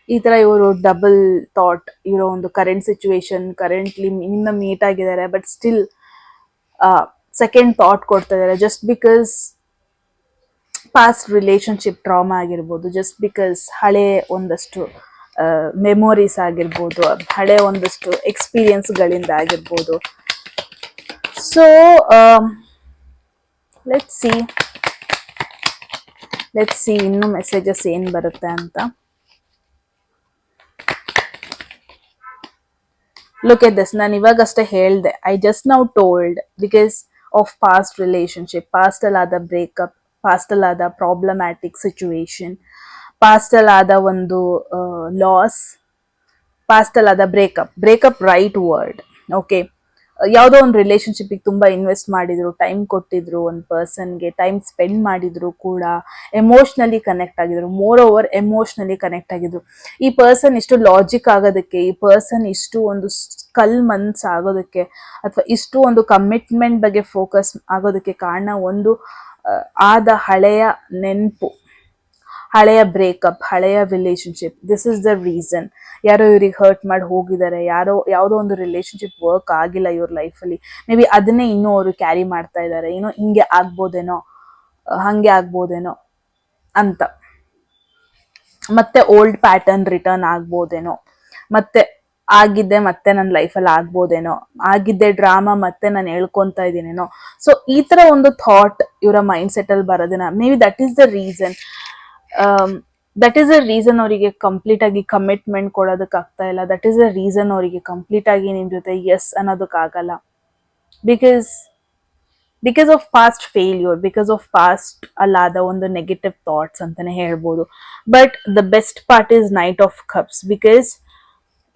ಈ ಥರ ಇವರು ಡಬಲ್ ಥಾಟ್ ಇರೋ ಒಂದು ಕರೆಂಟ್ ಸಿಚುವೇಶನ್, ಕರೆಂಟ್ಲಿ ನಿನ್ನ ಮೀಟ್ ಆಗಿದ್ದಾರೆ, ಬಟ್ ಸ್ಟಿಲ್ ಸೆಕೆಂಡ್ ಥಾಟ್ ಕೊಡ್ತಾ ಇದ್ದಾರೆ. Just because past relationship trauma ಆಗಿರ್ಬೋದು, ಜಸ್ಟ್ ಬಿಕಾಸ್ ಹಳೆ ಒಂದಷ್ಟು ಮೆಮೊರೀಸ್ ಆಗಿರ್ಬೋದು, ಹಳೆ ಒಂದಷ್ಟು ಎಕ್ಸ್ಪೀರಿಯನ್ಸ್ಗಳಿಂದ ಆಗಿರ್ಬೋದು. ಸೊ ಲೆಟ್ಸ್ ಸಿ ಇನ್ನು ಮೆಸೇಜಸ್ ಏನು ಬರುತ್ತೆ ಅಂತ. ಲುಕ್ ಎಟ್ ದಿಸ್, ನಾನು ಇವಾಗಷ್ಟೇ ಹೇಳಿದೆ, I just now told because of past relationship, ಪಾಸ್ಟಲ್ಲಿ ಆದ ಬ್ರೇಕಪ್, ಪಾಸ್ಟಲ್ಲಿ ಆದ ಪ್ರಾಬ್ಲಮ್ಯಾಟಿಕ್ ಸಿಚುವೇಶನ್, ಪಾಸ್ಟಲ್ಲಿ ಆದ ಒಂದು ಲಾಸ್, ಪಾಸ್ಟಲ್ಲಿ ಆದ ಬ್ರೇಕಪ್ ರೈಟ್ ವರ್ಡ್. ಓಕೆ, ಯಾವುದೋ ಒಂದು ರಿಲೇಶನ್ಶಿಪ್ಗೆ ತುಂಬ ಇನ್ವೆಸ್ಟ್ ಮಾಡಿದ್ರು, ಟೈಮ್ ಕೊಟ್ಟಿದ್ರು, ಒಂದು ಪರ್ಸನ್ಗೆ ಟೈಮ್ ಸ್ಪೆಂಡ್ ಮಾಡಿದ್ರು ಕೂಡ, ಎಮೋಷ್ನಲಿ ಕನೆಕ್ಟ್ ಆಗಿದ್ರು, ಮೋರ್ ಓವರ್ ಎಮೋಷ್ನಲಿ ಕನೆಕ್ಟ್ ಆಗಿದ್ರು. ಈ ಪರ್ಸನ್ ಇಷ್ಟು ಲಾಜಿಕ್ ಆಗೋದಕ್ಕೆ, ಈ ಪರ್ಸನ್ ಇಷ್ಟು ಒಂದು ಸ್ಕಲ್ ಮನ್ಸ್ ಆಗೋದಕ್ಕೆ, ಅಥವಾ ಇಷ್ಟು ಒಂದು ಕಮಿಟ್ಮೆಂಟ್ ಬಗ್ಗೆ ಫೋಕಸ್ ಆಗೋದಕ್ಕೆ ಕಾರಣ ಒಂದು ಆದ ಹಳೆಯ ನೆನಪು, ಹಳೆಯ ಬ್ರೇಕಪ್, ಹಳೆಯ relationship, this is the reason. ಯಾರೋ ಇವ್ರಿಗೆ ಹರ್ಟ್ ಮಾಡಿ ಹೋಗಿದ್ದಾರೆ, ಯಾವುದೋ ಒಂದು ರಿಲೇಶನ್ಶಿಪ್ ವರ್ಕ್ ಆಗಿಲ್ಲ ಇವ್ರ ಲೈಫಲ್ಲಿ, ಮೇ ಬಿ ಅದನ್ನೇ ಇನ್ನೂ ಅವರು ಕ್ಯಾರಿ ಮಾಡ್ತಾ ಇದ್ದಾರೆ, ಏನೋ ಹಿಂಗೆ ಆಗ್ಬೋದೇನೋ, ಹಂಗೆ ಆಗ್ಬೋದೇನೋ ಅಂತ. ಮತ್ತೆ ಓಲ್ಡ್ ಪ್ಯಾಟರ್ನ್ ರಿಟರ್ನ್ ಆಗ್ಬೋದೇನೋ, ಮತ್ತೆ ಆಗಿದ್ದೆ ಮತ್ತೆ ನನ್ನ ಲೈಫಲ್ಲಿ ಆಗ್ಬೋದೇನೋ, ಆಗಿದ್ದೆ ಡ್ರಾಮಾ ಮತ್ತೆ ನಾನು ಹೇಳ್ಕೊಂತ ಇದ್ದೀನೇನೋ. ಸೊ ಈ ತರ ಒಂದು ಥಾಟ್ ಇವರ ಮೈಂಡ್ ಸೆಟ್ ಅಲ್ಲಿ ಬರೋದಿನ, maybe that is the reason. ಅವರಿಗೆ ಕಂಪ್ಲೀಟ್ ಆಗಿ ಕಮಿಟ್ಮೆಂಟ್ ಕೊಡೋದಕ್ಕೆ ಆಗ್ತಾ ಇಲ್ಲ. ದಟ್ ಈಸ್ ದ ರೀಸನ್ ಅವರಿಗೆ ಕಂಪ್ಲೀಟ್ ಆಗಿ ನಿಮ್ ಜೊತೆ ಎಸ್ ಅನ್ನೋದಕ್ಕಾಗಲ್ಲ. Because of past failure, because of past ಅಲ್ಲಾದ ಒಂದು ನೆಗೆಟಿವ್ ಥಾಟ್ಸ್ ಅಂತಾನೆ ಹೇಳ್ಬೋದು. But the best part is knight of cups, because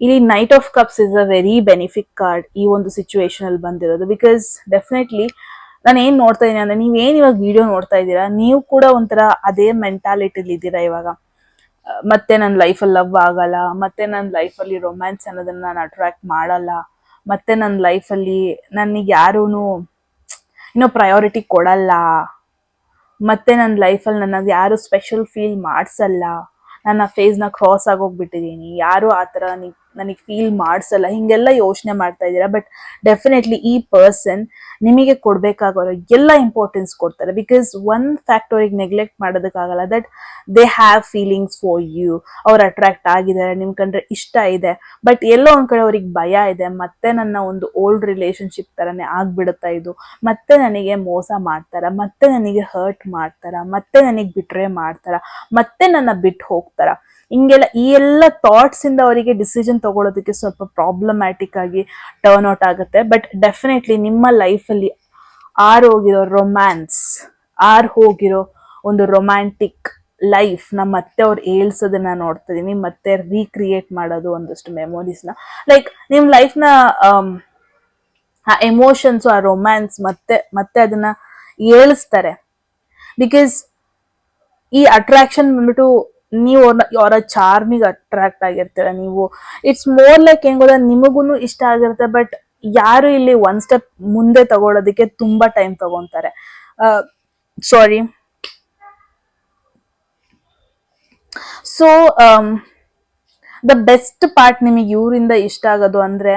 ಇಲ್ಲಿ knight of cups is a very benefic card ಈ ಒಂದು ಸಿಚುವೇಶನ್ ಅಲ್ಲಿ ಬಂದಿರೋದು. ಬಿಕಾಸ್ ಡೆಫಿನೆಟ್ಲಿ ನಾನು ಏನ್ ನೋಡ್ತಾ ಇದೀನಿ ಅಂದ್ರೆ, ನೀವೇನ್ ಇವಾಗ ವಿಡಿಯೋ ನೋಡ್ತಾ ಇದ್ದೀರಾ, ನೀವು ಕೂಡ ಒಂಥರ ಅದೇ ಮೆಂಟಾಲಿಟಿಲಿ ಇದ್ದೀರಾ ಇವಾಗ. ಮತ್ತೆ ನನ್ನ ಲೈಫಲ್ಲಿ ಲವ್ ಆಗಲ್ಲ, ಮತ್ತೆ ನನ್ನ ಲೈಫಲ್ಲಿ ರೊಮ್ಯಾನ್ಸ್ ಅನ್ನೋದನ್ನ ನಾನು ಅಟ್ರಾಕ್ಟ್ ಮಾಡಲ್ಲ, ಮತ್ತೆ ನನ್ನ ಲೈಫಲ್ಲಿ ನನಗೆ ಯಾರೂನು ಪ್ರಯಾರಿಟಿ ಕೊಡಲ್ಲ, ಮತ್ತೆ ನನ್ನ ಲೈಫಲ್ಲಿ ನನಗೆ ಯಾರು ಸ್ಪೆಷಲ್ ಫೀಲ್ ಮಾಡಿಸಲ್ಲ, ನನ್ನ ಫೇಸ್ನ ಕ್ರಾಸ್ ಆಗೋಗ್ಬಿಟ್ಟಿದ್ದೀನಿ, ಯಾರು ಆ ಥರ ನನಗೆ ಫೀಲ್ ಮಾಡಿಸಲ್ಲ, ಹಿಂಗೆಲ್ಲ ಯೋಚನೆ ಮಾಡ್ತಾ ಇದ್ದೀರಾ. ಬಟ್ ಡೆಫಿನೆಟ್ಲಿ ಈ ಪರ್ಸನ್ ನಿಮಗೆ ಕೊಡ್ಬೇಕಾಗೋರು ಎಲ್ಲ ಇಂಪಾರ್ಟೆನ್ಸ್ ಕೊಡ್ತಾರೆ. ಬಿಕಾಸ್ ಒನ್ ಫ್ಯಾಕ್ಟ್ ಅವ್ರಿಗೆ ನೆಗ್ಲೆಕ್ಟ್ ಮಾಡೋದಕ್ಕಾಗಲ್ಲ, that they have feelings for you. ಅವ್ರು ಅಟ್ರಾಕ್ಟ್ ಆಗಿದ್ದಾರೆ, ನಿಮ್ ಕಂಡ್ರೆ ಇಷ್ಟ ಇದೆ, ಬಟ್ ಎಲ್ಲೋ ಒಂದ್ ಕಡೆ ಅವ್ರಿಗೆ ಭಯ ಇದೆ, ಮತ್ತೆ ನನ್ನ ಒಂದು ಓಲ್ಡ್ ರಿಲೇಶನ್ಶಿಪ್ ತರನೇ ಆಗ್ಬಿಡುತ್ತಾ ಇದು, ಮತ್ತೆ ನನಗೆ ಮೋಸ ಮಾಡ್ತಾರ, ಮತ್ತೆ ನನಗೆ ಹರ್ಟ್ ಮಾಡ್ತಾರ, ಮತ್ತೆ ನನಗೆ ಬಿಟ್ರೆ ಮಾಡ್ತಾರ, ಮತ್ತೆ ನನ್ನ ಬಿಟ್ಟು ಹೋಗ್ತಾರ. ಹಿಂಗೆಲ್ಲ ಈ ಎಲ್ಲ ಥಾಟ್ಸ್ ಇಂದ ಅವರಿಗೆ ಡಿಸಿಷನ್ ತಗೊಳ್ಳೋದಕ್ಕೆ ಸ್ವಲ್ಪ ಪ್ರಾಬ್ಲಮ್ಯಾಟಿಕ್ ಆಗಿ ಟರ್ನ್ ಔಟ್ ಆಗುತ್ತೆ. ಬಟ್ ಡೆಫಿನೆಟ್ಲಿ ನಿಮ್ಮ ಲೈಫಲ್ಲಿ ಹೋಗಿರೋ ರೊಮ್ಯಾನ್ಸ್, ಹೋಗಿರೋ ಒಂದು ರೊಮ್ಯಾಂಟಿಕ್ ಲೈಫ್ ನ ಮತ್ತೆ ಅವ್ರು ಏಳ್ಸೋದನ್ನ ನೋಡ್ತಾ ಇದೀನಿ, ಮತ್ತೆ ರೀಕ್ರಿಯೇಟ್ ಮಾಡೋದು ಒಂದಷ್ಟು ಮೆಮೊರೀಸ್ನ. ಲೈಕ್ ನಿಮ್ ಲೈಫ್ನ ಆ ಎಮೋಷನ್ಸ್, ಆ ರೊಮ್ಯಾನ್ಸ್ ಮತ್ತೆ ಅದನ್ನ ಏಳಿಸ್ತಾರೆ. ಬಿಕಾಸ್ ಈ ಅಟ್ರಾಕ್ಷನ್ ಬಂದ್ಬಿಟ್ಟು ನೀವು ಅವರ ಚಾರ್ಮಿಗೆ ಅಟ್ರಾಕ್ಟ್ ಆಗಿರ್ತೀರ ನೀವು. ಇಟ್ಸ್ ಮೋರ್ ಲೈಕ್ ಹೆಂಗ್ ಗೊತ್ತಾ, ನಿಮಗೂ ಇಷ್ಟ ಆಗಿರುತ್ತೆ, ಬಟ್ ಯಾರು ಇಲ್ಲಿ ಒನ್ ಸ್ಟೆಪ್ ಮುಂದೆ ತಗೊಳ್ಳೋದಕ್ಕೆ ತುಂಬಾ ಟೈಮ್ ತಗೊಂತಾರೆ. Sorry. So the best part ನಿಮಗೆ ಇವರಿಂದ ಇಷ್ಟ ಆಗೋದು ಅಂದ್ರೆ,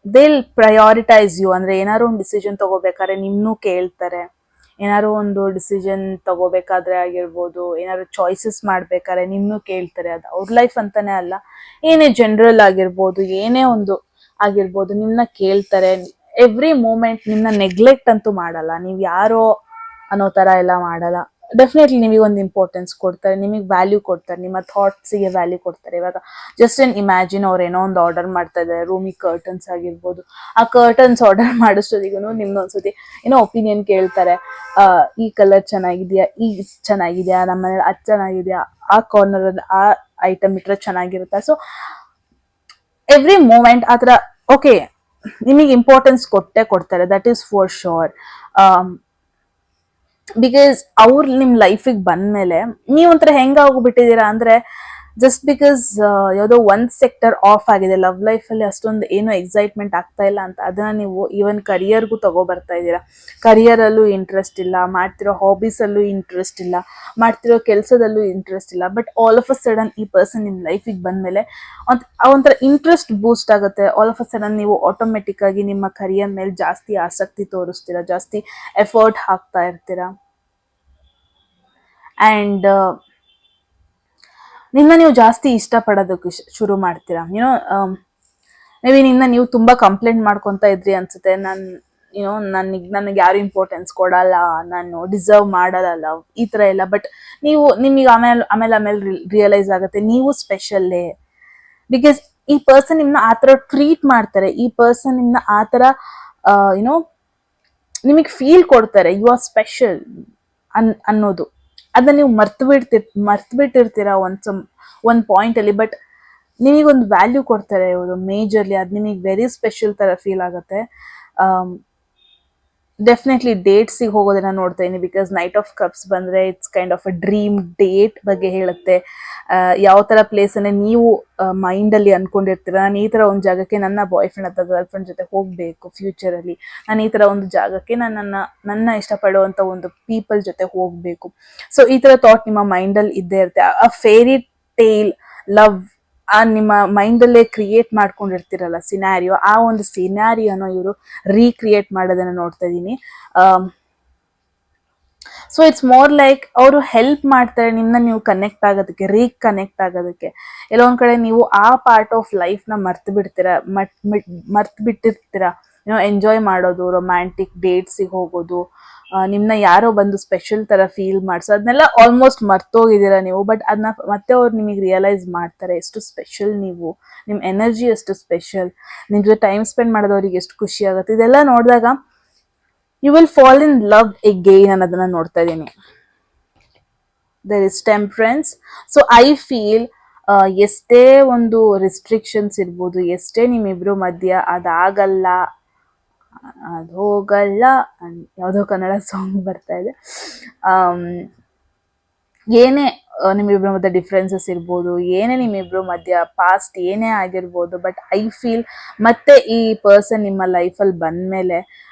ದೇಲ್ ಪ್ರಯಾರಿಟೈಸ್ ಯು. ಅಂದ್ರೆ ಏನಾದ್ರು ಒಂದು ಡಿಸಿಷನ್ ತಗೋಬೇಕಾದ್ರೆ ನಿಮ್ನು ಕೇಳ್ತಾರೆ, ಏನಾದ್ರು ಒಂದು ಡಿಸಿಷನ್ ತಗೋಬೇಕಾದ್ರೆ ಆಗಿರ್ಬೋದು, ಏನಾದ್ರು ಚಾಯ್ಸಸ್ ಮಾಡ್ಬೇಕಾದ್ರೆ ನಿಮ್ನು ಕೇಳ್ತಾರೆ. ಅದು ಅವ್ರ ಲೈಫ್ ಅಂತಾನೆ ಅಲ್ಲ, ಏನೇ ಜನರಲ್ ಆಗಿರ್ಬೋದು, ಏನೇ ಒಂದು ಆಗಿರ್ಬೋದು, ನಿಮ್ನ ಕೇಳ್ತಾರೆ. ಎವ್ರಿ ಮೂಮೆಂಟ್ ನಿಮ್ನ ನೆಗ್ಲೆಕ್ಟ್ ಅಂತೂ ಮಾಡಲ್ಲ, ನೀವ್ ಯಾರೋ ಅನ್ನೋ ತರ ಎಲ್ಲ ಮಾಡಲ್ಲ. ಡೆಫಿನೆಟ್ಲಿ ನಿಮಗೆ ಒಂದು ಇಂಪಾರ್ಟೆನ್ಸ್ ಕೊಡ್ತಾರೆ, ನಿಮಗೆ ವ್ಯಾಲ್ಯೂ ಕೊಡ್ತಾರೆ, ನಿಮ್ಮ ಥಾಟ್ಸ್ಗೆ ವ್ಯಾಲ್ಯೂ ಕೊಡ್ತಾರೆ. ಇವಾಗ ಜಸ್ಟ್ ಏನ್ ಇಮ್ಯಾಜಿನ್ ಅವ್ರು ಏನೋ ಒಂದು ಆರ್ಡರ್ ಮಾಡ್ತಾ ಇದ್ದಾರೆ, ರೂಮಿಗೆ ಕರ್ಟನ್ಸ್ ಆಗಿರ್ಬೋದು, ಆ ಕರ್ಟನ್ಸ್ ಆರ್ಡರ್ ಮಾಡಿಸೋದಿಗೂ ನಿಮ್ದೊಂದ್ಸತಿ ಏನೋ ಒಪಿನಿಯನ್ ಕೇಳ್ತಾರೆ. ಈ ಕಲರ್ ಚೆನ್ನಾಗಿದ್ಯಾ, ಈ ಚೆನ್ನಾಗಿದ್ಯಾ, ನಮ್ಮ ಮನೇಲಿ ಅದು ಚೆನ್ನಾಗಿದ್ಯಾ, ಆ ಕಾರ್ನರ್ ಆ ಐಟಮ್ ಇಟ್ರೆ ಚೆನ್ನಾಗಿರುತ್ತಾ. ಸೊ ಎವ್ರಿ ಮೂಮೆಂಟ್ ಆತರ ಓಕೆ ನಿಮಗೆ ಇಂಪಾರ್ಟೆನ್ಸ್ ಕೊಡ್ತಾರೆ, that is for sure. Because ಅವ್ರು ನಿಮ್ ಲೈಫಿಗೆ ಬಂದ್ಮೇಲೆ ನೀವೊಂಥರ ಹೆಂಗಾಗೋಗ್ಬಿಟ್ಟಿದ್ದೀರಾ ಅಂದ್ರೆ, ಜಸ್ಟ್ ಬಿಕಾಸ್ ಯಾವುದೋ ಒಂದ್ ಸೆಕ್ಟರ್ ಆಫ್ ಆಗಿದೆ ಲವ್ ಲೈಫ್ ಅಲ್ಲಿ, ಅಷ್ಟೊಂದು ಏನೋ ಎಕ್ಸೈಟ್ಮೆಂಟ್ ಆಗ್ತಾ ಇಲ್ಲ ಅಂತ ಅದನ್ನ ನೀವು ಈವನ್ ಕರಿಯರ್ಗೂ ತಗೋಬರ್ತಾ ಇದ್ದೀರಾ. ಕರಿಯರ್ ಅಲ್ಲೂ ಇಂಟ್ರೆಸ್ಟ್ ಇಲ್ಲ, ಮಾಡ್ತಿರೋ ಹಾಬೀಸ್ ಅಲ್ಲೂ ಇಂಟ್ರೆಸ್ಟ್ ಇಲ್ಲ, ಮಾಡ್ತಿರೋ ಕೆಲಸದಲ್ಲೂ ಇಂಟ್ರೆಸ್ಟ್ ಇಲ್ಲ. But all of a sudden ಈ ಪರ್ಸನ್ ನಿಮ್ ಲೈಫಿಗೆ ಬಂದ್ಮೇಲೆ ಒಂಥರ ಇಂಟ್ರೆಸ್ಟ್ ಬೂಸ್ಟ್ ಆಗುತ್ತೆ. ಆಲ್ ಆಫ್ ಅ ಸಡನ್ ನೀವು ಆಟೋಮೆಟಿಕ್ ಆಗಿ ನಿಮ್ಮ ಕರಿಯರ್ ಮೇಲೆ ಜಾಸ್ತಿ ಆಸಕ್ತಿ ತೋರಿಸ್ತೀರಾ, ಜಾಸ್ತಿ ಎಫರ್ಟ್ ಹಾಕ್ತಾ ಇರ್ತೀರಾ. ಅಂಡ್ ನಿನ್ನ ನೀವು ಜಾಸ್ತಿ ಇಷ್ಟಪಡೋದಕ್ಕೆ ಶುರು ಮಾಡ್ತೀರಾ. ಮೇ ಬಿ ನಿನ್ನ ನೀವು ತುಂಬಾ ಕಂಪ್ಲೇಂಟ್ ಮಾಡ್ಕೊಂತ ಇದ್ರಿ ಅನ್ಸುತ್ತೆ, ನನಗೆ ಯಾರು ಇಂಪಾರ್ಟೆನ್ಸ್ ಕೊಡಲ್ಲ, ನಾನು ಡಿಸರ್ವ್ ಮಾಡಲ್ಲ ಲವ್, ಈ ತರ ಎಲ್ಲ. ಬಟ್ ನಿಮಗೆ ಆಮೇಲೆ ರಿಯಲೈಸ್ ಆಗುತ್ತೆ ನೀವು ಸ್ಪೆಷಲ್ಲೇ. ಬಿಕಾಸ್ ಈ ಪರ್ಸನ್ ನಿಮ್ನ ಆತರ ಟ್ರೀಟ್ ಮಾಡ್ತಾರೆ, ಈ ಪರ್ಸನ್ ನಿಮ್ನ ಆತರ ನಿಮಗೆ ಫೀಲ್ ಕೊಡ್ತಾರೆ, ಯು ಆರ್ ಸ್ಪೆಷಲ್ ಅನ್ನೋದು. ಅದನ್ನ ನೀವು ಮರ್ತು ಬಿಟ್ಟಿರ್ತೀರಾ ಒಂದ್ ಪಾಯಿಂಟ್ ಅಲ್ಲಿ. ಬಟ್ ನಿಮಗೊಂದು ವ್ಯಾಲ್ಯೂ ಕೊಡ್ತಾರೆ ಇವರು ಮೇಜರ್ಲಿ, ಅದು ನಿಮಗೆ ವೆರಿ ಸ್ಪೆಷಲ್ ತರ ಫೀಲ್ ಆಗುತ್ತೆ. ಡೆಫಿನೆಟ್ಲಿ ಡೇಟ್ಸಿಗೆ ಹೋಗೋದನ್ನ ನೋಡ್ತಾ ಇದೀನಿ, ಬಿಕಾಸ್ ನೈಟ್ ಆಫ್ ಕಪ್ಸ್ ಬಂದ್ರೆ it's kind of a dream date ಬಗ್ಗೆ ಹೇಳುತ್ತೆ. ಯಾವ ತರ ಪ್ಲೇಸ್ ಅನ್ನ ನೀವು ಮೈಂಡ್ ಅಲ್ಲಿ ಅನ್ಕೊಂಡಿರ್ತೀರ, ನಾನು ಈ ತರ ಒಂದು ಜಾಗಕ್ಕೆ ನನ್ನ ಬಾಯ್ ಫ್ರೆಂಡ್ ಅಥವಾ ಗರ್ಲ್ ಫ್ರೆಂಡ್ ಜೊತೆ ಹೋಗ್ಬೇಕು ಫ್ಯೂಚರ್ ಅಲ್ಲಿ, ನಾನು ಈ ತರ ಒಂದು ಜಾಗಕ್ಕೆ ನನ್ನ ಇಷ್ಟಪಡುವಂತ ಒಂದು ಪೀಪಲ್ ಜೊತೆ ಹೋಗ್ಬೇಕು. ಸೊ ಈ ತರ ಥಾಟ್ ನಿಮ್ಮ ಮೈಂಡ್ ಅಲ್ಲಿ ಇದ್ದೇ ಇರುತ್ತೆ. ಆ ಫೇರಿ ಟೇಲ್ ಲವ್ ನಿಮ್ಮ ಮೈಂಡ್ ಅಲ್ಲೇ ಕ್ರಿಯೇಟ್ ಮಾಡ್ಕೊಂಡಿರ್ತಿರಲ್ಲ ಸಿನಾರಿಯೋ, ಆ ಒಂದು ಸಿನಾರಿಯೋನ ಇವರು ರೀಕ್ರಿಯೇಟ್ ಮಾಡೋದನ್ನ ನೋಡ್ತಾ ಇದೀನಿ. ಸೊ ಇಟ್ಸ್ ಮೋರ್ ಲೈಕ್ ಅವರು ಹೆಲ್ಪ್ ಮಾಡ್ತಾರೆ ನಿಮ್ನ ನೀವು ಕನೆಕ್ಟ್ ಆಗೋದಕ್ಕೆ, ರೀಕನೆಕ್ಟ್ ಆಗೋದಕ್ಕೆ. ಎಲ್ಲೋ ಒಂದ್ ಕಡೆ ನೀವು ಆ ಪಾರ್ಟ್ ಆಫ್ ಲೈಫ್ ನ ಮರ್ತು ಬಿಟ್ಟಿರ್ತೀರಾ. ಎಂಜಾಯ್ ಮಾಡೋದು, ರೊಮ್ಯಾಂಟಿಕ್ ಡೇಟ್ಸಿಗೆ ಹೋಗೋದು, ನಿಮ್ನ ಯಾರೋ ಬಂದು ಸ್ಪೆಷಲ್ ತರ ಫೀಲ್ ಮಾಡ್ಸೋ, ಅದನ್ನೆಲ್ಲ ಆಲ್ಮೋಸ್ಟ್ ಮರ್ತೋಗಿದ್ದೀರಾ ನೀವು. ಬಟ್ ಅದನ್ನ ಮತ್ತೆ ಅವ್ರು ನಿಮಗೆ ರಿಯಲೈಸ್ ಮಾಡ್ತಾರೆ ಎಷ್ಟು ಸ್ಪೆಷಲ್ ನೀವು, ನಿಮ್ ಎನರ್ಜಿ ಎಷ್ಟು ಸ್ಪೆಷಲ್, ನಿಮ್ ಜೊತೆ ಟೈಮ್ ಸ್ಪೆಂಡ್ ಮಾಡೋದವ್ರಿಗೆ ಎಷ್ಟು ಖುಷಿ ಆಗುತ್ತೆ. ಇದೆಲ್ಲ ನೋಡಿದಾಗ you will fall in love again ಅನ್ನೋದನ್ನ ನೋಡ್ತಾ ಇದ್ದೀನಿ. There is temperance. So I feel ಎಷ್ಟೇ ಒಂದು ರಿಸ್ಟ್ರಿಕ್ಷನ್ಸ್ ಇರ್ಬೋದು, ಎಷ್ಟೇ ನಿಮ್ಮಿಬ್ರು ಮಧ್ಯ ಅದಾಗಲ್ಲ ಅದು ಹೋಗಲ್ಲ, ಯಾವುದೋ ಕನ್ನಡ ಸಾಂಗ್ ಬರ್ತಾ ಇದೆ, ಏನೇ ನಿಮ್ಮಿಬ್ರ ಮಧ್ಯೆ ಡಿಫ್ರೆನ್ಸಸ್ ಇರ್ಬೋದು, ಏನೇ ನಿಮ್ಮಿಬ್ರು ಮಧ್ಯ ಪಾಸ್ಟ್ ಏನೇ ಆಗಿರ್ಬೋದು, ಬಟ್ ಐ ಫೀಲ್ ಮತ್ತೆ ಈ ಪರ್ಸನ್ ನಿಮ್ಮ ಲೈಫಲ್ಲಿ ಬಂದ್ಮೇಲೆ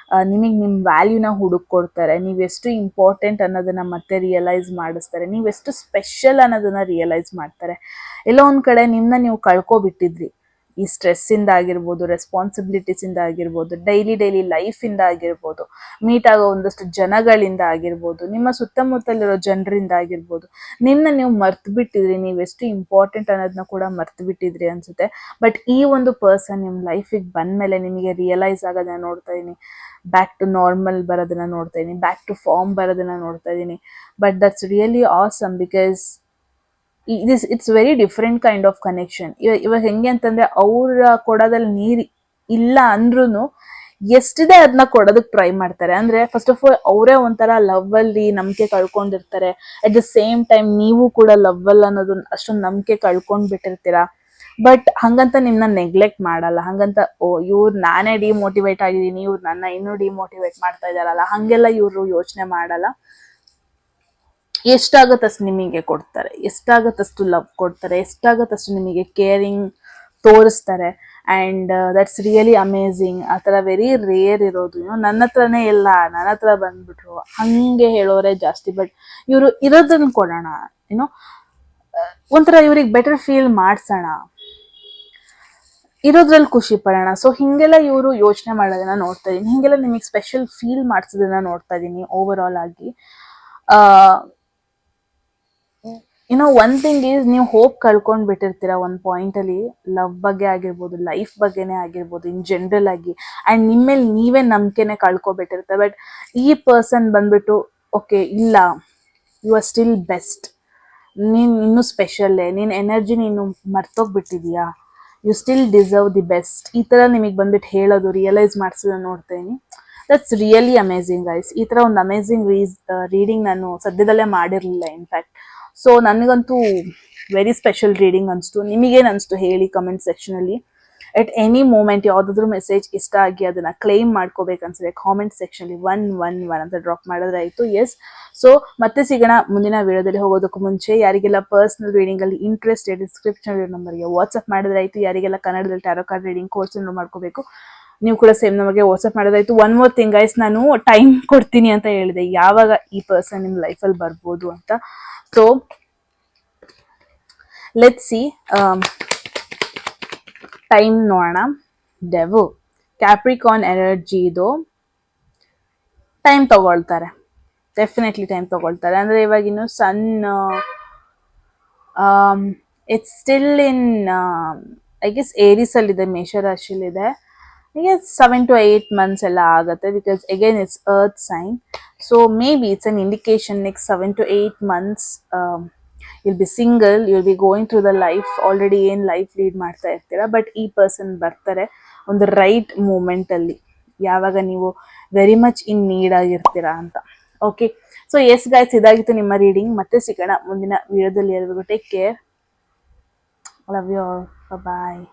ನಿಮಗೆ ನಿಮ್ಮ ವ್ಯಾಲ್ಯೂನ ಹುಡುಕೊಡ್ತಾರೆ. ನೀವೆಷ್ಟು ಇಂಪಾರ್ಟೆಂಟ್ ಅನ್ನೋದನ್ನ ಮತ್ತೆ ರಿಯಲೈಸ್ ಮಾಡಿಸ್ತಾರೆ, ನೀವೆಷ್ಟು ಸ್ಪೆಷಲ್ ಅನ್ನೋದನ್ನ ರಿಯಲೈಸ್ ಮಾಡ್ತಾರೆ. ಎಲ್ಲೋ ಒಂದ್ ಕಡೆ ನಿಮ್ಮನ್ನ ನೀವು ಕಳ್ಕೊಬಿಟ್ಟಿದ್ರಿ, ಈ ಸ್ಟ್ರೆಸ್ಸಿಂದ ಆಗಿರ್ಬೋದು, ರೆಸ್ಪಾನ್ಸಿಬಿಲಿಟೀಸಿಂದ ಆಗಿರ್ಬೋದು, ಡೈಲಿ ಲೈಫಿಂದ ಆಗಿರ್ಬೋದು, ಮೀಟ್ ಆಗೋ ಒಂದಷ್ಟು ಜನಗಳಿಂದ ಆಗಿರ್ಬೋದು, ನಿಮ್ಮ ಸುತ್ತಮುತ್ತಲಿರೋ ಜನರಿಂದ ಆಗಿರ್ಬೋದು, ನಿಮ್ಮನ್ನ ನೀವು ಮರ್ತು ಬಿಟ್ಟಿದ್ರಿ, ನೀವೆಷ್ಟು ಇಂಪಾರ್ಟೆಂಟ್ ಅನ್ನೋದನ್ನ ಕೂಡ ಮರ್ತು ಬಿಟ್ಟಿದ್ರಿ ಅನ್ಸುತ್ತೆ. ಬಟ್ ಈ ಒಂದು ಪರ್ಸನ್ ನಿಮ್ಮ ಲೈಫಿಗೆ ಬಂದ್ಮೇಲೆ ನಿಮಗೆ ರಿಯಲೈಸ್ ಆಗೋದನ್ನ ನೋಡ್ತಾ ಇದೀನಿ, ಬ್ಯಾಕ್ ಟು ನಾರ್ಮಲ್ ಬರೋದನ್ನ ನೋಡ್ತಾ ಇದೀನಿ, ಬ್ಯಾಕ್ ಟು ಫಾರ್ಮ್ ಬರೋದನ್ನ ನೋಡ್ತಾ ಇದೀನಿ. But that's really awesome, because it's very different kind of connection. ಇವಾಗ ಹೆಂಗೆ ಅಂತಂದ್ರೆ, ಅವ್ರ ಕೊಡೋದಲ್ಲಿ ನೀರ್ ಇಲ್ಲ ಅಂದ್ರೂ ಎಷ್ಟಿದೆ ಅದನ್ನ ಕೊಡೋದಕ್ಕೆ ಟ್ರೈ ಮಾಡ್ತಾರೆ. ಅಂದ್ರೆ ಫಸ್ಟ್ ಆಫ್ ಆಲ್ ಅವರೇ ಒಂಥರ ಲವ್ ಅಲ್ಲಿ ನಂಬಿಕೆ ಕಳ್ಕೊಂಡಿರ್ತಾರೆ. ಅಟ್ ದ ಸೇಮ್ ಟೈಮ್ ನೀವು ಕೂಡ ಲವ್ ಅಲ್ಲಿ ಅನ್ನೋದು ಅಷ್ಟೊಂದು ನಂಬಿಕೆ ಕಳ್ಕೊಂಡ್ ಬಿಟ್ಟಿರ್ತೀರಾ. ಬಟ್ ಹಂಗಂತ ನಿಮ್ನ ನೆಗ್ಲೆಕ್ಟ್ ಮಾಡಲ್ಲ, ಹಂಗಂತ ಇವ್ರು ನಾನೇ ಡಿಮೋಟಿವೇಟ್ ಆಗಿದ್ದೀನಿ, ಇವ್ರು ನನ್ನ ಇನ್ನೂ ಡಿಮೋಟಿವೇಟ್ ಮಾಡ್ತಾ ಇದಾರಲ್ಲ, ಹಂಗೆಲ್ಲ ಇವ್ರು ಯೋಚನೆ ಮಾಡಲ್ಲ. ಎಷ್ಟಾಗತ್ತಷ್ಟು ನಿಮಗೆ ಕೊಡ್ತಾರೆ, ಎಷ್ಟಾಗತ್ತಷ್ಟು ಲವ್ ಕೊಡ್ತಾರೆ, ಎಷ್ಟಾಗತ್ತಷ್ಟು ನಿಮಗೆ ಕೇರಿಂಗ್ ತೋರಿಸ್ತಾರೆ. And that's really amazing. ಆ ಥರ ವೆರಿ ರೇರ್ ಇರೋದು. ನನ್ನ ಹತ್ರನೇ ಇಲ್ಲ, ನನ್ನ ಹತ್ರ ಬಂದ್ಬಿಟ್ರು ಹಂಗೆ ಹೇಳೋರೆ ಜಾಸ್ತಿ. ಬಟ್ ಇವರು ಇರೋದನ್ನ ಕೊಡೋಣ, ಒಂಥರ ಇವ್ರಿಗೆ ಬೆಟರ್ ಫೀಲ್ ಮಾಡ್ಸೋಣ, ಇರೋದ್ರಲ್ಲಿ ಖುಷಿ ಪಡೋಣ. ಸೊ ಹಿಂಗೆಲ್ಲ ಇವರು ಯೋಚನೆ ಮಾಡೋದನ್ನ ನೋಡ್ತಾ ಇದೀನಿ, ಹಿಂಗೆಲ್ಲ ನಿಮಗೆ ಸ್ಪೆಷಲ್ ಫೀಲ್ ಮಾಡ್ಸೋದನ್ನ ನೋಡ್ತಾ ಇದೀನಿ ಓವರ್ ಆಲ್ ಆಗಿ. ಒನ್ ಥಿಂಗ್ ಈಸ್, ನೀವು ಹೋಪ್ ಕಳ್ಕೊಂಡ್ ಬಿಟ್ಟಿರ್ತೀರ ಒಂದ್ ಪಾಯಿಂಟ್ ಅಲ್ಲಿ, ಲವ್ ಬಗ್ಗೆ ಆಗಿರ್ಬೋದು, ಲೈಫ್ ಬಗ್ಗೆನೇ ಆಗಿರ್ಬೋದು, ಇನ್ ಜನರಲ್ ಆಗಿ. ಅಂಡ್ ನಿಮ್ಮೇಲೆ ನೀವೇ ನಂಬಿಕೆನೆ ಕಳ್ಕೊಬಿಟ್ಟಿರ್ತಾರೆ. ಬಟ್ ಈ ಪರ್ಸನ್ ಬಂದ್ಬಿಟ್ಟು ಓಕೆ ಇಲ್ಲ, ಯು ಆರ್ ಸ್ಟಿಲ್ ಬೆಸ್ಟ್, ನೀನ್ ಇನ್ನೂ ಸ್ಪೆಷಲ್ಲೇ, ನೀನ್ ಎನರ್ಜಿ ನೀನು ಮರ್ತೋಗ್ಬಿಟ್ಟಿದ್ಯಾ, you still deserve the best, ಈ ತರ ನಿಮಗೆ ಬಂದ್ಬಿಟ್ಟು ಹೇಳೋದು, ರಿಯಲೈಸ್ ಮಾಡಿಸೋದನ್ನ ನೋಡ್ತೀನಿ. That's really amazing guys. ಈ ತರ ಒಂದು ಅಮೇಝಿಂಗ್ ರೀಡಿಂಗ್ ನಾನು ಸದ್ಯದಲ್ಲೇ ಮಾಡಿರಲಿಲ್ಲ ಇನ್ಫ್ಯಾಕ್ಟ್. ಸೊ ನನಗಂತೂ ವೆರಿ ಸ್ಪೆಷಲ್ ರೀಡಿಂಗ್ ಅನಿಸ್ತು. ನಿಮಗೇನು ಅನಿಸ್ತು ಹೇಳಿ ಕಮೆಂಟ್ ಸೆಕ್ಷನಲ್ಲಿ. ಎಟ್ ಎನಿ ಮೂಮೆಂಟ್ ಯಾವುದಾದ್ರೂ ಮೆಸೇಜ್ ಇಷ್ಟ ಆಗಿ ಅದನ್ನ ಕ್ಲೈಮ್ ಮಾಡ್ಕೋಬೇಕನ್ಸಿದೆ, ಕಾಮೆಂಟ್ ಸೆಕ್ಷನಲ್ಲಿ 111 ಅಂತ ಡ್ರಾಪ್ ಮಾಡಿದ್ರೆ ಆಯಿತು. ಎಸ್, ಸೊ ಮತ್ತೆ ಸಿಗೋಣ ಮುಂದಿನ ವಿಡಿಯೋದಲ್ಲಿ. ಹೋಗೋದಕ್ಕೂ ಮುಂಚೆ ಯಾರಿಗೆಲ್ಲ ಪರ್ಸನಲ್ ರೀಡಿಂಗ್ ಅಲ್ಲಿ ಇಂಟ್ರೆಸ್ಟ್ ಇದೆ, ಡಿಸ್ಕ್ರಿಪ್ಷನ್ ನಂಬರ್ಗೆ ವಾಟ್ಸ್ಆಪ್ ಮಾಡಿದ್ರೆ ಆಯಿತು. ಯಾರಿಗೆಲ್ಲ ಕನ್ನಡದಲ್ಲಿ ಟ್ಯಾರೋ ಕಾರ್ಡ್ ರೀಡಿಂಗ್ ಕೋರ್ಸ್ ಮಾಡ್ಕೋಬೇಕು, ನೀವು ಕೂಡ ಸೇಮ್ ನಮಗೆ ವಾಟ್ಸ್ಆಪ್ ಮಾಡೋದಾಯ್ತು. ಒನ್ ಮೋರ್ ಥಿಂಗ್ ಗೈಸ್, ನಾನು ಟೈಮ್ ಕೊಡ್ತೀನಿ ಅಂತ ಹೇಳಿದೆ, ಯಾವಾಗ ಈ ಪರ್ಸನ್ ನಿಮ್ಮ ಲೈಫಲ್ಲಿ ಬರ್ಬೋದು ಅಂತ. ಸೊ ಲೆಟ್ಸ್ ಸಿ, ಟೈಮ್ ನೋಡೋಣ. ಡೆವು ಕ್ಯಾಪ್ರಿಕಾನ್ ಎನರ್ಜಿ, ಇದು ಟೈಮ್ ತಗೊಳ್ತಾರೆ, ಡೆಫಿನೆಟ್ಲಿ ಟೈಮ್ ತಗೊಳ್ತಾರೆ. ಅಂದ್ರೆ ಇವಾಗಿನ್ನು sun it's still in I guess Aries ಅಲ್ಲಿ ಇದೆ, ಮೇಷರಾಶಿಲಿದೆ. I guess 7 to 8 months ಎಲ್ಲ ಆಗುತ್ತೆ, because again it's earth sign. So maybe it's an indication next 7 to 8 months you'll be single, you'll be going through the life, already ಏನ್ ಲೈಫ್ ಲೀಡ್ ಮಾಡ್ತಾ ಇರ್ತೀರಾ. ಬಟ್ ಈ ಪರ್ಸನ್ ಬರ್ತಾರೆ ಒಂದು ರೈಟ್ ಮೂಮೆಂಟ್ ಅಲ್ಲಿ, ಯಾವಾಗ ನೀವು ವೆರಿ ಮಚ್ ಇನ್ ನೀಡ್ ಆಗಿರ್ತೀರಾ ಅಂತ. ಓಕೆ, ಸೊ ಎಸ್ ಗೈಸ್, ಇದಾಗಿತ್ತು ನಿಮ್ಮ ರೀಡಿಂಗ್. ಮತ್ತೆ ಸಿಗೋಣ ಮುಂದಿನ ವಿಡಿಯೋದಲ್ಲಿ. ಎಲ್ರಿಗೂ take care, love you all, bye.